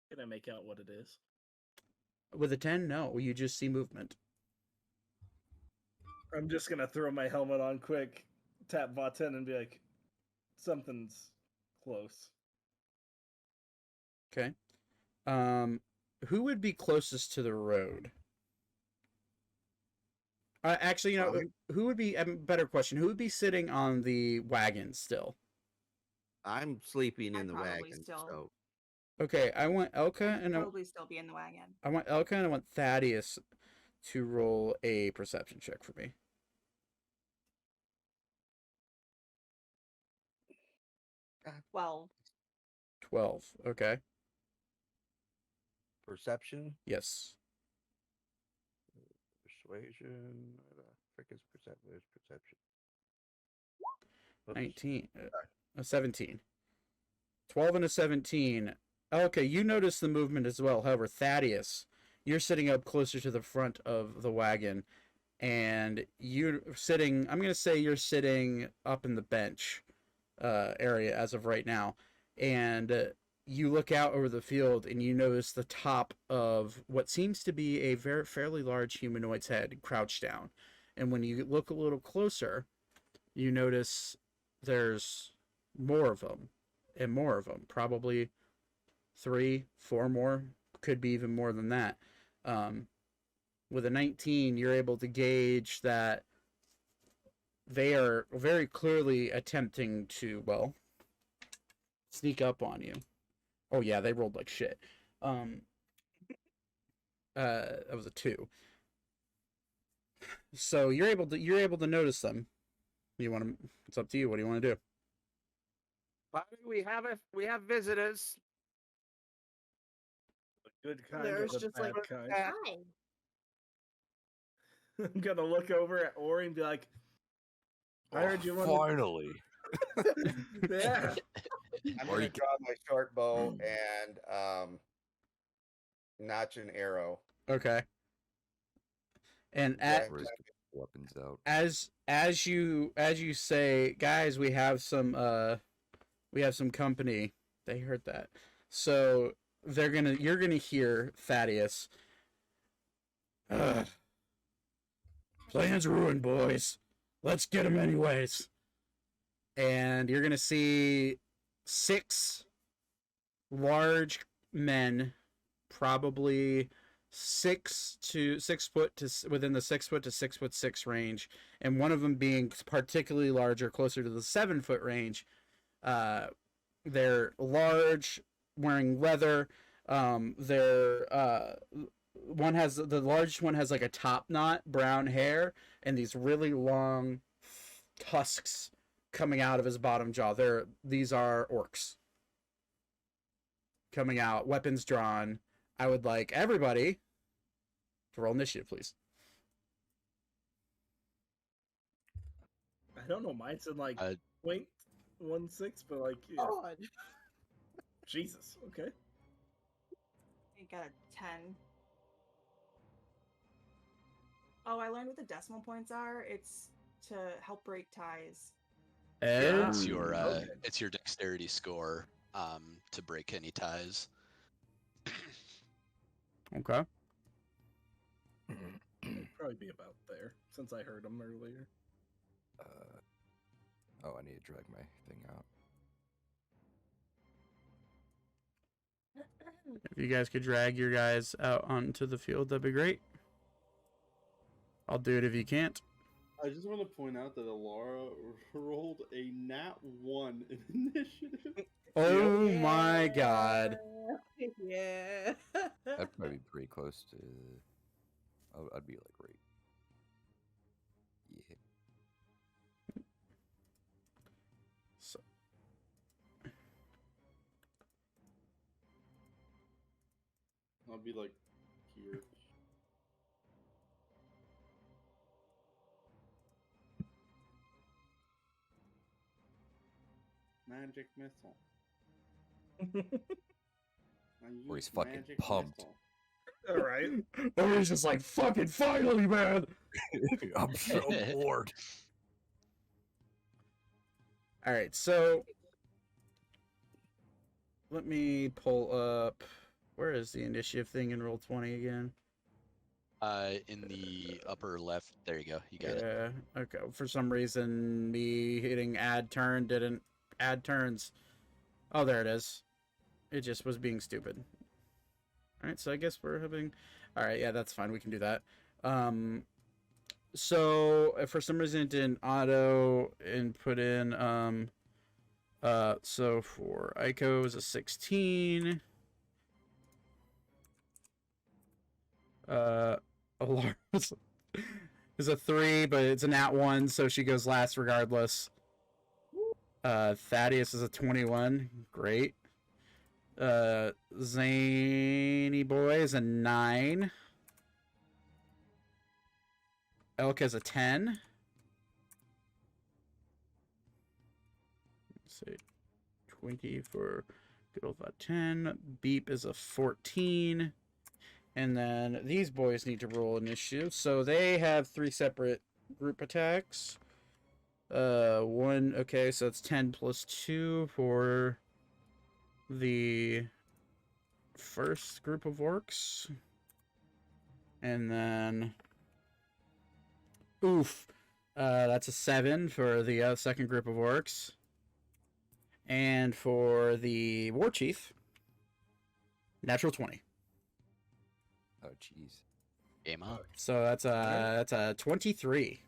Can I make out what it is? With a 10, no, you just see movement. I'm just gonna throw my helmet on quick, tap Vaten, and be like, something's close. Okay. Who would be closest to the road? Actually, who would be, better question, who would be sitting on the wagon still? I'm sleeping in I'd the probably wagon, still- so Okay, I want Elka and Probably still be in the wagon. I want Thaddeus to roll a perception check for me. 12. 12. Okay. perception, Yes. persuasion. Where the frick is perception? Where's perception? Oops. 19. 17. 12 and a 17. Okay, you notice the movement as well. However, Thaddeus, you're sitting up closer to the front of the wagon, and you're sitting, I'm going to say you're sitting up in the bench area as of right now, and you look out over the field and you notice the top of what seems to be a fairly large humanoid's head crouched down. And when you look a little closer, you notice there's more of them and more of them, probably 3, 4 more, could be even more than that. With a 19, you're able to gauge that they are very clearly attempting to, well, sneak up on you. Oh yeah, they rolled like shit. That was a 2. So you're able to notice them. It's up to you. What do you want to do? We have visitors. The good kind There's or the just bad like kind. Hi. I'm gonna look over at Ori and be like, I heard you wanted... Finally. Yeah. I'm going to draw my short bow and notch an arrow. Okay. And Risk weapons out. as you say, guys, we have some company. They heard that. So you're gonna hear Thaddeus. Plans ruined, boys. Let's get them anyways. And you're gonna see 6 large men, probably 6 foot to within the 6 foot to 6'6" range, and one of them being particularly larger, closer to the 7 foot range, They're large, wearing leather. The largest one has like a top knot, brown hair, and these really long tusks coming out of his bottom jaw. These are orcs coming out, weapons drawn. I would like everybody to roll initiative, please. I don't know. Mine's in like 0.16, but like, yeah. God. Jesus. Okay. I got a 10. Oh, I learned what the decimal points are. It's to help break ties. Yeah, It's your dexterity score to break any ties. Okay. It'd probably be about there since I heard them earlier. I need to drag my thing out. If you guys could drag your guys out onto the field, that'd be great. I'll do it if you can't. I just want to point out that Alara rolled a nat 1 in initiative. Oh my god. Yeah. That'd probably be pretty close to. I'd be like right. Yeah. So, I'll be like here. Magic missile. Or he's fucking pumped. All right. or he's just like, fucking finally, man. I'm so bored. All right, so let me pull up. Where is the initiative thing in Roll20 again? In the upper left. There you go. You got it. Yeah. Okay. For some reason, me hitting add turn didn't add turns. Oh, there it is. It just was being stupid. All right, so I guess we're having. All right, yeah, that's fine. We can do that. So for some reason it didn't auto input in. So for Ico is a 16. Alarms is a 3, but it's a nat 1, so she goes last regardless. Thaddeus is a 21. Great. Zany Boy is a 9. Elk is a 10. Let's see. 20 for good old 10. Beep is a 14. And then these boys need to roll initiative. So they have 3 separate group attacks. Okay, so it's 10 plus 2 for the first group of orcs. And then that's a 7 for the second group of orcs. And for the war chief, natural 20. Oh, jeez. Game on. So that's a 23.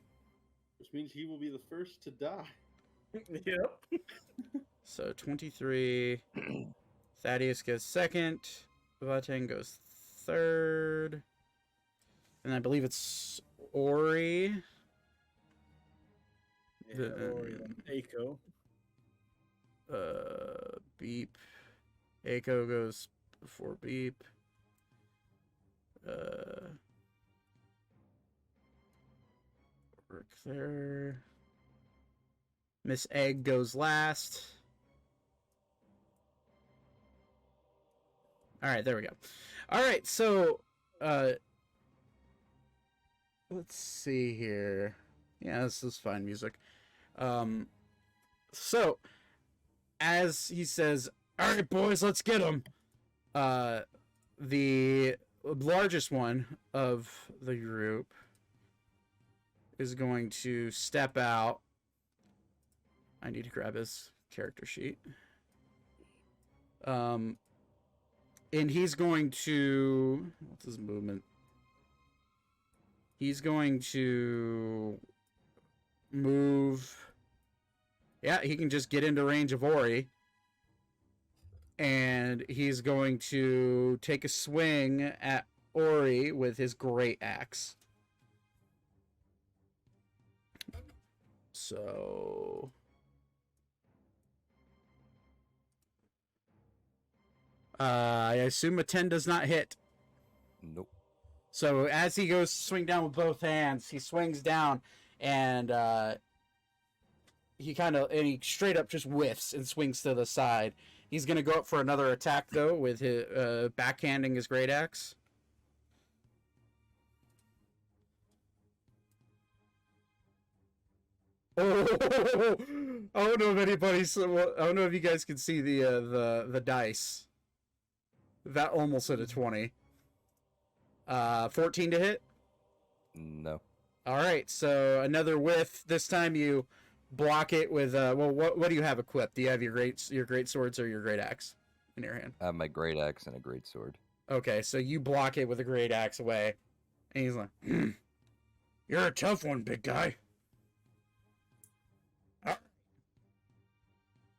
Which means he will be the first to die. Yep. So 23. Thaddeus goes second. Vatang goes third. And I believe it's Ori. Yeah, or Aiko. Beep. Aiko goes before Beep. Work there. Miss Egg goes last. All right, there we go. All right, so let's see here. Yeah, this is fine music. So as he says, "All right, boys, let's get him." The largest one of the group is going to step out. I need to grab his character sheet. And he's going to... What's his movement? He's going to move... Yeah, he can just get into range of Ori. and he's going to take a swing at Ori with his great axe. So I assume a 10 does not hit. Nope. So as he goes to swing down with both hands, he swings down and he straight up just whiffs and swings to the side. He's going to go up for another attack though with his backhanding his great axe. Oh, I don't know if anybody's. I don't know if you guys can see the dice. That almost hit a 20. 14 to hit. No. All right, so another whiff. This time you block it with what do you have equipped? Do you have your great swords or your great axe in your hand? I have my great axe and a great sword. Okay, so you block it with a great axe away, and he's like, "You're a tough one, big guy."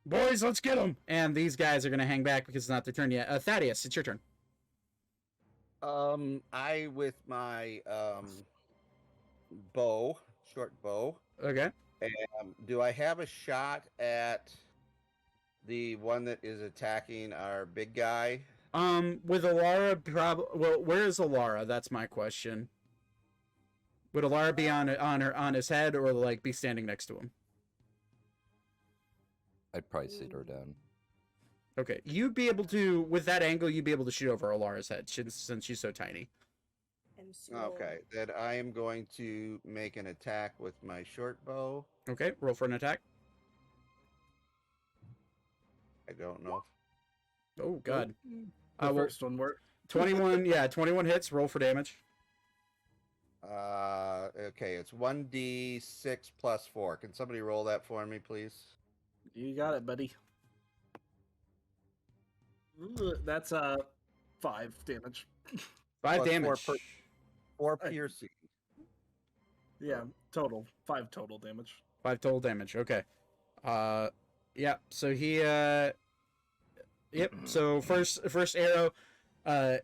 Boys, let's get them. And these guys are going to hang back because it's not their turn yet. Thaddeus, it's your turn. I with my bow, short bow. Okay. Do I have a shot at the one that is attacking our big guy? With Alara, well, where is Alara? That's my question. Would Alara be on his head or like be standing next to him? I'd probably sit her down. Okay, you'd be able to, with that angle, you'd be able to shoot over Alara's head since she's so tiny. Okay, then I am going to make an attack with my short bow. Okay, roll for an attack. I don't know. Oh God. The first one worked. 21. Yeah, 21 hits. Roll for damage. Okay, it's 1d6 plus 4. Can somebody roll that for me, please? You got it, buddy. That's 5 damage. 5 Plus damage. 4 piercing. Yeah, total 5 total damage. 5 total damage. Okay. Yeah. So he. Yep. So first arrow,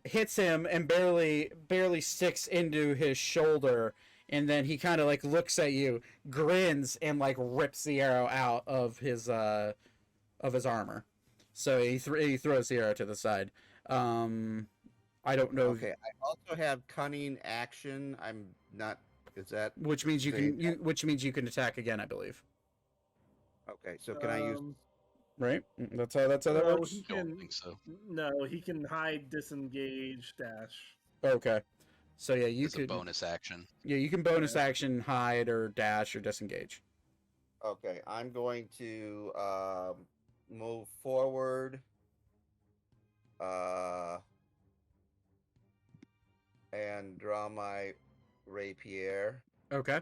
hits him and barely sticks into his shoulder, and then he kind of like looks at you, grins, and like rips the arrow out of his armor. So he throws the arrow to the side. I don't know. Okay, I also have cunning action. I'm not. Is that which means you can attack again, I believe. Okay, so can I use? Right. That's how that works. He can, think so. No, he can hide, disengage, dash. Okay. So yeah, you It's could a bonus action. Yeah, you can bonus action hide or dash or disengage. Okay, I'm going to move forward. And draw my rapier. Okay.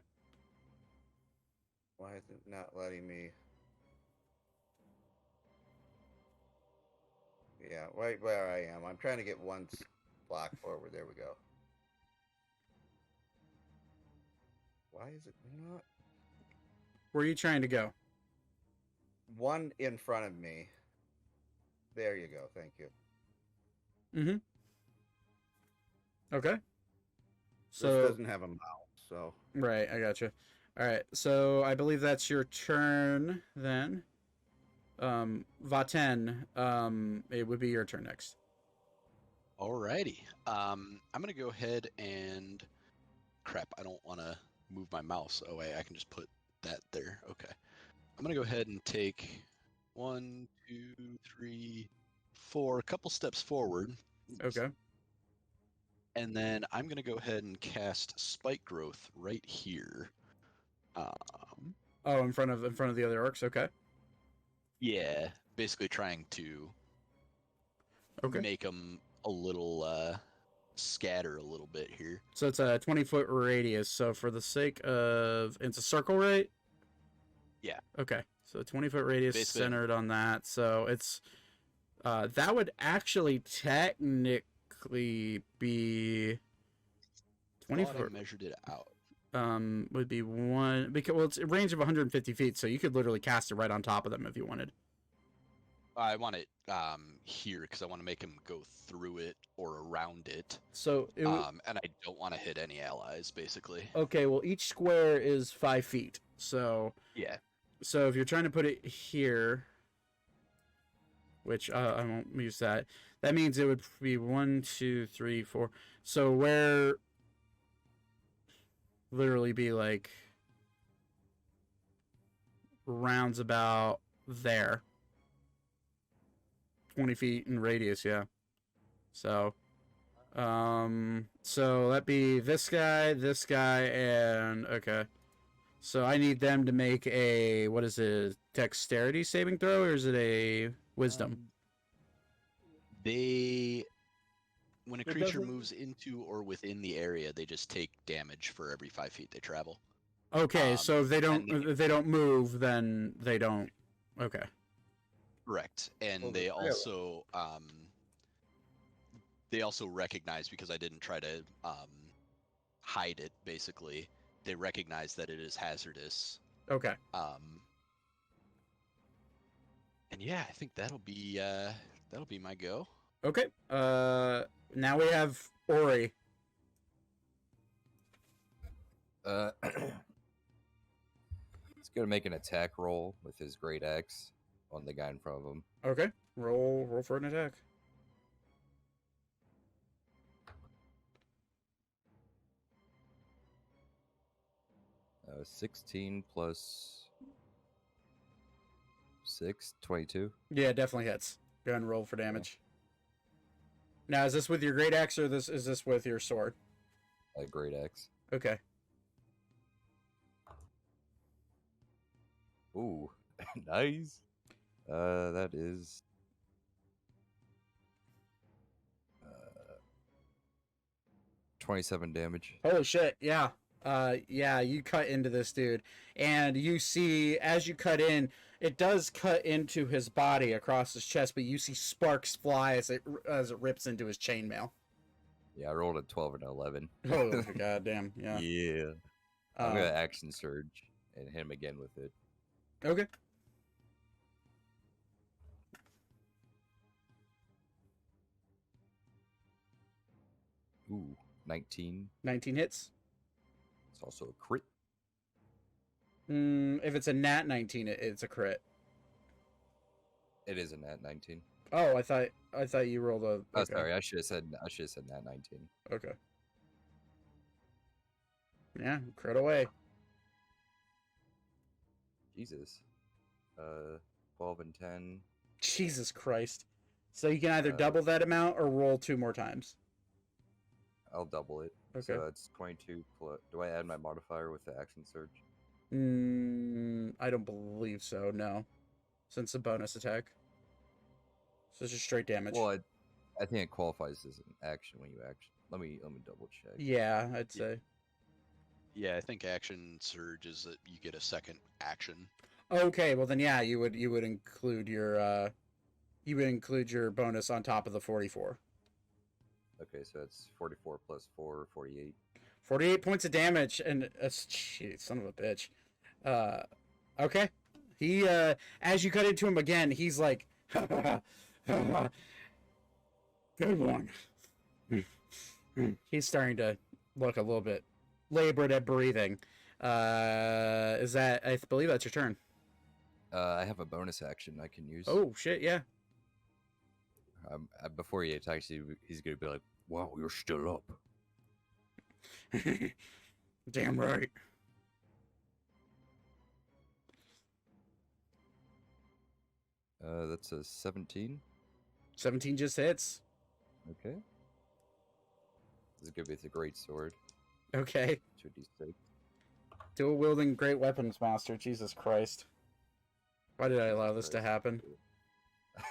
Why is it not letting me? Yeah, right where I am. I'm trying to get one block forward. There we go. Why is it not? Where are you trying to go? One in front of me. There you go. Thank you. Mm-hmm. Okay. So this doesn't have a mouse, so right, I gotcha. All right, so I believe that's your turn then. Vaten, it would be your turn next. Alrighty. I'm gonna go ahead and crap. I don't want to move my mouse away. I can just put that there. Okay. I'm gonna go ahead and take 1, 2, 3, 4, a couple steps forward. Okay. And then I'm gonna go ahead and cast Spike Growth right here. Oh, in front of the other orcs. Okay. Yeah, basically trying to make them a little scatter a little bit here. So it's a 20-foot radius. So for the sake of, it's a circle, right? Yeah. Okay. So 20-foot radius Basically, centered on that. So it's that would actually technically be 20 I foot. measured it out. Would be one because it's a range of 150 feet, so you could literally cast it right on top of them if you wanted. I want it here because I want to make him go through it or around it. So it would, And I don't want to hit any allies, basically. okay. Well, each square is 5 feet. So Yeah. so if you're trying to put it here, which I won't use that. That means it would be 1, 2, 3, 4. So where literally be like rounds about there. 20 feet in radius, yeah. So so that'd be this guy, and okay. So I need them to make a, what is it, dexterity saving throw, or is it a wisdom? When a It creature doesn't- moves into or within the area, they just take damage for every 5 feet they travel. Okay, so if they don't and if they don't move, then they don't. Okay. Correct. And Oh, they really? also recognize, because I didn't try to hide it, basically, they recognize that it is hazardous. Okay. And yeah, I think that'll be my go. Okay. Now we have Ori. He's gonna make an attack roll with his great axe on the guy in front of him. Okay. Roll for an attack. Uh, 16 plus 6, 22. Yeah, definitely hits. Go ahead and roll for damage. Now, is this with your great axe, or is this with your sword? A great axe. Okay. Ooh, nice. That is 27 damage. Holy shit! Yeah. Yeah. You cut into this dude, and you see as you cut in, it does cut into his body across his chest, but you see sparks fly as it rips into his chainmail. Yeah, I rolled a 12 and an 11. Oh god damn! Yeah. Yeah. I'm gonna action surge and hit him again with it. Okay. Ooh, 19. 19 hits. It's also a crit. If it's a nat 19, it's a crit. It is a nat 19. Oh, I thought you rolled a. Oh, Okay. sorry. I should have said nat 19. Okay. Yeah, crit away. Jesus. 12 and 10. Jesus Christ. So you can either double that amount or roll 2 more times. I'll double it. Okay. So it's 22 plus. Do I add my modifier with the action surge? I don't believe so. No, since the bonus attack. So it's just straight damage. Well, I think it qualifies as an action when you action. Let me double check. Yeah, I'd say. Yeah, I think action surge is that you get a second action. Okay, well then yeah, you would include your bonus on top of the 44. Okay, so it's 44 plus 4, 48. 48 points of damage, and jeez, son of a bitch. Okay. He as you cut into him again, he's like, good one. He's starting to look a little bit labored at breathing. Is that? I believe that's your turn. I have a bonus action I can use. Oh shit! Yeah. Before he attacks you, he's gonna be like, "Wow, you're still up." Damn right. That's a 17. 17 just hits. Okay. This is gonna be with a great sword. Okay. 2d6. Dual wielding great weapons master. Jesus Christ. Why did I allow this to happen?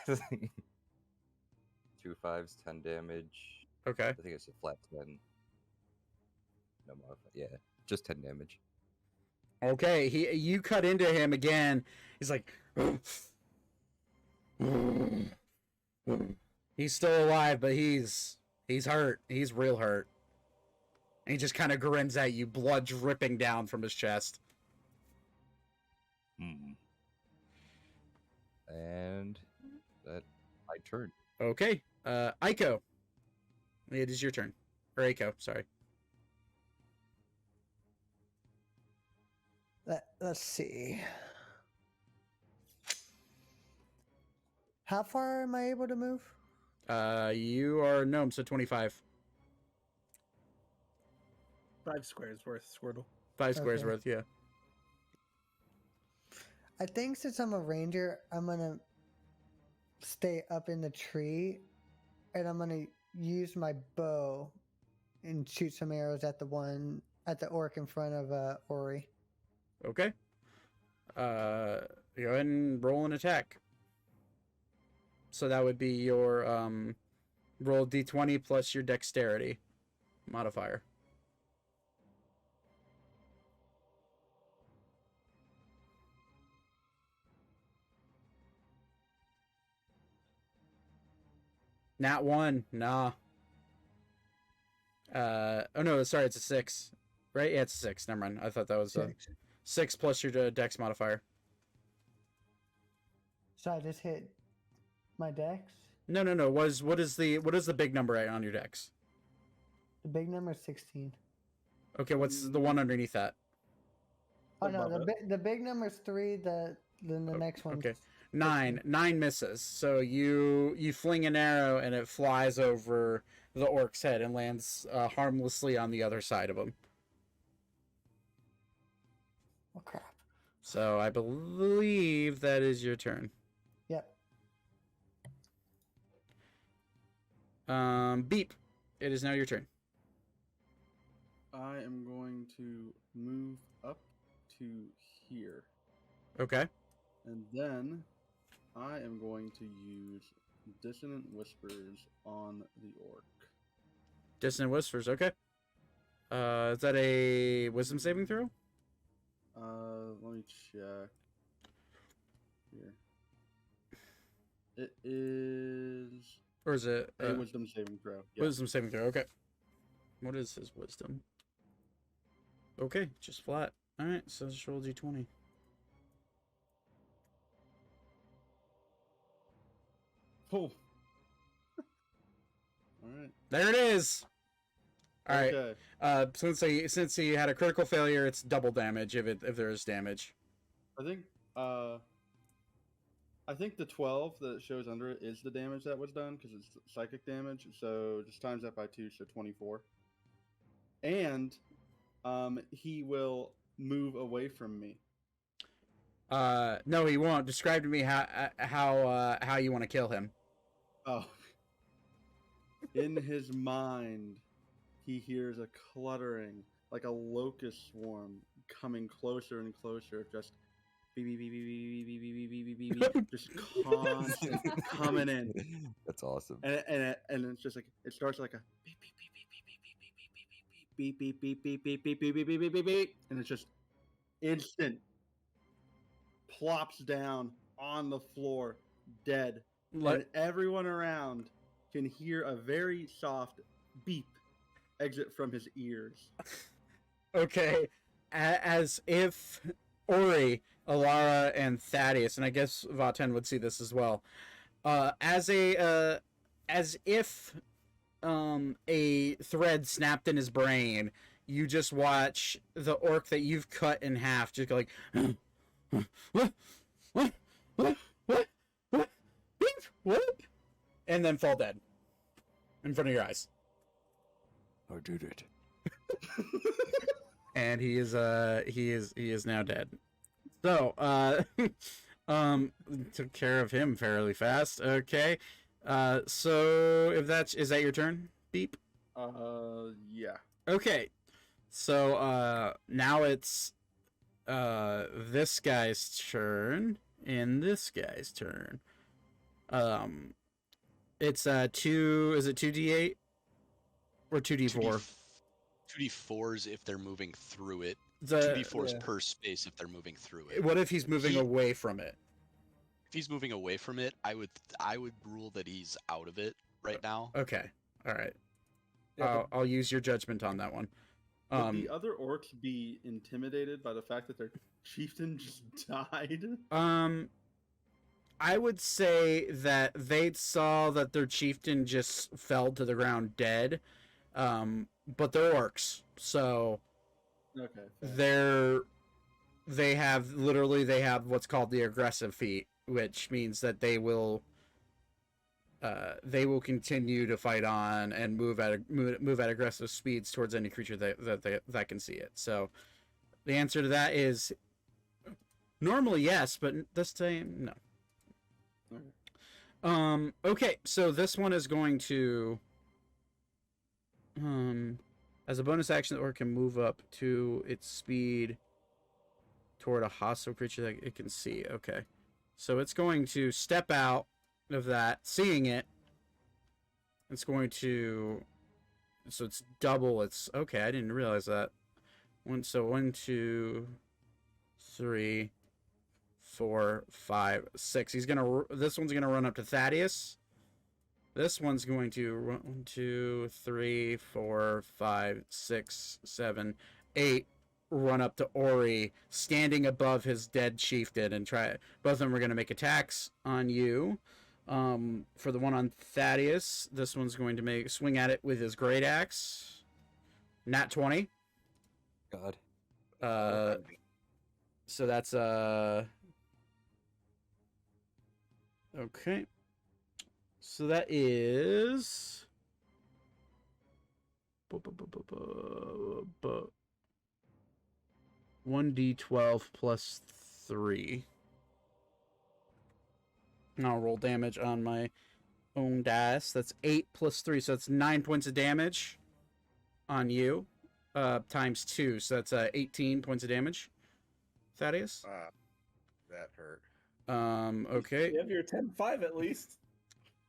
2 5s, 10 damage. Okay. I think it's a flat 10. No modifier. Yeah, just 10 damage. Okay, you cut into him again. He's like, he's still alive, but he's hurt. He's real hurt. And he just kind of grins at you, blood dripping down from his chest. And my turn. Okay. Aiko. It is your turn. Or Aiko, sorry. Let's see. How far am I able to move? You are a gnome, so 25. 5 squares worth, Squirtle. 5 squares Okay. worth, yeah. I think since I'm a ranger, I'm gonna stay up in the tree, and I'm gonna use my bow and shoot some arrows at the orc in front of Ori. Okay. Go ahead and roll an attack. So that would be your roll d20 plus your dexterity modifier. Nat 1, nah. Oh no, sorry, it's a 6. Right? Yeah, it's a 6. Never mind. I thought that was 6 plus your dex modifier. So I just hit my dex. No. What is the big number on your dex? The big number is 16. Okay, what's the one underneath that? Oh no, Above the big number is 3. Then the next one. Okay. 9 misses. So you fling an arrow and it flies over the orc's head and lands harmlessly on the other side of him. Oh crap. So I believe that is your turn. Yep. Beep. It is now your turn. I am going to move up to here. Okay. And then I am going to use Dissonant Whispers on the orc. Dissonant Whispers, okay. Is that a wisdom saving throw? Let me check. Here. It is Or is it a wisdom saving throw. Yeah. wisdom saving throw? Okay. What is his wisdom? Okay, just flat. Alright, so just roll d20. Oh. Alright. There it is! Alright. Okay. Since he had a critical failure, it's double damage if there is damage. I think the 12 that shows under it is the damage that was done because it's psychic damage. So just times that by 2, so 24. And he will move away from me. No, he won't. Describe to me how you want to kill him. Oh. In his mind, he hears a cluttering, like a locust swarm, coming closer and closer. Just beep, beep, beep, beep, beep, beep, beep, beep, beep, beep, beep, just constant coming in. That's awesome. And it's just like it starts like a beep, beep, beep, beep, beep, beep, beep, beep, beep, beep, beep, beep, beep, beep, beep, beep, beep, beep, and it's just instant. Plops down on the floor, dead. And everyone around can hear a very soft beep exit from his ears. Okay, as if Ori, Alara, and Thaddeus, and I guess Vaten would see this as well, as if a thread snapped in his brain, you just watch the orc that you've cut in half just go like, what? And then fall dead in front of your eyes. I did it. And he is now dead. So, took care of him fairly fast. Okay. So is that your turn? Beep. Yeah. Okay. So, now it's this guy's turn and this guy's turn. It's 2, is it 2d8 or 2d4? 2d4s if they're moving through it. The 2d4s per space if they're moving through it. What if he's moving away from it? If he's moving away from it, I would rule that he's out of it right now. Okay. All right. Yeah, I'll use your judgment on that one. Would the other orcs be intimidated by the fact that their chieftain just died? I would say that they saw that their chieftain just fell to the ground dead, but they're orcs, so Okay. they have what's called the aggressive feat, which means that they will continue to fight on and move at aggressive speeds towards any creature that can see it. So the answer to that is normally yes, but this time no. Okay, so this one is going to as a bonus action, the orc can move up to its speed toward a hostile creature that it can see. Okay, so it's going to step out of that, seeing it. It's going to, so it's double. It's okay. I didn't realize that. 1, 2, 3, 4, 5, 6. This one's gonna run up to Thaddeus. This one's going to 1, 2, 3, 4, 5, 6, 7, 8. Run up to Ori, standing above his dead chieftain, and try. Both of them are gonna make attacks on you. For the one on Thaddeus, this one's going to swing at it with his great axe. Nat 20. God. So that's okay. So that is 1d12 plus 3. And I'll roll damage on my own dice. That's 8 plus 3, so that's 9 points of damage on you. Times 2, so that's 18 points of damage. Thaddeus? That hurt. Okay. You have your 10-5 at least.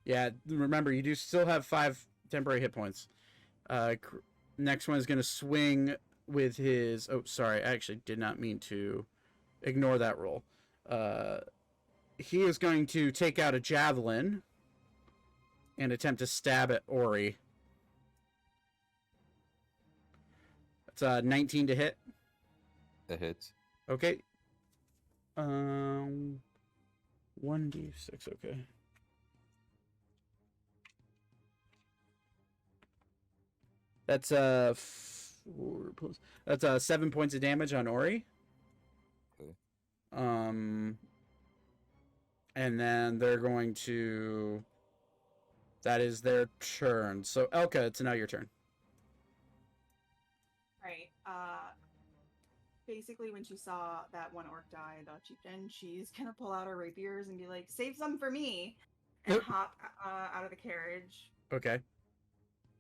Yeah, remember, you do still have 5 temporary hit points. Next one is going to swing with his... Oh, sorry, I actually did not mean to ignore that roll. He is going to take out a javelin and attempt to stab at Ori. It's 19 to hit. That hits. Okay. 1d6, okay. That's 4 plus. That's 7 points of damage on Ori. Okay. And then they're going to. That is their turn. So Elka, it's now your turn. Right. Basically, when she saw that one orc die, the chieftain, she's gonna pull out her rapiers and be like, "Save some for me," and hop out of the carriage. Okay.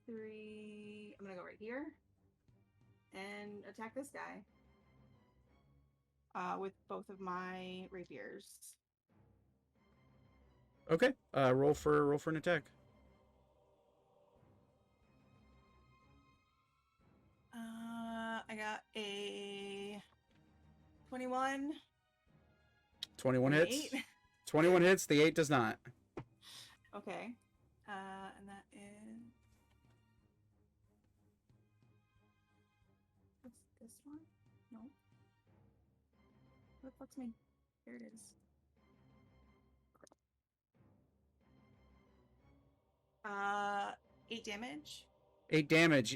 3. I'm gonna go right here and attack this guy with both of my rapiers. Okay. Roll for an attack. I got a 21. 21 hits. 8. 21 hits. The 8 does not. Okay. And that is. What's this one? No. What the fuck's me? Here it is. 8 damage. 8 damage.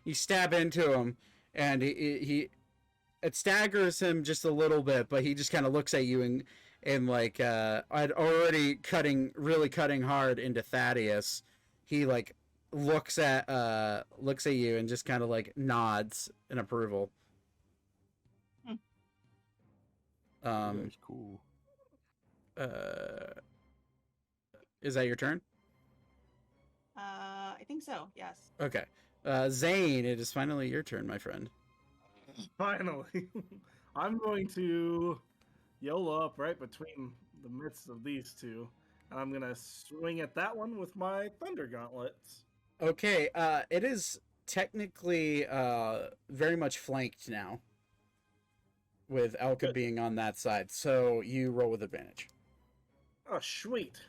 You stab into him, and it staggers him just a little bit, but he just kind of looks at you and like I'd already really cutting hard into Thaddeus. He like looks at you and just kind of like nods in approval. That's cool. Is that your turn? I think so. Yes. Okay. Zane, it is finally your turn, my friend. Finally. I'm going to YOLO up right between the midst of these two. And I'm going to swing at that one with my Thunder Gauntlets. Okay, it is technically very much flanked now, with Elka being on that side. So you roll with advantage. Oh, sweet.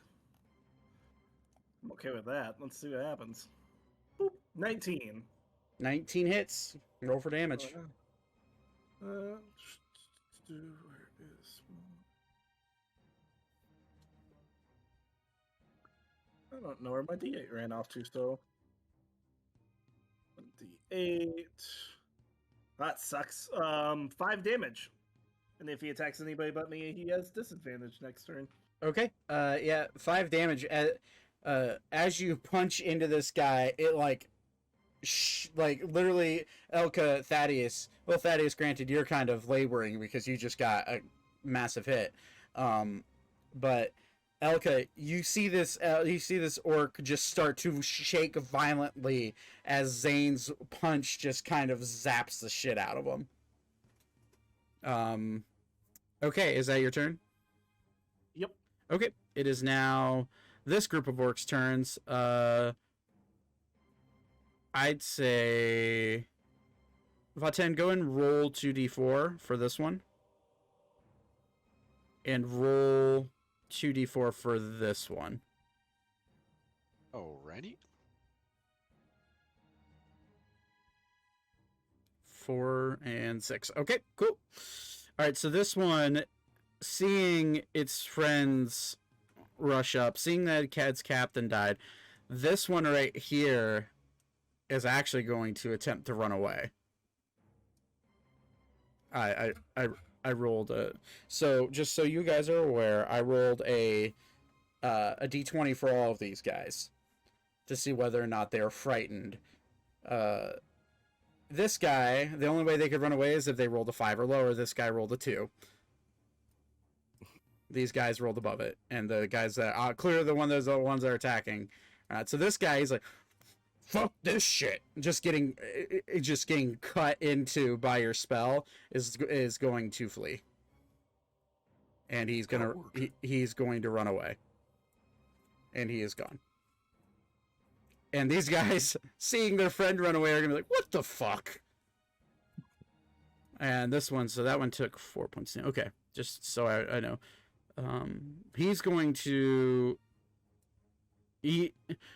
I'm okay with that. Let's see what happens. Boop. 19. 19 hits. Roll for damage. Where is I don't know where my D8 ran off to still. D8. That sucks. 5 damage. And if he attacks anybody but me, he has disadvantage next turn. Okay. Yeah, 5 damage. As you punch into this guy, it like literally Elka, Thaddeus. Well, Thaddeus, granted, you're kind of laboring because you just got a massive hit. But Elka, you see this orc just start to shake violently as Zane's punch just kind of zaps the shit out of him. Okay, is that your turn? Yep. Okay, it is now this group of orcs' turns. I'd say Vaten, go and roll 2d4 for this one. And roll 2d4 for this one. Alrighty. 4 and 6. Okay, cool. Alright, so this one, seeing its friends rush up, seeing that its captain died, this one right here is actually going to attempt to run away. I rolled a... So, just so you guys are aware, I rolled a d20 for all of these guys to see whether or not they're frightened. This guy, the only way they could run away is if they rolled a 5 or lower. This guy rolled a 2. These guys rolled above it. And the guys that are clear, the ones that are attacking. So this guy, he's like, fuck this shit. Just getting cut into by your spell is going to flee. And he's going to run away. And he is gone. And these guys, seeing their friend run away, are going to be like, what the fuck? And this one, so that one took 4 points. Okay, just so I know. He's going to...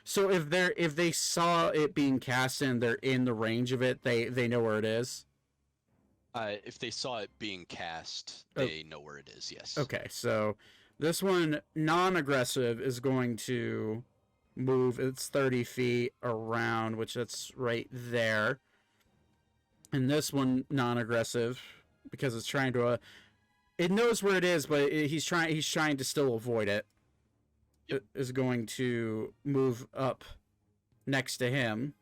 So if they saw it being cast and they're in the range of it, they know where it is? If they saw it being cast, they know where it is, yes. Okay, so this one, non-aggressive, is going to move its 30 feet around, which that's right there. And this one, non-aggressive, because it's trying to it knows where it is, but he's trying to still avoid it. It is going to move up next to him.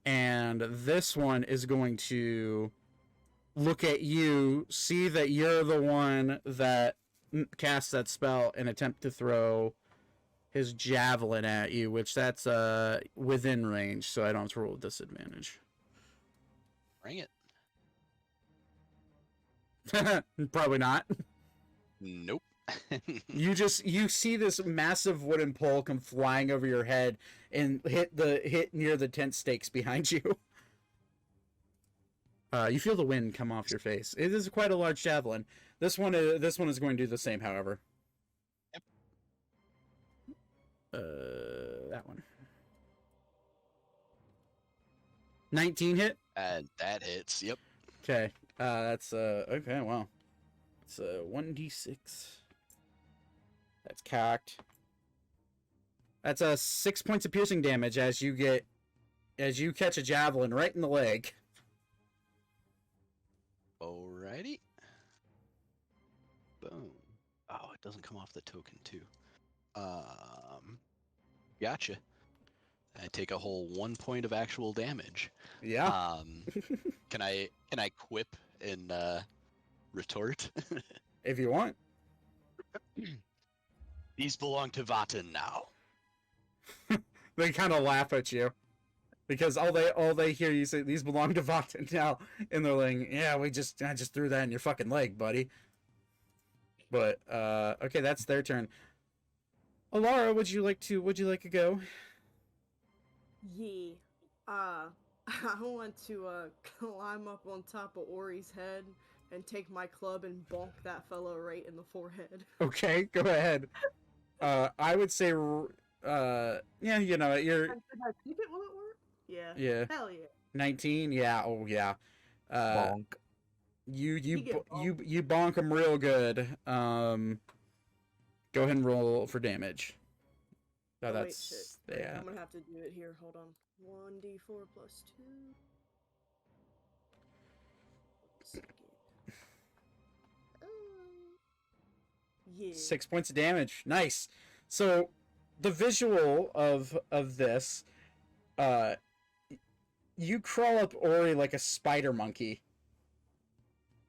And this one is going to look at you, see that you're the one that cast that spell, and attempt to throw his javelin at you, which that's within range, so I don't have to roll with disadvantage. Bring it. Probably not. Nope. You see this massive wooden pole come flying over your head and hit near the tent stakes behind you. You feel the wind come off your face. It is quite a large javelin. This one is going to do the same, however. Yep. That one. 19 hit? And that hits, yep. Okay. That's okay, well. It's 1d6. That's cocked. That's 6 points of piercing damage as you catch a javelin right in the leg. Alrighty. Boom. Oh, it doesn't come off the token too. Gotcha. I take a whole 1 point of actual damage. Yeah. Can I quip and retort? If you want. These belong to Vaten now. They kind of laugh at you. Because all they hear you say, these belong to Vaten now, and they're like, yeah, I just threw that in your fucking leg, buddy. But okay, that's their turn. Alara, would you like to go? Yeah. I want to climb up on top of Ori's head and take my club and bonk that fellow right in the forehead. Okay, go ahead. I would say, yeah, you know, you're. Can I keep it? Will it work? Yeah. Yeah. Hell yeah. 19. Yeah. Oh yeah. Bonk. You get bonked. bonk him real good. Go ahead and roll for damage. No, Oh, wait, that's shit. Wait, yeah. I'm gonna have to do it here. Hold on. 1d4 plus 2. Second. Yeah. 6 points of damage. Nice. So the visual of this, you crawl up Ori like a spider monkey,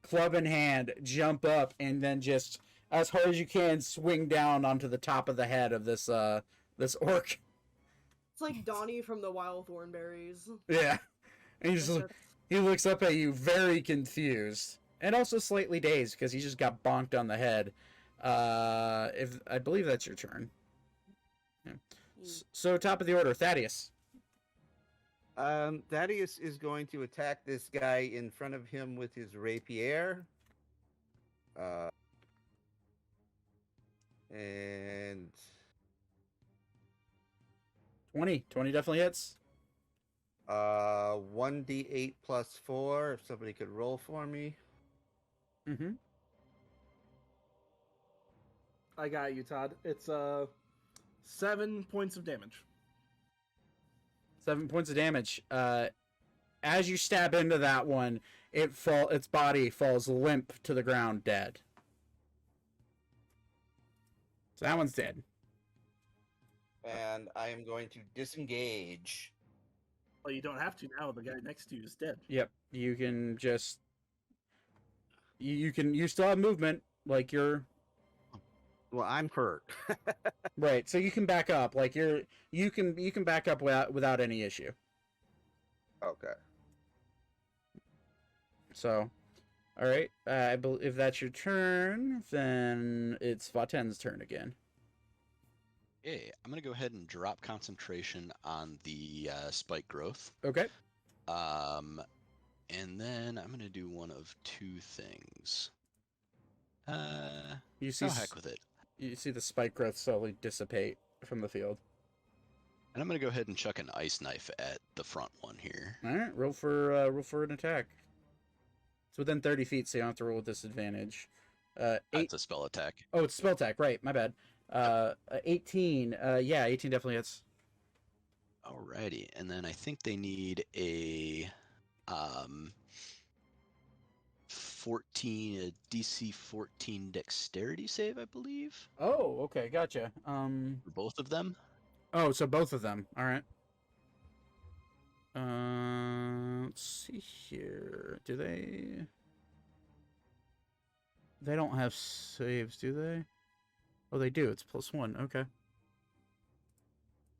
club in hand, jump up, and then just as hard as you can swing down onto the top of the head of this this orc. It's like Donnie from the Wild Thornberries. Yeah, and he looks up at you very confused and also slightly dazed because he just got bonked on the head. If I believe that's your turn. Yeah. So top of the order, Thaddeus. Thaddeus is going to attack this guy in front of him with his rapier. And 20 definitely hits. 1d8 plus 4. If somebody could roll for me. Mm-hmm. I got you, Todd. It's 7 points of damage. 7 points of damage. As you stab into that one, its body falls limp to the ground, dead. So that one's dead. And I am going to disengage. Well, you don't have to now. The guy next to you is dead. Yep. You can just you still have movement, like you're Well, I'm hurt. right. So you can back up, like you can back up without any issue. Okay. So, all right. I believe if that's your turn, then it's Vaten's turn again. Okay, I'm gonna go ahead and drop concentration on the spike growth. Okay. And then I'm gonna do one of two things. You see, heck with it. You see the spike growth slowly dissipate from the field. And I'm gonna go ahead and chuck an ice knife at the front one here. All right, roll for an attack. It's within 30 feet, so you don't have to roll with disadvantage. 8. That's a spell attack. Oh, it's spell attack, right? My bad. 18. Yeah, 18 definitely hits. Alrighty, and then I think they need a 14, a DC 14 dexterity save, I believe. Oh, okay, gotcha. For both of them. Oh, so both of them. All right. Let's see here. Do they? They don't have saves, do they? Oh, they do. It's +1. Okay.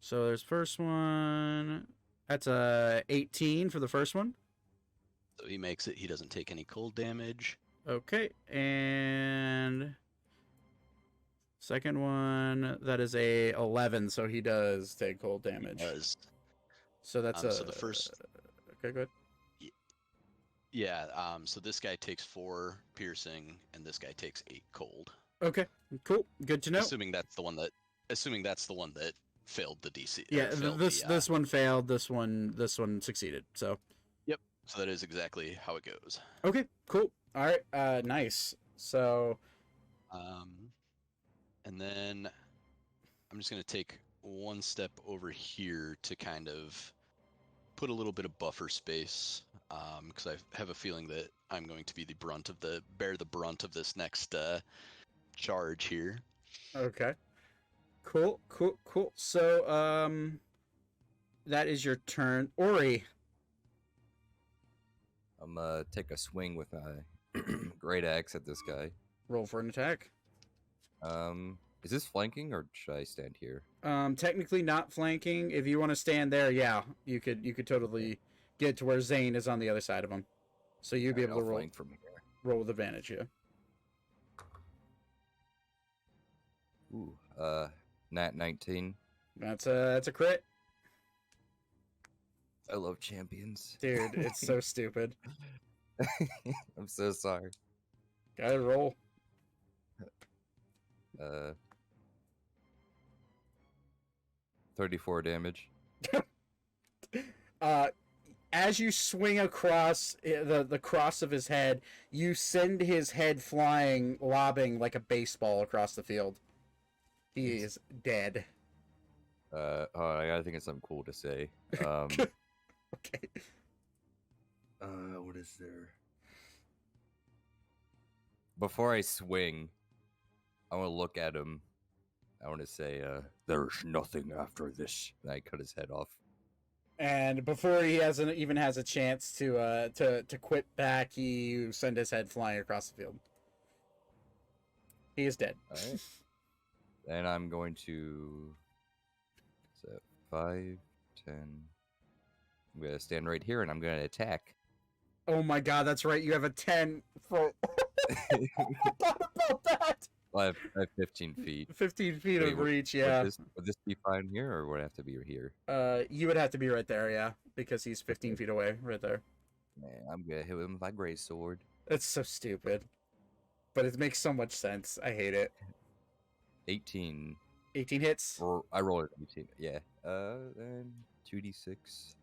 So there's first one. That's a 18 for the first one. So he makes it. He doesn't take any cold damage. Okay, and second one, that is a 11, so he does take cold damage. He does. So that's so the first. Okay, good. Yeah. So this guy takes 4 piercing, and this guy takes 8 cold. Okay, cool. Good to know. Assuming that's the one that failed the DC. Yeah, this one failed. This one succeeded. So. Yep. So that is exactly how it goes. Okay, cool. All right. Nice. So. And then I'm just gonna take one step over here to kind of put a little bit of buffer space, because I have a feeling that I'm going to be bear the brunt of this next charge here. Okay. Cool. So, that is your turn, Ori. I'm take a swing with my great axe at this guy. Roll for an attack. Is this flanking or should I stand here? Technically not flanking. If you want to stand there, yeah, you could totally get to where Zane is on the other side of him. So you'd be able to roll from here. Roll with advantage, yeah. Ooh, nat 19. That's a crit. I love champions. Dude, it's so stupid. I'm so sorry. Gotta roll. 34 damage. As you swing across the cross of his head, you send his head flying, lobbing like a baseball across the field. He is dead. I gotta think of something cool to say. Okay. What is there? Before I swing, I want to look at him. I want to say, "There's nothing after this." And I cut his head off. And before he even has a chance to quit back, you send his head flying across the field. He is dead. All right. And I'm going to. So 5, 10. I'm gonna stand right here, and I'm gonna attack. Oh my god, that's right. You have a 10 foot. I forgot about that. Well, I have 15 feet. 15 feet Wait, of reach, yeah. Would this be fine here, or would I have to be here? You would have to be right there, yeah, because he's 15 feet away, right there. Man, I'm gonna hit him with my gray sword. That's so stupid, but it makes so much sense. I hate it. 18. 18 hits. I rolled 18. Yeah. Then 2d6.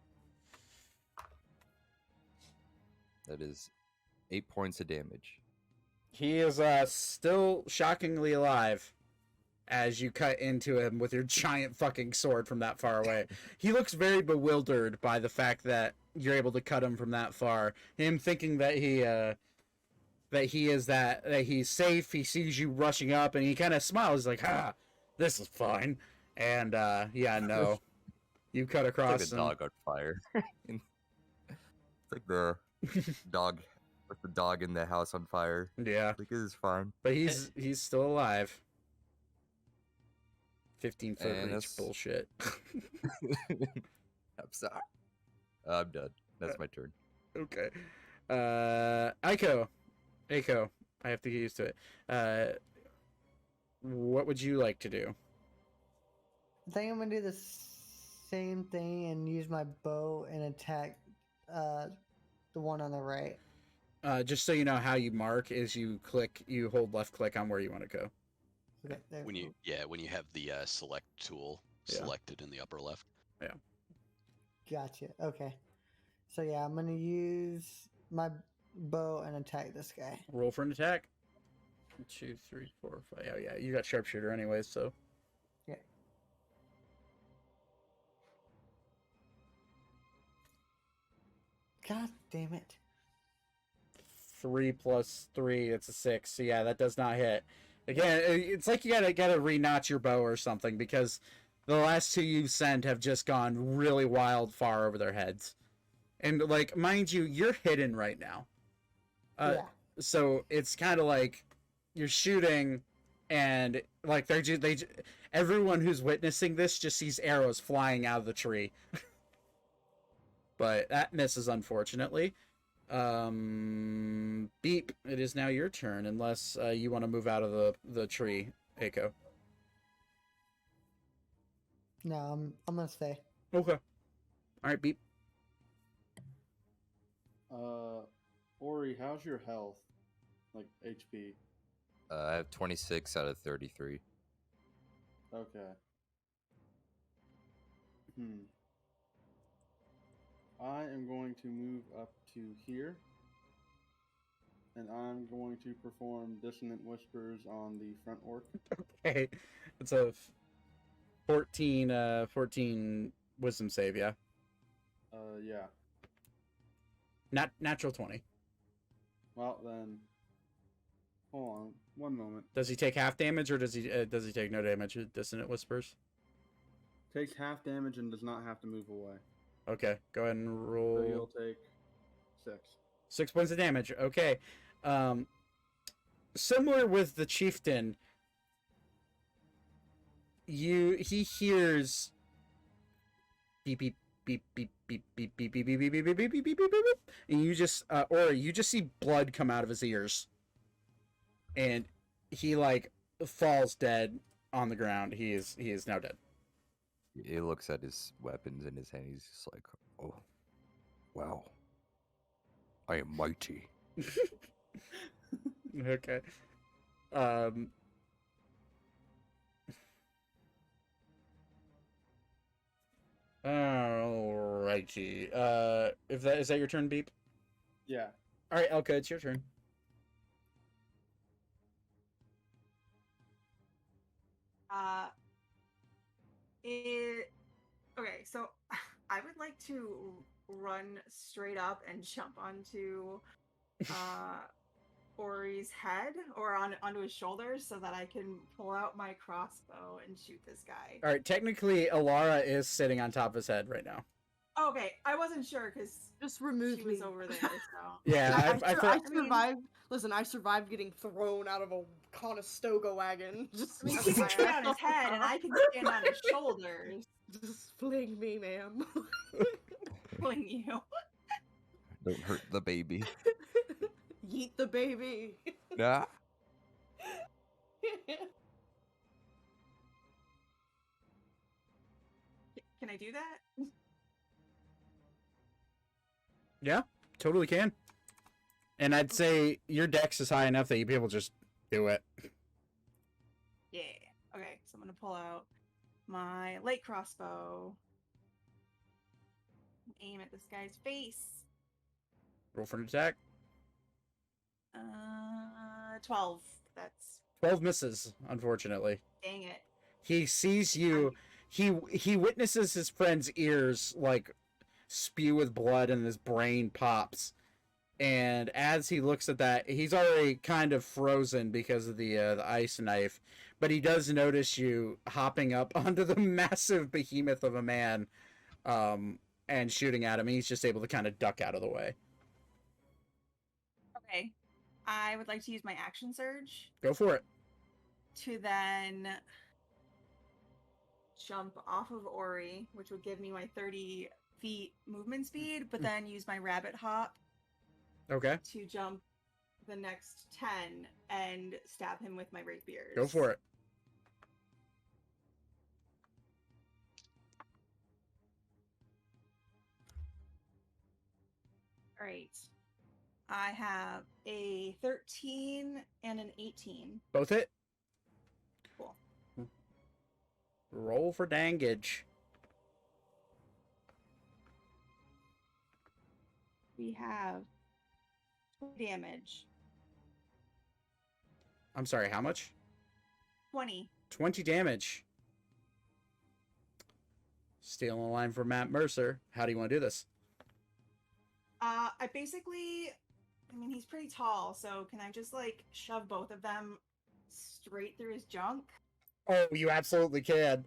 That is 8 points of damage. He is still shockingly alive as you cut into him with your giant fucking sword from that far away. He looks very bewildered by the fact that you're able to cut him from that far. Him thinking that he's safe. He sees you rushing up and he kind of smiles. He's like, "Ha, this is fine." And yeah, no, you cut across. It's like a dog on fire. It's like the dog with the dog in the house on fire. Yeah, like it is fine. But he's still alive. 15-foot reach that's... bullshit. I'm sorry. I'm done. That's my turn. Okay. Aiko, I have to get used to it. What would you like to do? I think I'm gonna do the same thing and use my bow and attack the one on the right. Just so you know, how you mark is you hold left click on where you want to go. Okay, there. When you have the select tool selected in the upper left. Yeah. Gotcha. Okay. So yeah, I'm gonna use my bow and attack this guy. Roll for an attack. 2, 3, 4, 5. Oh yeah, you got sharpshooter anyways, so. Yeah. God damn it. 3 plus 3, it's a 6. So yeah, that does not hit. Again, it's like you gotta re-notch your bow or something, because the last two you sent have just gone really wild far over their heads. And like, mind you, you're hidden right now. Yeah. So it's kind of like you're shooting, and like everyone who's witnessing this just sees arrows flying out of the tree. But that misses, unfortunately. Beep. It is now your turn, unless you want to move out of the tree, Aiko. No, I'm gonna stay. Okay. All right, Beep. Ori, how's your health? Like HP? I have 26 out of 33. Okay. I am going to move up to here. And I'm going to perform Dissonant Whispers on the front orc. Okay. It's a 14 wisdom save, yeah? Yeah. Natural 20. Well, then... Hold on. One moment. Does he take half damage, or does he take no damage with Dissonant Whispers? Takes half damage and does not have to move away. Okay, go ahead and roll. So you'll take 6. 6 points of damage. Okay. Similar with the chieftain, he hears beep beep beep beep beep beep beep beep beep beep beep beep beep beep beep beep, and you just you just see blood come out of his ears, and he like falls dead on the ground. He is now dead. He looks at his weapons in his hand. He's just like, "Oh, wow, I am mighty." Okay. Alrighty. Is that your turn, Beep? Yeah. All right, Elka, it's your turn. Okay, so I would like to run straight up and jump onto Ori's head or onto his shoulders so that I can pull out my crossbow and shoot this guy. All right, technically, Alara is sitting on top of his head right now. Okay, I wasn't sure because Just remove she me. was over there. So Yeah, I survived. Listen, I survived getting thrown out of a Conestoga wagon. Just, I mean, he can stand on his head and I can stand on his shoulders. just fling me, ma'am. Fling you. Don't hurt the baby. Yeet the baby. Nah. Can I do that? Yeah, totally can. And I'd say your dex is high enough that you'd be able to just do it. Yeah. Okay, so I'm gonna pull out my light crossbow. Aim at this guy's face. Roll for an attack. 12. That's 12 misses, unfortunately. dang it. He sees you. He witnesses his friend's ears like spew with blood and his brain pops. And as he looks at that, he's already kind of frozen because of the ice knife. But he does notice you hopping up onto the massive behemoth of a man and shooting at him. He's just able to kind of duck out of the way. Okay. I would like to use my action surge Go for it. to then jump off of Ori, which would give me my 30 feet movement speed, but then use my rabbit hop Okay. to jump the next 10 and stab him with my rapiers. Go for it. All right. I have a 13 and an 18. Both hit. Cool. Roll for dangage. We have 20 damage. I'm sorry, how much? 20. 20 damage. Stealing a line from Matt Mercer. How do you want to do this? I mean, he's pretty tall, so can I just, like, shove both of them straight through his junk? Oh, you absolutely can.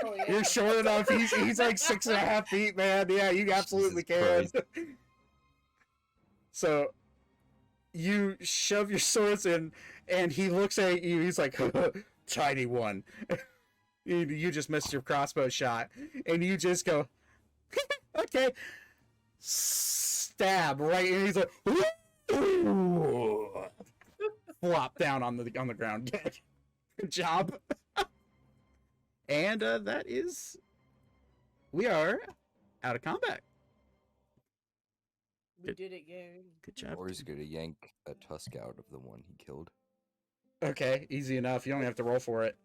Oh, yeah. You're short enough. He's like 6.5 feet, man. Yeah, you absolutely can. So you shove your swords in, and he looks at you. He's like, tiny one. You just missed your crossbow shot, and you just go, okay, stab right, and he's like, flop down on the ground. Good job. And we are out of combat. We did it, gang. Good job. Or he's gonna yank a tusk out of the one he killed. Okay, easy enough. You don't have to roll for it.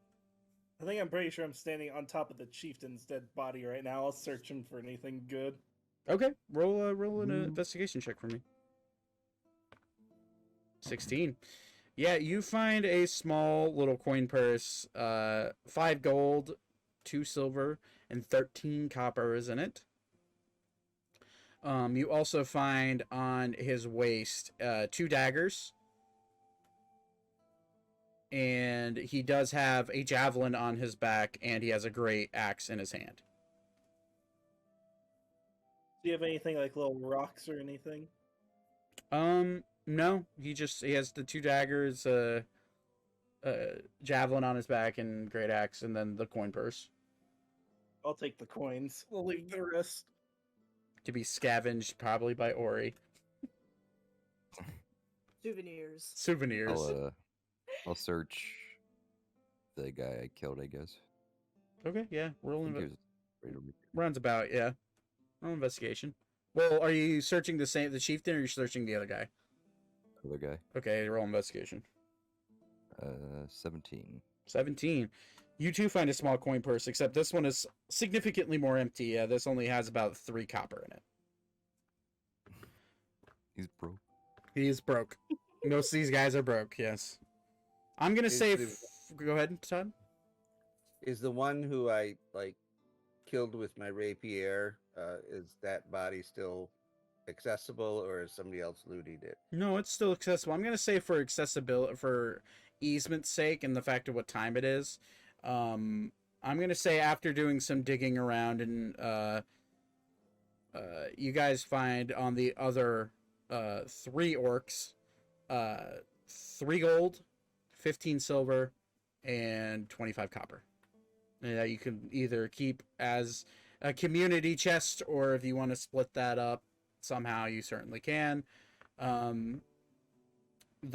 I think I'm pretty sure I'm standing on top of the chieftain's dead body right now. I'll search him for anything good. Okay, roll an investigation check for me. 16. Yeah, you find a small little coin purse, 5 gold, 2 silver, and 13 copper is in it. You also find on his waist 2 daggers. And he does have a javelin on his back, and he has a great axe in his hand. Do you have anything like little rocks or anything? No. He has the 2 daggers, javelin on his back, and great axe, and then the coin purse. I'll take the coins. We'll leave the rest. To be scavenged probably by Ori. Souvenirs. I'll search the guy I killed, I guess. Okay, yeah. Roll Runs about, yeah. Roll investigation. Well, are you searching the chieftain, or are you searching the other guy? Other guy. Okay, roll investigation. 17. 17. You too find a small coin purse, except this one is significantly more empty. Yeah, this only has about 3 copper in it. He's broke. He is broke. Most of these guys are broke, yes. I'm going to say... Go ahead, Todd. Is the one who I like killed with my rapier? Is that body still accessible, or is somebody else looting it? No, it's still accessible. I'm gonna say for accessibility, for easement's sake, and the fact of what time it is. I'm gonna say after doing some digging around, and you guys find on the other 3 orcs, 3 gold, 15 silver, and 25 copper. And you can either keep as a community chest, or if you want to split that up somehow, you certainly can. The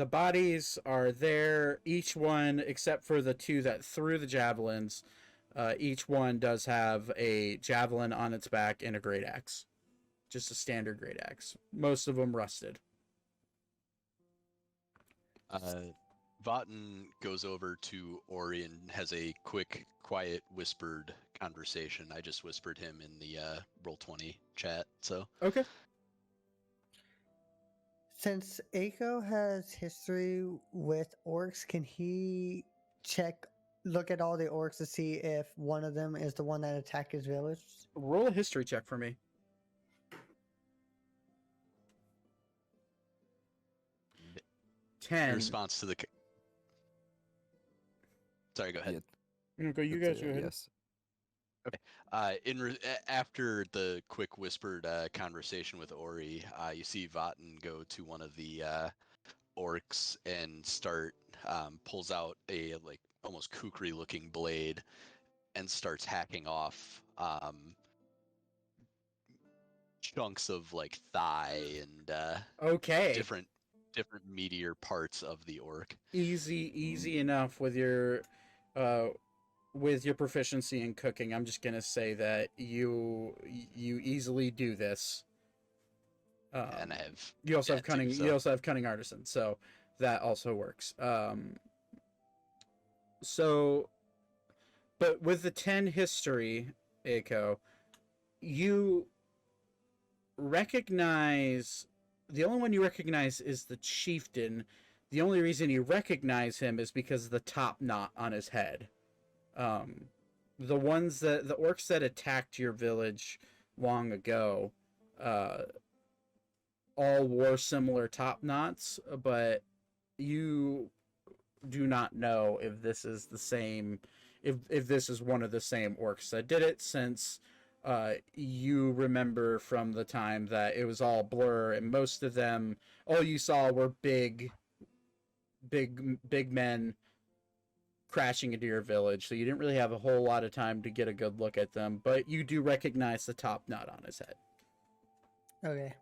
bodies are there, each one, except for the 2 that threw the javelins. Each one does have a javelin on its back and a great axe. Just a standard great axe. Most of them rusted. Votten goes over to Ori and has a quick, quiet, whispered conversation. I just whispered him in the Roll20 chat, so. Okay. Since Aiko has history with orcs, can he look at all the orcs to see if one of them is the one that attacked his village? Roll a history check for me. In 10. response to the. Sorry, go ahead. You guys go ahead. Yes. After the quick whispered conversation with Ori, you see Votten go to one of the orcs and pulls out a like almost kukri looking blade and starts hacking off chunks of like thigh and Okay. different meatier parts of the orc. Easy enough with your proficiency in cooking. I'm just gonna say that you easily do this. And I have. You also have too, cunning. so- You also have cunning artisan, so that also works. But with the 10 history, Aiko, you recognize the only one you recognize is the chieftain. The only reason you recognize him is because of the top knot on his head. The orcs that attacked your village long ago, all wore similar top knots, but you do not know if this is the same, if this is one of the same orcs that did it, since you remember from the time that it was all blur, and most of them, all you saw were big men crashing into your village, so you didn't really have a whole lot of time to get a good look at them, but you do recognize the top knot on his head. Okay.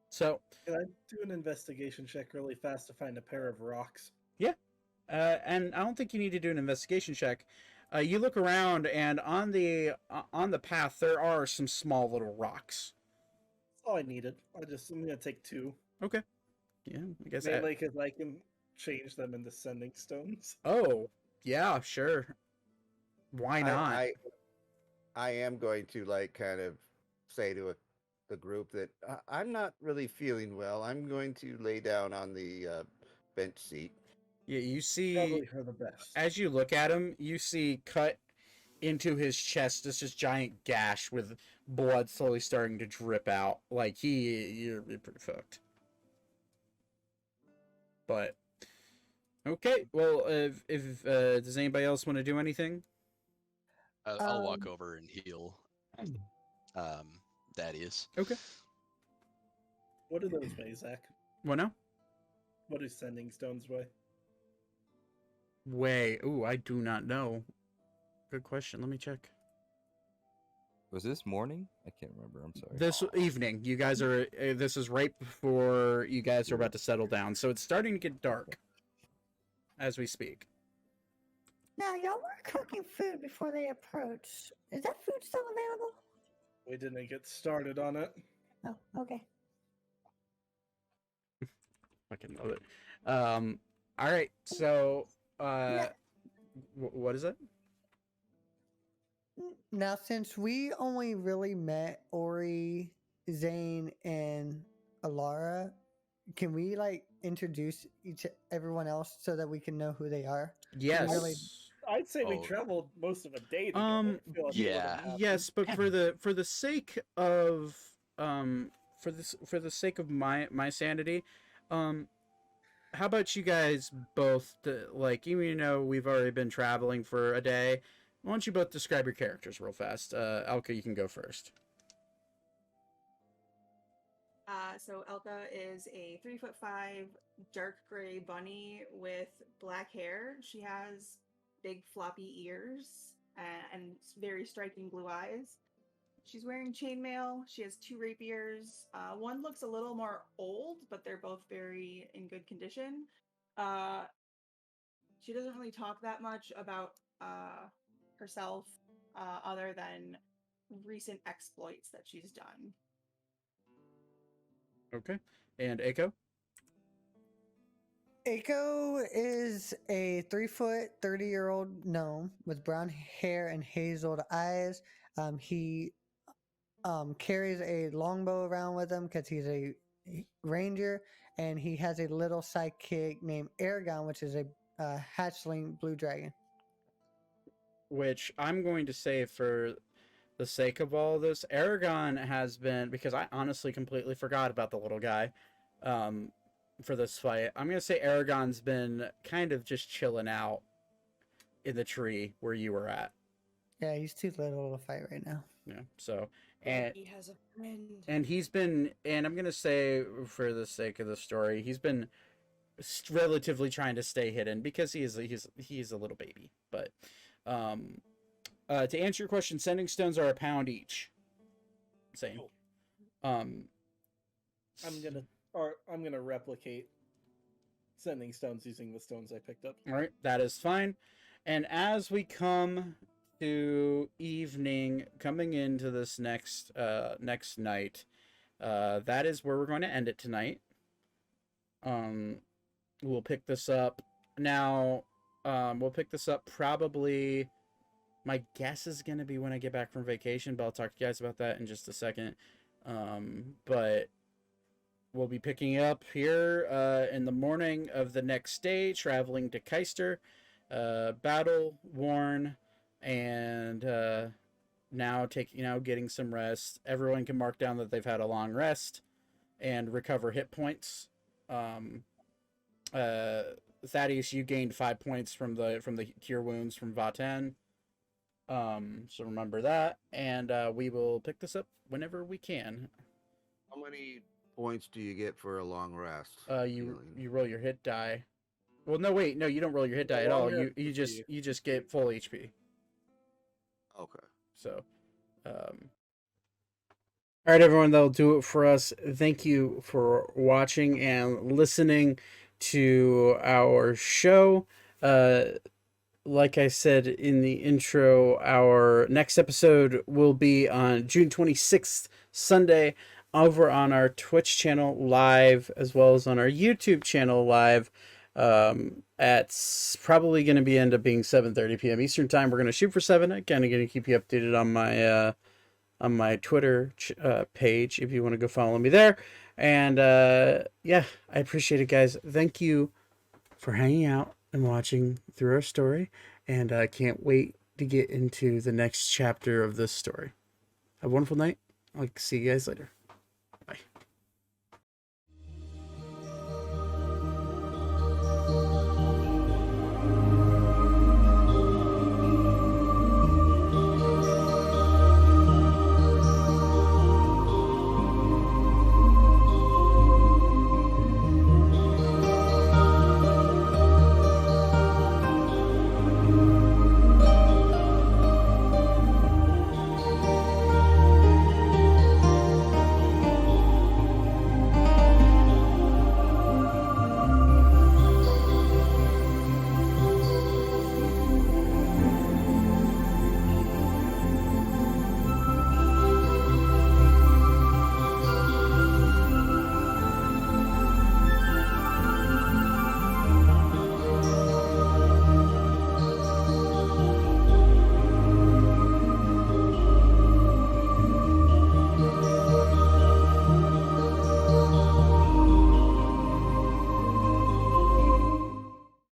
So, Can I do an investigation check really fast to find a pair of rocks? yeah. And I don't think you need to do an investigation check. You look around, and on the path there are some small little rocks. That's all I needed. I'm gonna take 2. Okay. Yeah, I guess. Mainly because I can change them into sending stones. Oh, yeah, sure. Why not? I am going to like kind of say to the group that I'm not really feeling well. I'm going to lay down on the bench seat. Yeah, you see, Probably for the best. as you look at him, you see cut into his chest this giant gash with blood slowly starting to drip out. Like you're pretty fucked. But okay, well, if does anybody else want to do anything? I'll walk over and heal. Thaddeus. Okay. What do those weigh, Zach? What now? What do sending stones weigh? Ooh, I do not know. Good question. Let me check. Was this morning? I can't remember. I'm sorry. This evening. You guys are. This is right before you guys are about to settle down, so it's starting to get dark as we speak. Now, y'all were cooking food before they approached. Is that food still available? We didn't get started on it. Oh, okay. Fucking love it. All right. So, what is it? Now, since we only really met Ori, Zane, and Alara, can we like introduce everyone else so that we can know who they are? Yes. Really- I'd say we Oh. traveled most of a day together. Um, I feel like yeah. it would've happened. yes, but for the sake of for the sake of my sanity, how about you guys both like, even though we've already been traveling for a day, why don't you both describe your characters real fast? Elka, you can go first. So Elka is a 3'5" dark gray bunny with black hair. She has big floppy ears and very striking blue eyes. She's wearing chainmail. She has 2 rapiers. One looks a little more old, but they're both very in good condition. She doesn't really talk that much about herself, other than recent exploits that she's done. Okay. And Eiko? Aiko is a 3-foot, 30-year-old gnome with brown hair and hazeled eyes. He carries a longbow around with him because he's a ranger, and he has a little sidekick named Aragon, which is a hatchling blue dragon. Which I'm going to say, for the sake of all of this, Aragon has been, because I honestly completely forgot about the little guy for this fight. I'm going to say Aragon's been kind of just chilling out in the tree where you were at. Yeah, he's too little to fight right now. Yeah, so, and he has a friend. and he's been, and I'm going to say, for the sake of the story, he's been relatively trying to stay hidden because he's a little baby. But to answer your question, sending stones are £1 each. Same. I'm gonna replicate sending stones using the stones I picked up. All right, that is fine. And as we come to evening, coming into this next night, that is where we're going to end it tonight. We'll pick this up now. We'll pick this up probably. My guess is going to be when I get back from vacation, but I'll talk to you guys about that in just a second. But we'll be picking up here in the morning of the next day, traveling to Caister, battle worn, and now getting some rest. Everyone can mark down that they've had a long rest and recover hit points. Thaddeus, you gained 5 points from the cure wounds from Vaten. So remember that, and we will pick this up whenever we can. How many points do you get for a long rest? You roll your hit die. Well, no, wait, no, you don't roll your hit die at all. You just get full HP. Okay. So, all right, everyone, that'll do it for us. Thank you for watching and listening to our show. Like I said in the intro, our next episode will be on June 26th, Sunday, over on our Twitch channel live, as well as on our YouTube channel live. At probably going to end up being 7:30 p.m. Eastern time. We're going to shoot for 7. I'm kind of going to keep you updated on my Twitter page if you want to go follow me there. And yeah, I appreciate it, guys. Thank you for hanging out and watching through our story, and I can't wait to get into the next chapter of this story. Have a wonderful night. I'll see you guys later.